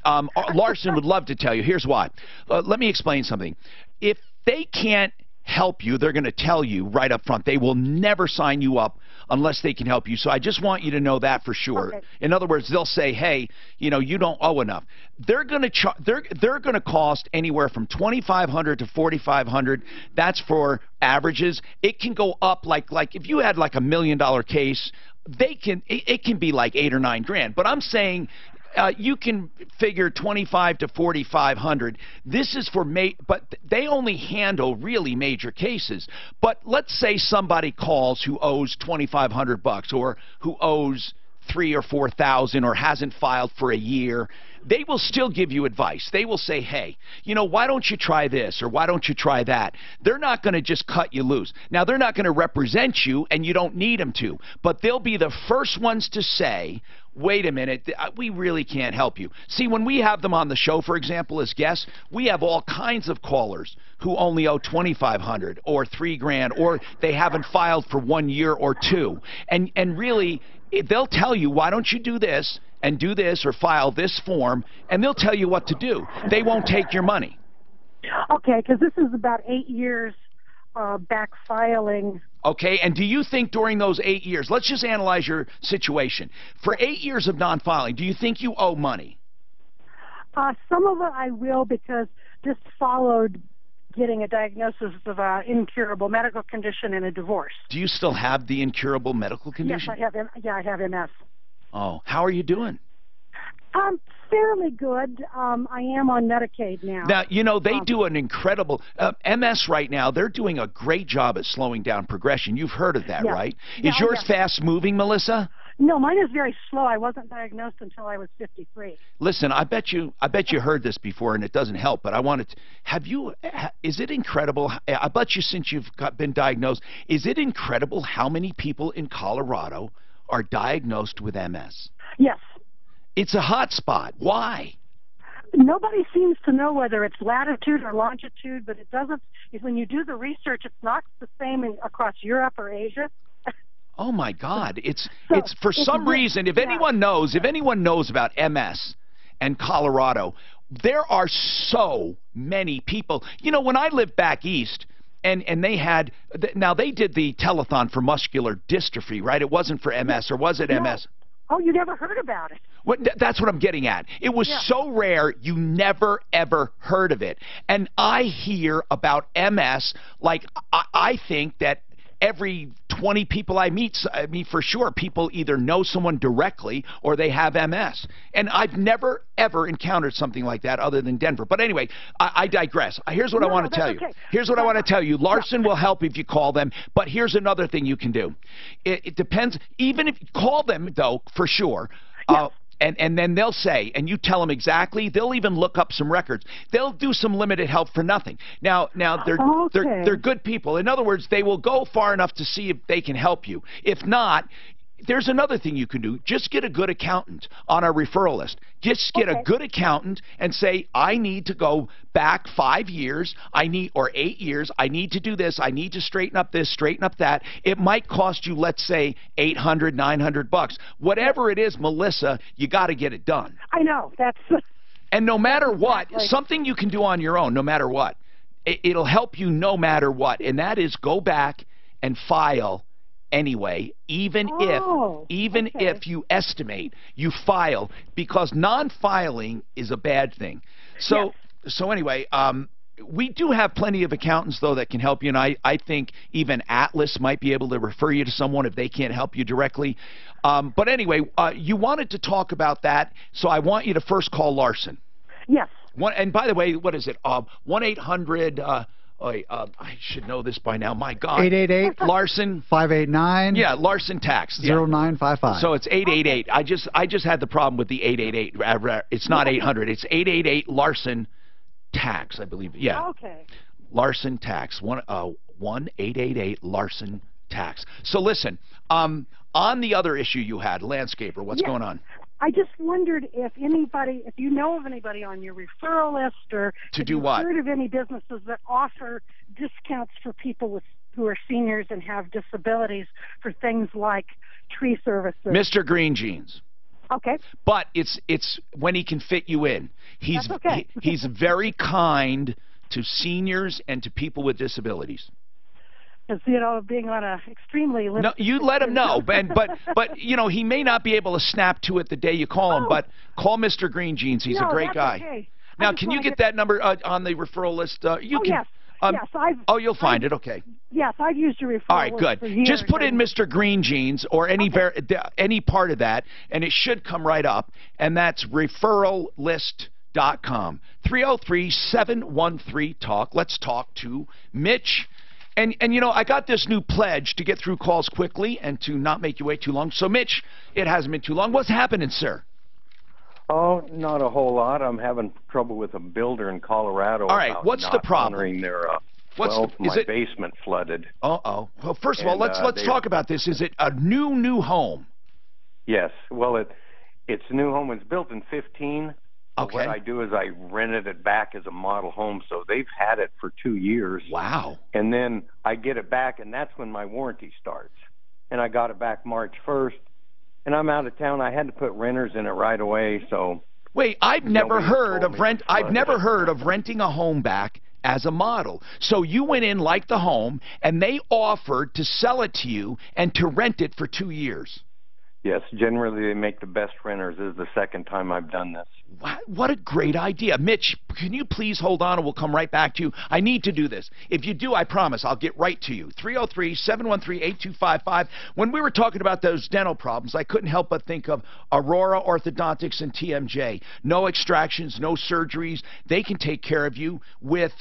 Larson would love to tell you. Here's why. Let me explain something. If they can't help you, they're going to tell you right up front. They will never sign you up unless they can help you. So I just want you to know that for sure. Okay. In other words, they'll say, hey, you know, you don't owe enough. They're going to they're going to cost anywhere from $2,500 to $4,500. That's for averages. It can go up like if you had like $1 million case, it can be like $8 or $9 grand. But I'm saying you can figure $2,500 to $4,500. This is for but they only handle really major cases. But let's say somebody calls who owes $2,500 or who owes $3,000 or $4,000 or hasn't filed for a year. They will still give you advice. They will say, hey, you know, why don't you try this or why don't you try that? They're not going to just cut you loose. Now, they're not going to represent you, and you don't need them to, but they'll be the first ones to say, wait a minute, we really can't help you. See, when we have them on the show, for example, as guests, we have all kinds of callers who only owe $2,500 or $3 grand, or they haven't filed for 1 year or 2. And really, they'll tell you, why don't you do this and do this or file this form, and they'll tell you what to do. They won't take your money. Okay, because this is about 8 years back filing. Okay, and do you think during those 8 years, let's just analyze your situation. For 8 years of non-filing, do you think you owe money? Some of it I will, because this followed getting a diagnosis of an incurable medical condition and a divorce. Do you still have the incurable medical condition? Yes, I have MS. Oh, how are you doing? Fairly good. I am on Medicaid now. Now, you know, they do an incredible MS right now. They're doing a great job at slowing down progression. You've heard of that, right? Is yours fast moving, Melissa? No, mine is very slow. I wasn't diagnosed until I was 53. Listen, I bet you heard this before, and it doesn't help. But I wanted to, is it incredible? I bet you since you've been diagnosed, is it incredible how many people in Colorado are diagnosed with MS? Yes. It's a hot spot. Why? Nobody seems to know whether it's latitude or longitude, but it doesn't. When you do the research, it's not the same across Europe or Asia. Oh my God! It's for some reason. If anyone knows about MS and Colorado, there are so many people. You know, when I lived back east, and they had now they did the telethon for muscular dystrophy, right? It wasn't for MS, or was it MS? Oh, you never heard about it. That's what I'm getting at. It was so rare, you never, ever heard of it. And I hear about MS, like, I think that every 20 people I meet, for sure, people either know someone directly or they have MS. And I've never, ever encountered something like that other than Denver. But anyway, I digress. Here's what I want to tell you. Here's what I want to tell you. Larson will help if you call them. But here's another thing you can do. It depends. Even if you call them, though, for sure. And then they'll say, and you tell them exactly, they'll even look up some records. They'll do some limited help for nothing. Now they're good people. In other words, they will go far enough to see if they can help you. If not, there's another thing you can do. Just get a good accountant on our referral list. Just get a good accountant and say, I need to go back 5 years, or 8 years. I need to do this. I need to straighten up this, straighten up that. It might cost you, let's say, $800, $900. Whatever it is, Melissa, you got to get it done. I know. And no matter what, something you can do on your own, no matter what. It'll help you no matter what. And that is go back and file anyway, even if you estimate, you file, because non-filing is a bad thing. So anyway, we do have plenty of accountants, though, that can help you, and I think even Atlas might be able to refer you to someone if they can't help you directly. But anyway, you wanted to talk about that, so I want you to first call Larson. Yes. And by the way, what is it? 1-800... I should know this by now. My God. 888 Larson 589. Yeah, Larson Tax. 0955. So it's 888. I just had the problem with the 888. It's not 800. It's 888 Larson Tax, I believe. Yeah. Okay. Larson Tax. 1-888 Larson Tax. So listen, on the other issue you had, landscaper, what's going on? I just wondered if you know of anybody on your referral list, or to do what? Heard of any businesses that offer discounts for people who are seniors and have disabilities for things like tree services. Mr. Green Jeans. Okay. But it's when he can fit you in. He's he's very kind to seniors and to people with disabilities. Because, being on a extremely limited... No, you let him know, Ben, but he may not be able to snap to it the day you call him, but call Mr. Green Jeans. He's a great guy. Okay. Now, can you get that number on the referral list? Yes. You'll find it, okay. Yes, I've used your referral All right, list good. for years. Just put in Mr. Green Jeans or any part of that, and it should come right up, and that's referrallist.com. 303-713-TALK. Let's talk to Mitch. And I got this new pledge to get through calls quickly and to not make you wait too long. So, Mitch, it hasn't been too long. What's happening, sir? Oh, not a whole lot. I'm having trouble with a builder in Colorado. All right, what's the problem? My basement flooded. Uh-oh. Well, first of all, let's talk about this. Is it a new home? Yes. Well, it's a new home. It's built in 15. Okay. What I do is I rented it back as a model home, so they've had it for 2 years. Wow. And then I get it back, and that's when my warranty starts. And I got it back March 1st, and I'm out of town. I had to put renters in it right away, so... Wait, I've never heard of renting a home back as a model. So you went in like the home, and they offered to sell it to you and to rent it for 2 years. Yes, generally they make the best renters. This is the second time I've done this. What a great idea. Mitch, can you please hold on and we'll come right back to you? I need to do this. If you do, I promise I'll get right to you. 303-713-8255. When we were talking about those dental problems, I couldn't help but think of Aurora Orthodontics and TMJ. No extractions, no surgeries. They can take care of you with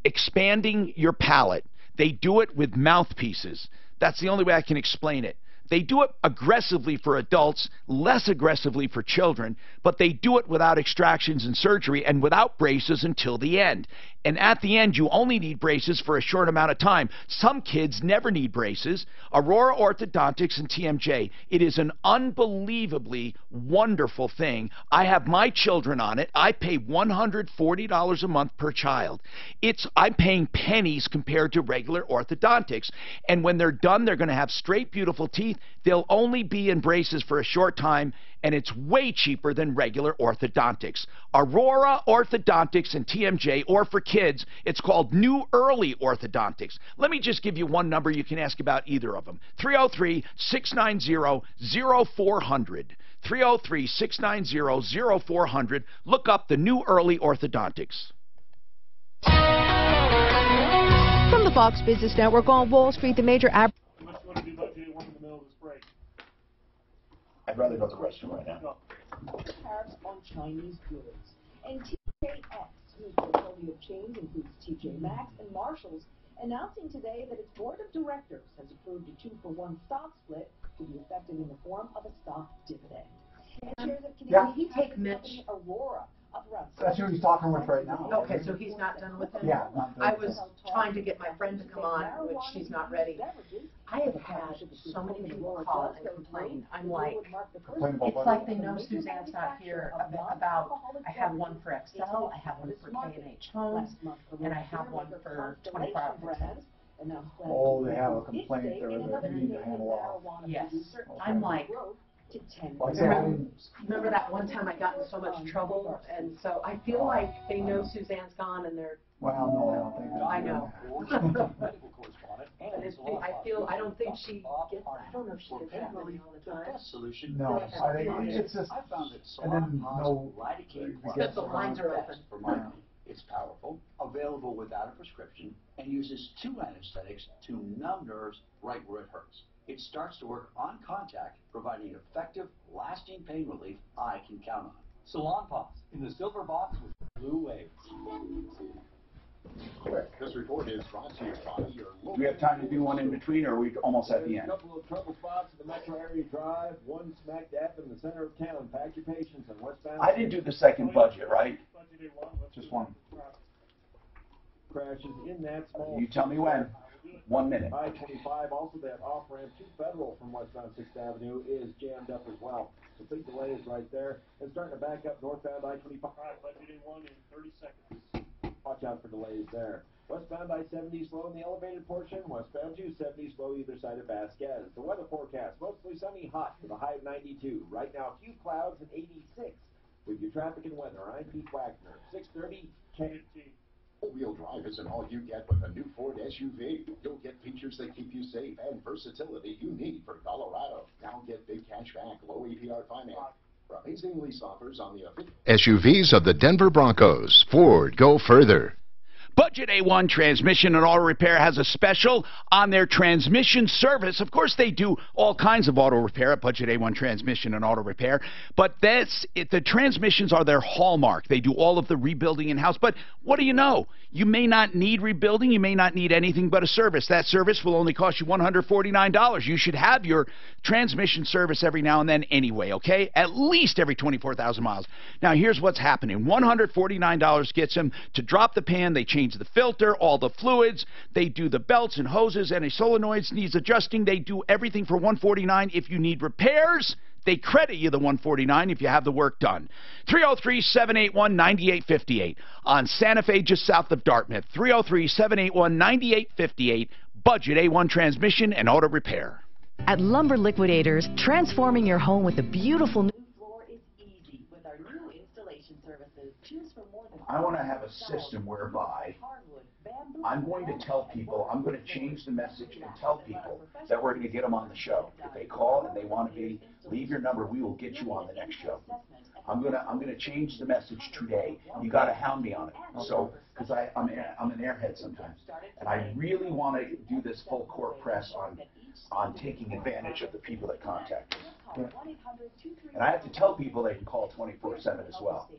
expanding your palate. They do it with mouthpieces. That's the only way I can explain it. They do it aggressively for adults, less aggressively for children, but they do it without extractions and surgery and without braces until the end. And at the end, you only need braces for a short amount of time. Some kids never need braces. Aurora Orthodontics and TMJ, it is an unbelievably wonderful thing. I have my children on it. I pay $140 a month per child. I'm paying pennies compared to regular orthodontics. And when they're done, they're going to have straight, beautiful teeth. They'll only be in braces for a short time, and it's way cheaper than regular orthodontics. Aurora Orthodontics and TMJ, or for kids, it's called New Early Orthodontics. Let me just give you one number you can ask about either of them. 303-690-0400. 303-690-0400. Look up the New Early Orthodontics. From the Fox Business Network on Wall Street, the major I'd rather go to the restroom right now. Tariffs on Chinese goods. And TJX, whose portfolio of chains includes TJ Maxx and Marshalls, announcing today that its board of directors has approved a 2-for-1 stock split to be effective in the form of a stock dividend. And shares of Canadian he take Mitch? Aurora up around. That's who he's talking with right now. Okay, so he's not done with it? Yeah, not done. I was trying to get my friend to come on, which she's not ready. I have had so many people call and complain. I'm like, it's like they know Suzanne's not here about, I have one for Excel, I have one for K&H Homes, and I have one for 24-hour fitness. Oh, they have a complaint there that they need to handle off. Yes. I'm like, remember that one time I got in so much trouble, and so I feel like they know Suzanne's gone and they're. Well, no, I don't think. I know. I don't think she gets. I don't know if she gets that money all the time. No, I think it's just. And then no. Because the lines are open. It's powerful, available without a prescription, and uses 2 anesthetics to numb nerves right where it hurts. It starts to work on contact, providing effective, lasting pain relief I can count on. Salon Pops in the silver box with blue waves. Quick, this report is brought to you by your local. Do we have time to do one in between, or are we almost at the end? A couple of trouble spots in the metro area drive, one smack dab in the center of town. Pack your patience and westbound. I didn't do the second budget, right? Just one. Crashes in that small. You tell me when. 1 minute. I-25, also that off-ramp to Federal from westbound 6th Avenue is jammed up as well. So big delays right there. And starting to back up northbound I-25. Budgeting 1 in 30 seconds. Watch out for delays there. Westbound I-70 slow in the elevated portion. Westbound 270 slow either side of Vasquez. The weather forecast, mostly sunny, hot with a high of 92. Right now, few clouds and 86. With your traffic and weather, I'm Pete Wagner. 6:30 KT. All-wheel drive isn't all you get with a new Ford SUV. You'll get features that keep you safe and versatility you need for Colorado. Now get big cash back, low APR finance. Amazing lease offers on the SUVs of the Denver Broncos. Ford, go further. Budget A1 Transmission and Auto Repair has a special on their transmission service. Of course, they do all kinds of auto repair at Budget A1 Transmission and Auto Repair, but the transmissions are their hallmark. They do all of the rebuilding in-house, but what do you know? You may not need rebuilding. You may not need anything but a service. That service will only cost you $149. You should have your transmission service every now and then anyway, okay? At least every 24,000 miles. Now, here's what's happening. $149 gets them to drop the pan. They change the filter, all the fluids. They do the belts and hoses. Any solenoids needs adjusting. They do everything for $149. If you need repairs, they credit you the $149 if you have the work done. 303-781-9858 on Santa Fe, just south of Dartmouth. 303-781-9858. Budget A1 Transmission and Auto Repair. At Lumber Liquidators, transforming your home with a beautiful new Floor is easy with our new installation services. Choose from more than I want to have a system whereby I'm going to tell people, I'm going to change the message and tell people that we're going to get them on the show. If they call and they want to leave your number, we will get you on the next show. I'm gonna change the message today. You got to hound me on it. So, because I'm an airhead sometimes, and I really want to do this full court press on taking advantage of the people that contact me. And I have to tell people they can call 24/7 as well.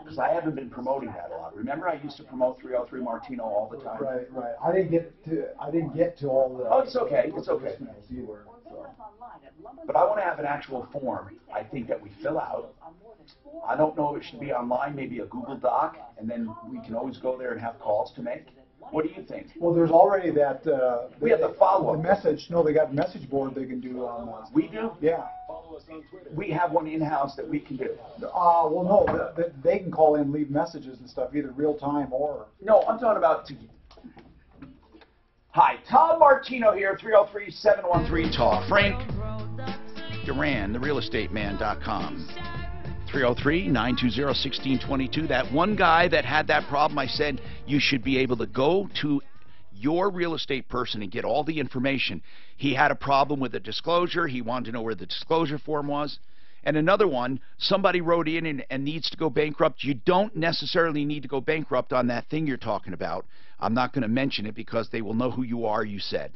Because I haven't been promoting that a lot. Remember, I used to promote 303 Martino all the time. Right. I didn't get to all the. Oh, it's okay. It's okay. Either, so. form. But I want to have an actual form, I think, that we fill out. I don't know if it should be online, maybe a Google Doc, and then we can always go there and have calls to make. What do you think? Well, there's already that. We have the follow-up. The message. No, they got a message board they can do on. We do? Yeah. We have one in-house that we can do. Well, no, they can call in, leave messages and stuff, either real time or. No, I'm talking about. Hi, Tom Martino here, 303-713-TALK. Frank Duran, therealestateman.com. 303-920-1622. That one guy that had that problem, I said you should be able to go to your real estate person and get all the information. He had a problem with a disclosure. He wanted to know where the disclosure form was. And another one, somebody wrote in and needs to go bankrupt. You don't necessarily need to go bankrupt on that thing you're talking about. I'm not going to mention it because they will know who you are, you said.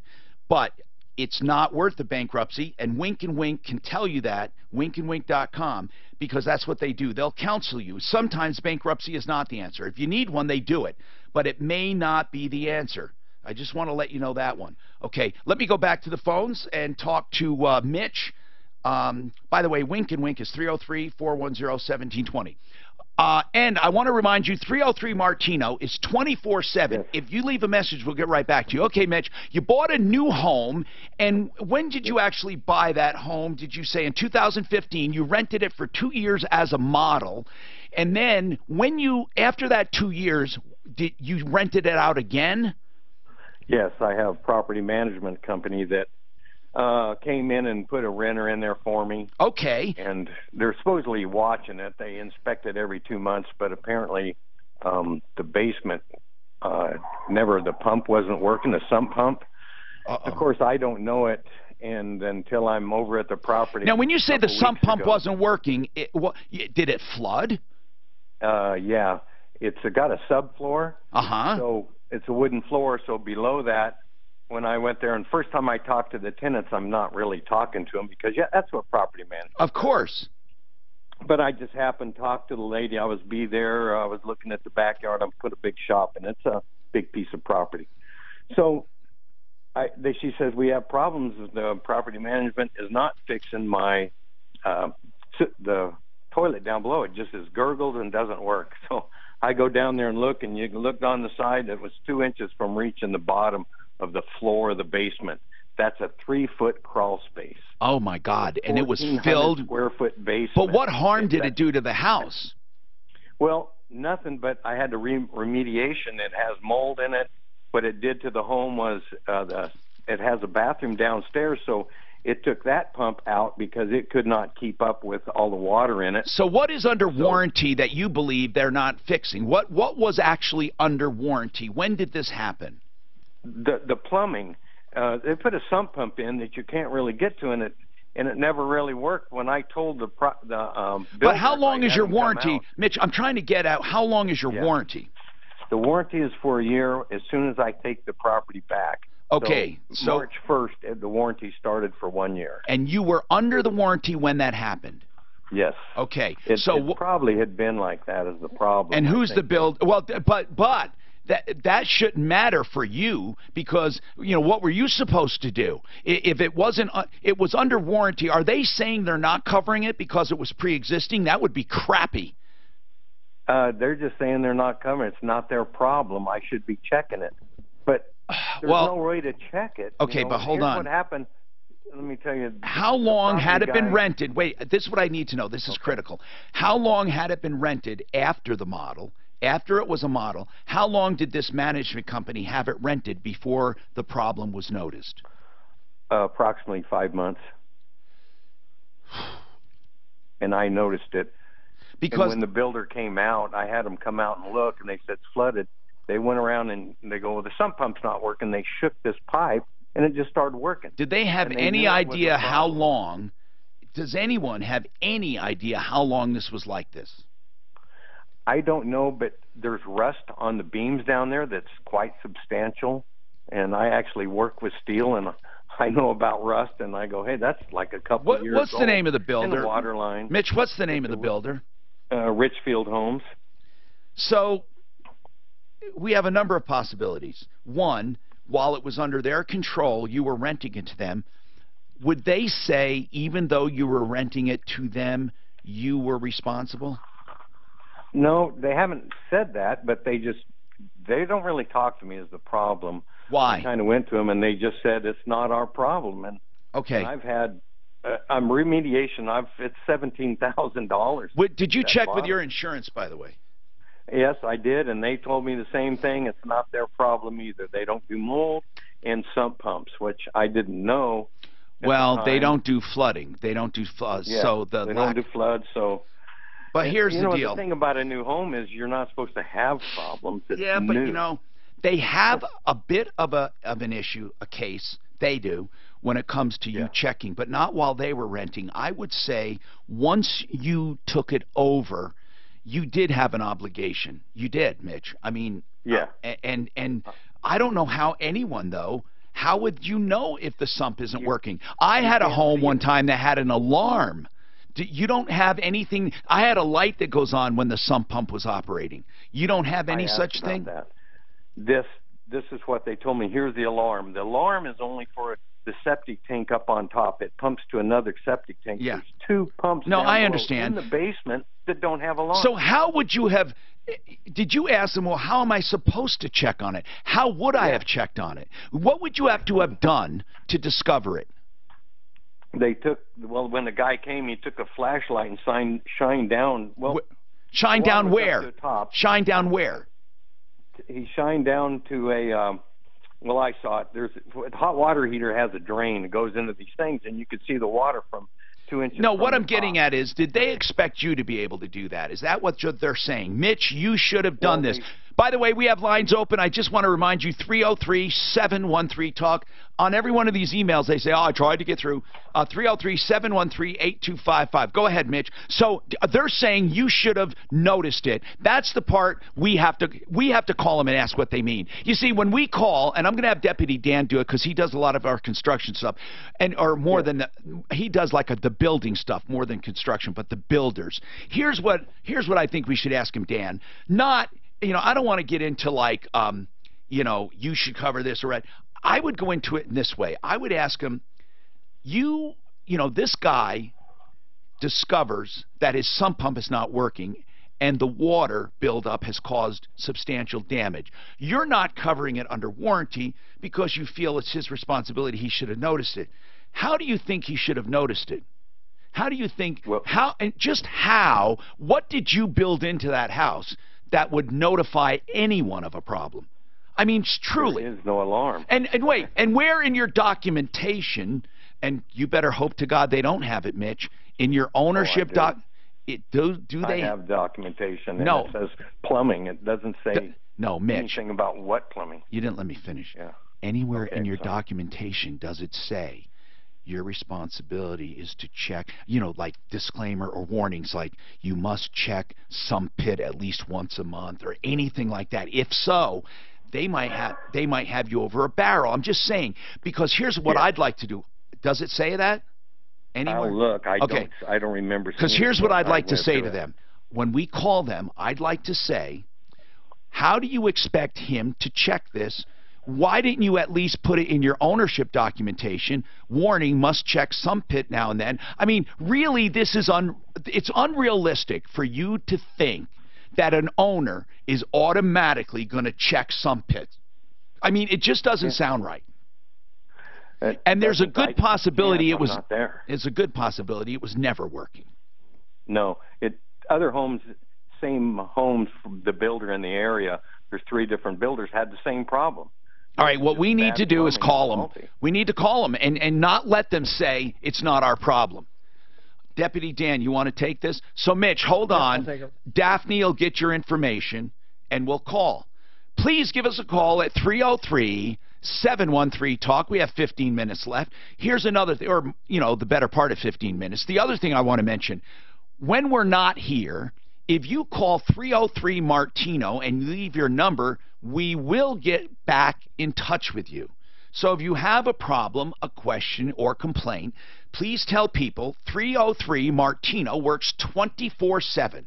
But it's not worth the bankruptcy, and Wink and Wink can tell you that, winkandwink.com, because that's what they do. They'll counsel you. Sometimes bankruptcy is not the answer. If you need one, they do it, but it may not be the answer. I just want to let you know that one. Okay, let me go back to the phones and talk to Mitch. By the way, Wink and Wink is 303-410-1720. And I want to remind you, 303 Martino is 24/7. Yes. If you leave a message, we'll get right back to you. Okay, Mitch, you bought a new home, and when did you actually buy that home? Did you say in 2015? You rented it for 2 years as a model, and then when you, after that 2 years, did you rented it out again? Yes, I have a property management company that came in and put a renter in there for me. Okay. And they're supposedly watching it. They inspect it every 2 months, but apparently the basement, the pump wasn't working, the sump pump. Of course, I don't know it and until I'm over at the property. Now, when you say the sump pump wasn't working, did it flood? Yeah. It's got a subfloor. Uh-huh. So it's a wooden floor, so below that, when I went there, and first time I talked to the tenants, I'm not really talking to them because, yeah, that's what property management Of course. But I just happened to talk to the lady. I was there. I was looking at the backyard. I put a big shop, and it's a big piece of property. So she says, we have problems. The property management is not fixing my the toilet down below. It just is gurgled and doesn't work. So I go down there and look, and you can look on the side. It was 2 inches from reaching the bottom of the floor of the basement. That's a 3-foot crawl space. Oh my God! And it was filled. Square foot basement. But what harm did it do to the house? Well, nothing. But I had the remediation. It has mold in it. What it did to the home was it has a bathroom downstairs, so it took that pump out because it could not keep up with all the water in it. So what is under warranty that you believe they're not fixing? What was actually under warranty? When did this happen? The plumbing, they put a sump pump in that you can't really get to, and it never really worked. When I told the builder, but how long is your warranty, Mitch? I'm trying to get out. How long is your warranty? The warranty is for a year. As soon as I take the property back. Okay, so March 1st, the warranty started for 1 year. And you were under the warranty when that happened. Yes. Okay. It probably had been like that as the problem. And who's the builder? Well, but. That shouldn't matter for you because, you know, what were you supposed to do? If it wasn't, it was under warranty. Are they saying they're not covering it because it was pre-existing? That would be crappy. They're just saying they're not covering it. It's not their problem. I should be checking it. But there's no way to check it. Okay, but hold on. What happened? Let me tell you. How long had it been rented? Wait, this is what I need to know. This is critical. How long had it been rented after the model? After it was a model, how long did this management company have it rented before the problem was noticed? Approximately 5 months. And I noticed it. Because when the builder came out, I had them come out and look, and they said it's flooded. They went around and they go, well, the sump pump's not working. They shook this pipe, and it just started working. Did they have any idea how long? Does anyone have any idea how long this was like this? I don't know, but there's rust on the beams down there that's quite substantial. And I actually work with steel, and I know about rust, and I go, hey, that's like a couple of years old. What's the name of the builder? And the water line. Mitch, what's the name of the builder? Richfield Homes. So we have a number of possibilities. One, while it was under their control, you were renting it to them. would they say, even though you were renting it to them, you were responsible? No, they haven't said that, but they don't really talk to me is the problem. Why? I kind of went to them, and they just said it's not our problem. And okay, and I've had remediation. It's $17,000. Did you check with your insurance, by the way? Yes, I did, and they told me the same thing. It's not their problem either. They don't do mold and sump pumps, which I didn't know. Well, they don't do flooding. They don't do floods. Yeah, so they don't do floods. So, but here's the deal. The thing about a new home is you're not supposed to have problems. It's yeah, but new. They have a bit of an issue, a case. They do when it comes to you checking, but not while they were renting. I would say once you took it over, you did have an obligation. You did, Mitch. I mean, and I don't know how anyone though. How would you know if the sump isn't working? I had a home one time that had an alarm. You don't have anything. I had a light that goes on when the sump pump was operating. You don't have any such thing? That. This is what they told me. Here's the alarm. The alarm is only for the septic tank up on top. It pumps to another septic tank. Yeah. There's two pumps down I below understand. in the basement that don't have alarms. So how would you have... Did you ask them, well, how am I supposed to check on it? How would I have checked on it? What would you have to have done to discover it? They took, when the guy came, he took a flashlight and shined down. Well, shine down where? Shine down where? He shined down to a, I saw it. A hot water heater has a drain that goes into these things, and you could see the water from 2 inches. No, what I'm getting at is, did they expect you to be able to do that? Is that what they're saying? Mitch, you should have done this. By the way, we have lines open. I just want to remind you, 303-713-TALK. On every one of these emails, they say, I tried to get through. 303-713-8255. Go ahead, Mitch. So they're saying you should have noticed it. That's the part we have to call them and ask what they mean. You see, when we call, and I'm going to have Deputy Dan do it because he does a lot of our construction stuff, he does like the building stuff more than construction, but the builders. Here's what I think we should ask him, Dan. Not, I don't want to get into like, you should cover this or that. I would go into it in this way. I would ask him, this guy discovers that his sump pump is not working and the water buildup has caused substantial damage. You're not covering it under warranty because you feel it's his responsibility. He should have noticed it. How do you think he should have noticed it? How do you think, what did you build into that house that would notify anyone of a problem? I mean, truly. There is no alarm. And wait, and where in your documentation, and you better hope to God they don't have it, Mitch, in your ownership I have documentation, and it says plumbing. It doesn't say Mitch, anything about what plumbing. You didn't let me finish. Yeah. Anywhere in your documentation does it say your responsibility is to check, like disclaimer or warnings like you must check some pit at least once a month or anything like that? If so, they might have you over a barrel. I'm just saying, because here's what I'd like to do. Does it say that anywhere? I'll look. I don't remember. Because here's what I'd like to say to them. When we call them, I'd like to say, how do you expect him to check this? Why didn't you at least put it in your ownership documentation? Warning, must check some pit now and then. I mean, really, it's unrealistic for you to think that an owner is automatically going to check some pits. I mean, it just doesn't sound right. And there's a good possibility it's a good possibility it was never working. No, other homes, same homes, the builder in the area, there's 3 different builders had the same problem. All right, what we need to do is call them. We need to call them and not let them say it's not our problem. Deputy Dan, you want to take this? So, Mitch, hold on. Daphne will get your information, and we'll call. Please give us a call at 303-713-TALK. We have 15 minutes left. Here's another thing, or, the better part of 15 minutes. The other thing I want to mention, when we're not here, if you call 303-MARTINO and leave your number, we will get back in touch with you. So if you have a problem, a question, or complaint, please tell people 303-MARTINO works 24/7.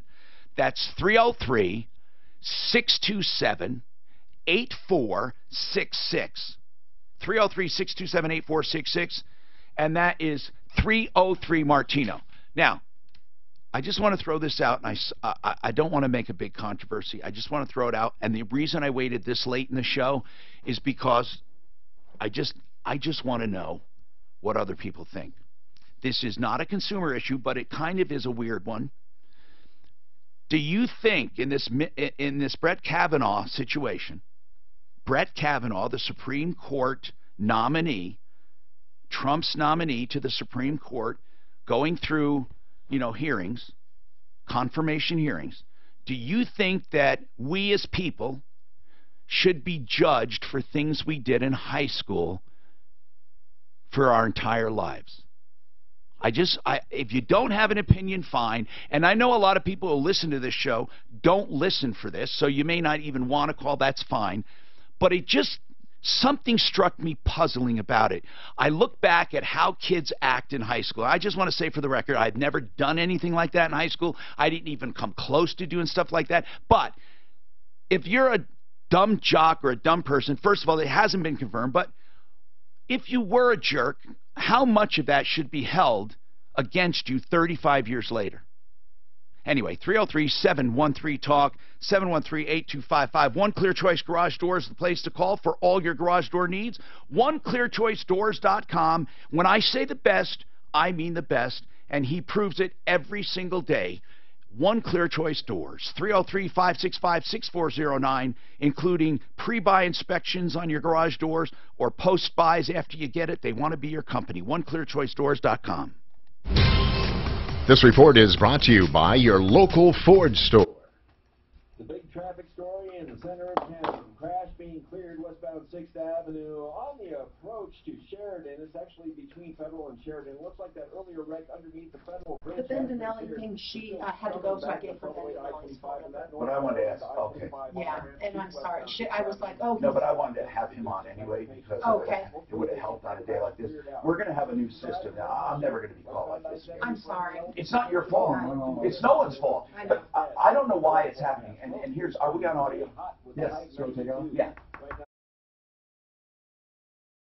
That's 303-627-8466. 303-627-8466. and that is 303 Martino. Now, I just want to throw this out, and I don't want to make a big controversy. I just want to throw it out, and the reason I waited this late in the show is because I just want to know what other people think. This is not a consumer issue, but it kind of is a weird one. Do you think in this Brett Kavanaugh situation, Brett Kavanaugh, the Supreme Court nominee, Trump's nominee to the Supreme Court, going through, hearings, confirmation hearings, do you think that we as people should be judged for things we did in high school for our entire lives? If you don't have an opinion, fine. And I know a lot of people who listen to this show don't listen for this, so you may not even want to call. That's fine. But something struck me puzzling about it. I look back at how kids act in high school. I just want to say for the record, I've never done anything like that in high school. I didn't even come close to doing stuff like that. But if you're a dumb jock or a dumb person, first of all, it hasn't been confirmed, but if you were a jerk, how much of that should be held against you 35 years later? Anyway, 303-713-TALK, 713-8255. One Clear Choice Garage Door is the place to call for all your garage door needs. OneClearChoiceDoors.com. When I say the best, I mean the best, and he proves it every single day. One Clear Choice Doors, 303-565-6409, including pre-buy inspections on your garage doors or post-buys after you get it. They want to be your company. OneClearChoiceDoors.com. This report is brought to you by your local Ford store. The big traffic story in the center of town. Crash being cleared westbound 6th Avenue on the approach to Sheridan. It's actually between Federal and Sheridan. It looks like that earlier wreck underneath the Federal Bridge. But then Denali thing, she had to go, so I gave her Denali's phone number. But I wanted to ask, okay. Yeah, and I'm sorry. I was like, oh. No, but I wanted to have him on anyway because it would have helped on a day like this. We're going to have a new system now. I'm never going to be called like this again. I'm sorry. It's not your fault. It's no one's fault. But I don't know why it's happening. And here's, are we on audio? Yes. So take off? Yeah.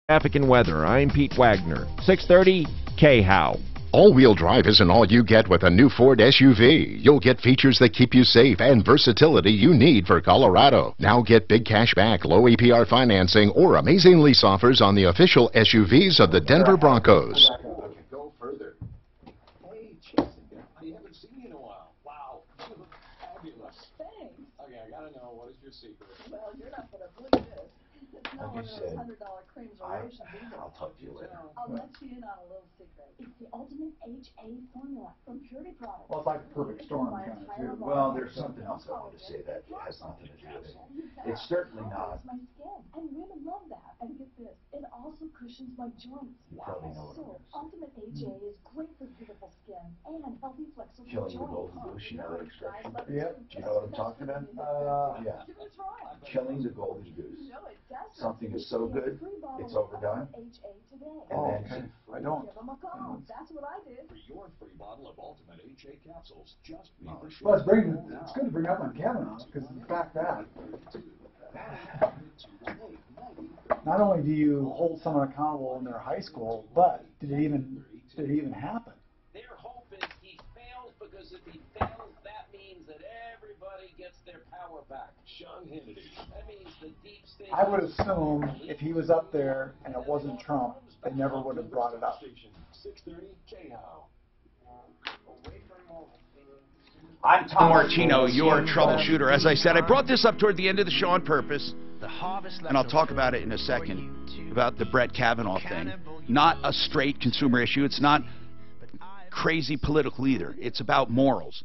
Traffic and weather. I'm Pete Wagner. 630 K-How. All-wheel drive isn't all you get with a new Ford SUV. You'll get features that keep you safe and versatility you need for Colorado. Now get big cash back, low APR financing, or amazing lease offers on the official SUVs of the Denver Broncos. Okay, go further. Hey, Jason, I haven't seen you in a while. Wow, you look fabulous. Thanks. Okay, I gotta know, what is your secret? Well, you're not going to believe this. It's not one of those $100 creams or lotions either. I'll talk to you later. I'll let you in on a little secret. It's the ultimate HA formula from Purity Products. Well, it's like a perfect storm kind of too. Well, there's something else I want to say that has nothing to do with it. It's certainly not. My skin, and women love that. And get this, it also cushions my joints. You probably know what it is. Ultimate HA is great for beautiful skin and healthy, flexible Killing the joints. golden goose, you know that expression? Yep. Do you know what I'm talking about? Yeah. Give it a try. Killing the golden goose. No, it doesn't. Something is so good, it's overdone. HA today. And then I don't. Give them a call. That's what I did. For your free bottle of Ultimate HA capsules, just leave the show. Well, it's good to bring up on Kavanaugh because the fact that not only do you hold someone accountable in their high school, but did it even happen? Their hope is he fails because if he fails, that means that everybody gets their power back. Sean Hannity. That means the deep state. I would assume if he was up there and it wasn't Trump, they never would have brought it up. 630 K-How. I'm Tom Martino, your troubleshooter. As I said, I brought this up toward the end of the show on purpose, and I'll talk about it in a second, about the Brett Kavanaugh thing. Not a straight consumer issue. It's not crazy political either. It's about morals.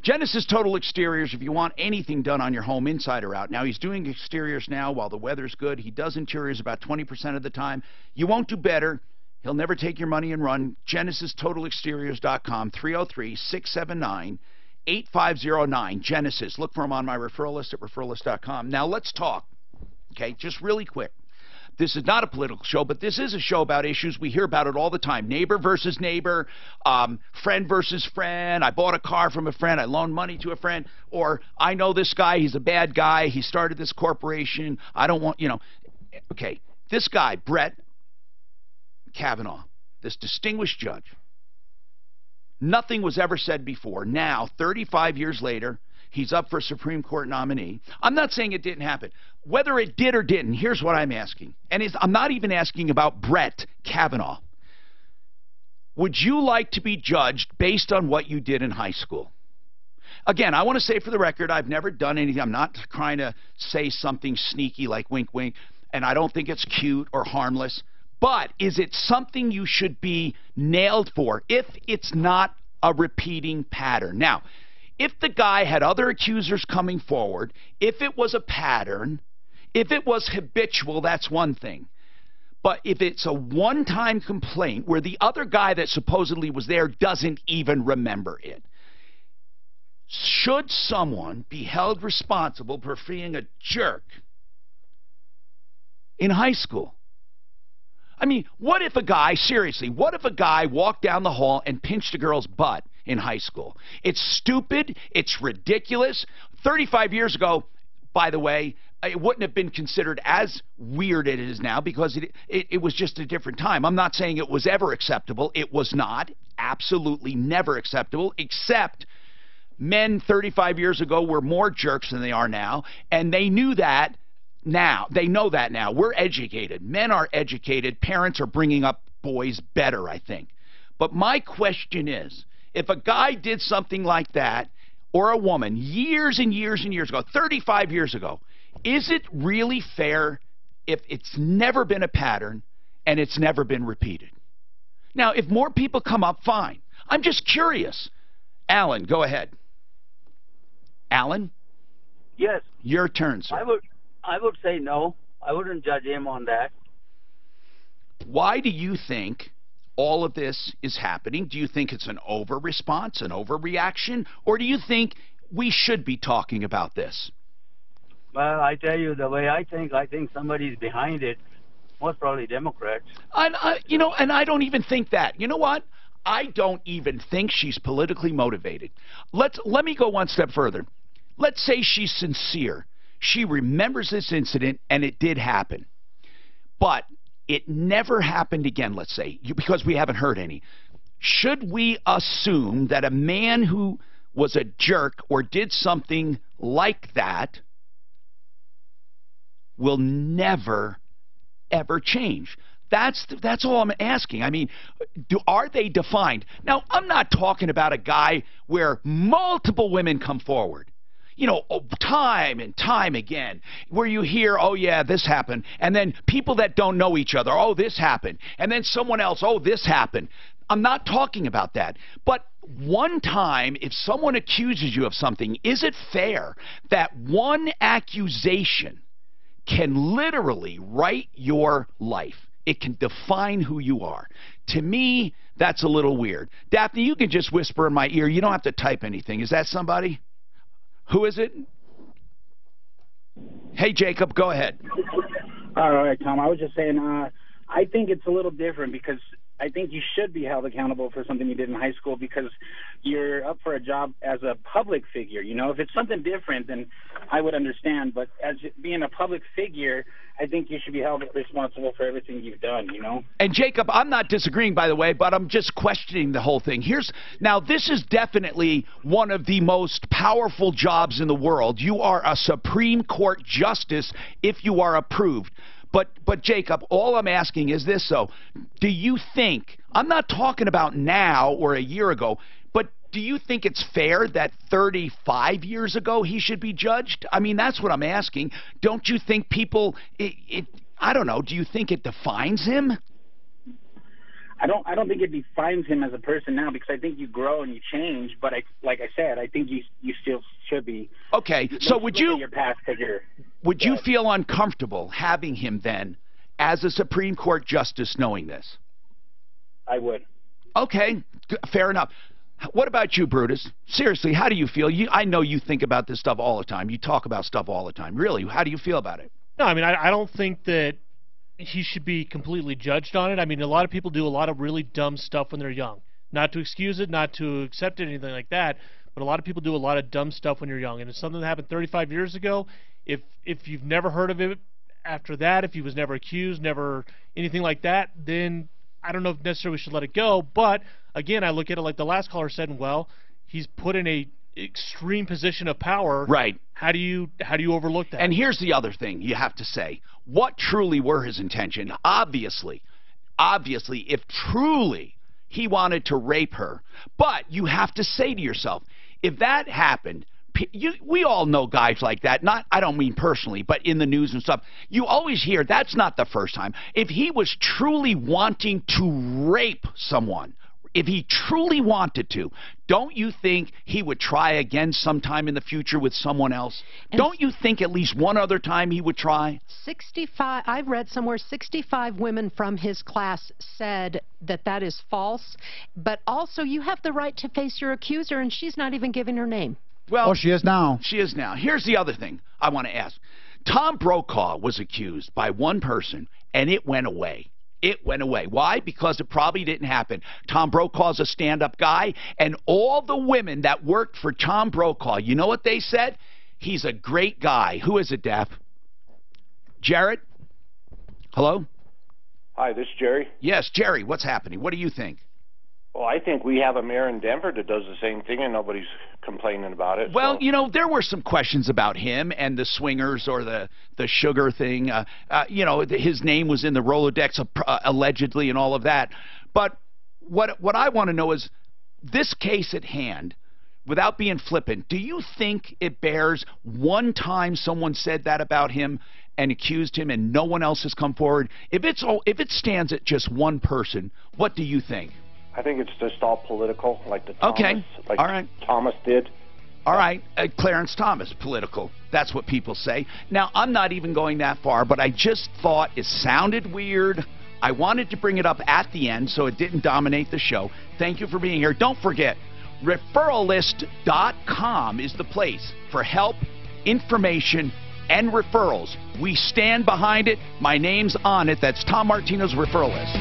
Genesis Total Exteriors, if you want anything done on your home, inside or out. Now, he's doing exteriors now while the weather's good. He does interiors about 20% of the time. You won't do better. He'll never take your money and run. GenesisTotalExteriors.com, 303-679-8509. Genesis. Look for him on my referral list at referrallist.com. Now, let's talk, okay, just really quick. This is not a political show, but this is a show about issues. We hear about it all the time. Neighbor versus neighbor, friend versus friend. I bought a car from a friend. I loaned money to a friend. Or I know this guy. He's a bad guy. He started this corporation. I don't want, you know. Okay, this guy, Brett Kavanaugh, this distinguished judge. Nothing was ever said before. Now, 35 years later, he's up for Supreme Court nominee. I'm not saying it didn't happen. Whether it did or didn't, here's what I'm asking. And I'm not even asking about Brett Kavanaugh. Would you like to be judged based on what you did in high school? Again, I want to say for the record, I've never done anything. I'm not trying to say something sneaky like wink, wink, and I don't think it's cute or harmless. But is it something you should be nailed for if it's not a repeating pattern? Now, if the guy had other accusers coming forward, if it was a pattern, if it was habitual, that's one thing. But if it's a one-time complaint where the other guy that supposedly was there doesn't even remember it, should someone be held responsible for being a jerk in high school? I mean, what if a guy, seriously, what if a guy walked down the hall and pinched a girl's butt in high school? It's stupid. It's ridiculous. 35 years ago, by the way, it wouldn't have been considered as weird as it is now because it was just a different time. I'm not saying it was ever acceptable. It was not. Absolutely never acceptable, except men 35 years ago were more jerks than they are now, and they knew that now. They know that now. We're educated. Men are educated. Parents are bringing up boys better, I think. But my question is, if a guy did something like that, or a woman, years and years and years ago, 35 years ago, is it really fair if it's never been a pattern and it's never been repeated? Now, if more people come up, fine. I'm just curious. Alan, go ahead. Alan? Yes. Your turn, sir. I would say no. I wouldn't judge him on that. Why do you think all of this is happening? Do you think it's an over-response, an overreaction, or do you think we should be talking about this? Well, I tell you, the way I think somebody's behind it. Most probably Democrats. And I don't even think that. You know what? I don't even think she's politically motivated. Let me go one step further. Let's say she's sincere. She remembers this incident, and it did happen. But it never happened again, let's say, because we haven't heard any. Should we assume that a man who was a jerk or did something like that will never, ever change? That's all I'm asking. I mean, are they defined? Now, I'm not talking about a guy where multiple women come forward. You know, time and time again, where you hear, oh, yeah, this happened. And then people that don't know each other, oh, this happened. And then someone else, oh, this happened. I'm not talking about that. But one time, if someone accuses you of something, is it fair that one accusation can literally write your life? It can define who you are. To me, that's a little weird. Daphne, you can just whisper in my ear. You don't have to type anything. Is that somebody? Who is it? Hey, Jacob, go ahead. All right, Tom. I was just saying, I think it's a little different because I think you should be held accountable for something you did in high school because you're up for a job as a public figure. You know, if it's something different, then I would understand. But as being a public figure, I think you should be held responsible for everything you've done, you know? And Jacob, I'm not disagreeing, by the way, but I'm just questioning the whole thing. Now, this is definitely one of the most powerful jobs in the world. You are a Supreme Court justice if you are approved. But Jacob, all I'm asking is this, though. Do you think, I'm not talking about now or a year ago, but do you think it's fair that 35 years ago he should be judged? I mean, that's what I'm asking. Don't you think people, I don't know, do you think it defines him? I don't think it defines him as a person now because I think you grow and you change, but like I said, I think you still should be. Okay, so would you, your past figure. Would you feel uncomfortable having him then as a Supreme Court justice knowing this? I would. Okay, fair enough. What about you, Brutus? Seriously, how do you feel? I know you think about this stuff all the time. You talk about stuff all the time. Really, how do you feel about it? No, I mean, I don't think that he should be completely judged on it. I mean, a lot of people do a lot of really dumb stuff when they're young. Not to excuse it, not to accept it, anything like that, but a lot of people do a lot of dumb stuff when you're young. And it's something that happened 35 years ago. If you've never heard of it after that, if he was never accused, never anything like that, then I don't know if necessarily we should let it go. But again, I look at it like the last caller said. Well, he's put in a extreme position of power. Right. How do you overlook that? And here's the other thing you have to say. What truly were his intentions? Obviously, if truly he wanted to rape her. But you have to say to yourself, if that happened, we all know guys like that. I don't mean personally, but in the news and stuff. You always hear that's not the first time. If he was truly wanting to rape someone, if he truly wanted to, don't you think he would try again sometime in the future with someone else? And don't you think at least one other time he would try? 65, I've read somewhere 65 women from his class said that is false. But also you have the right to face your accuser, and she's not even giving her name. Well, she is now. She is now. Here's the other thing I want to ask. Tom Brokaw was accused by one person, and it went away. It went away. Why? Because it probably didn't happen. Tom Brokaw's a stand-up guy, and all the women that worked for Tom Brokaw, you know what they said? He's a great guy. Who is it, Daph? Jared? Hello? Hi, this is Jerry. Yes, Jerry, what's happening? What do you think? Well, I think we have a mayor in Denver that does the same thing, and nobody's complaining about it. Well, so. you know, there were some questions about him and the swingers or the sugar thing. You know, his name was in the Rolodex allegedly and all of that. But what I want to know is this case at hand, without being flippant, do you think it bears one time someone said that about him and accused him and no one else has come forward? If it stands at just one person, what do you think? I think it's just all political, like the Thomas, okay. like all right. Thomas did. All right, Clarence Thomas, political. That's what people say. Now, I'm not even going that far, but I just thought it sounded weird. I wanted to bring it up at the end so it didn't dominate the show. Thank you for being here. Don't forget, referralist.com is the place for help, information, and referrals. We stand behind it. My name's on it. That's Tom Martino's Referral List.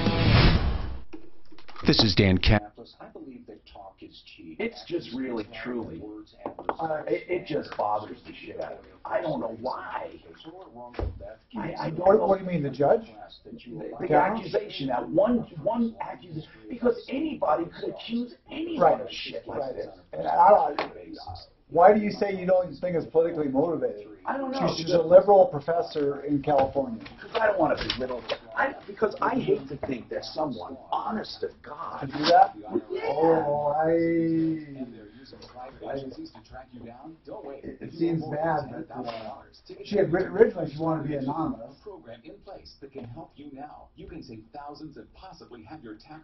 This is Dan Cap. I believe that talk is cheap. It's just really, truly, it just bothers the shit out of me. I don't know why. I don't know. What do you mean, the judge? The accusation, that one accusation, because anybody could accuse anybody of shit like this. And why do you say you don't think it's politically motivated? I don't know. She's a liberal professor in California. Because I don't want to belittle. Because I hate to think that someone, honest to God, could do that. Yeah. Oh, it seems bad. She had originally she wanted to be anonymous. Program in place that can help you now. You can save thousands and possibly have your tax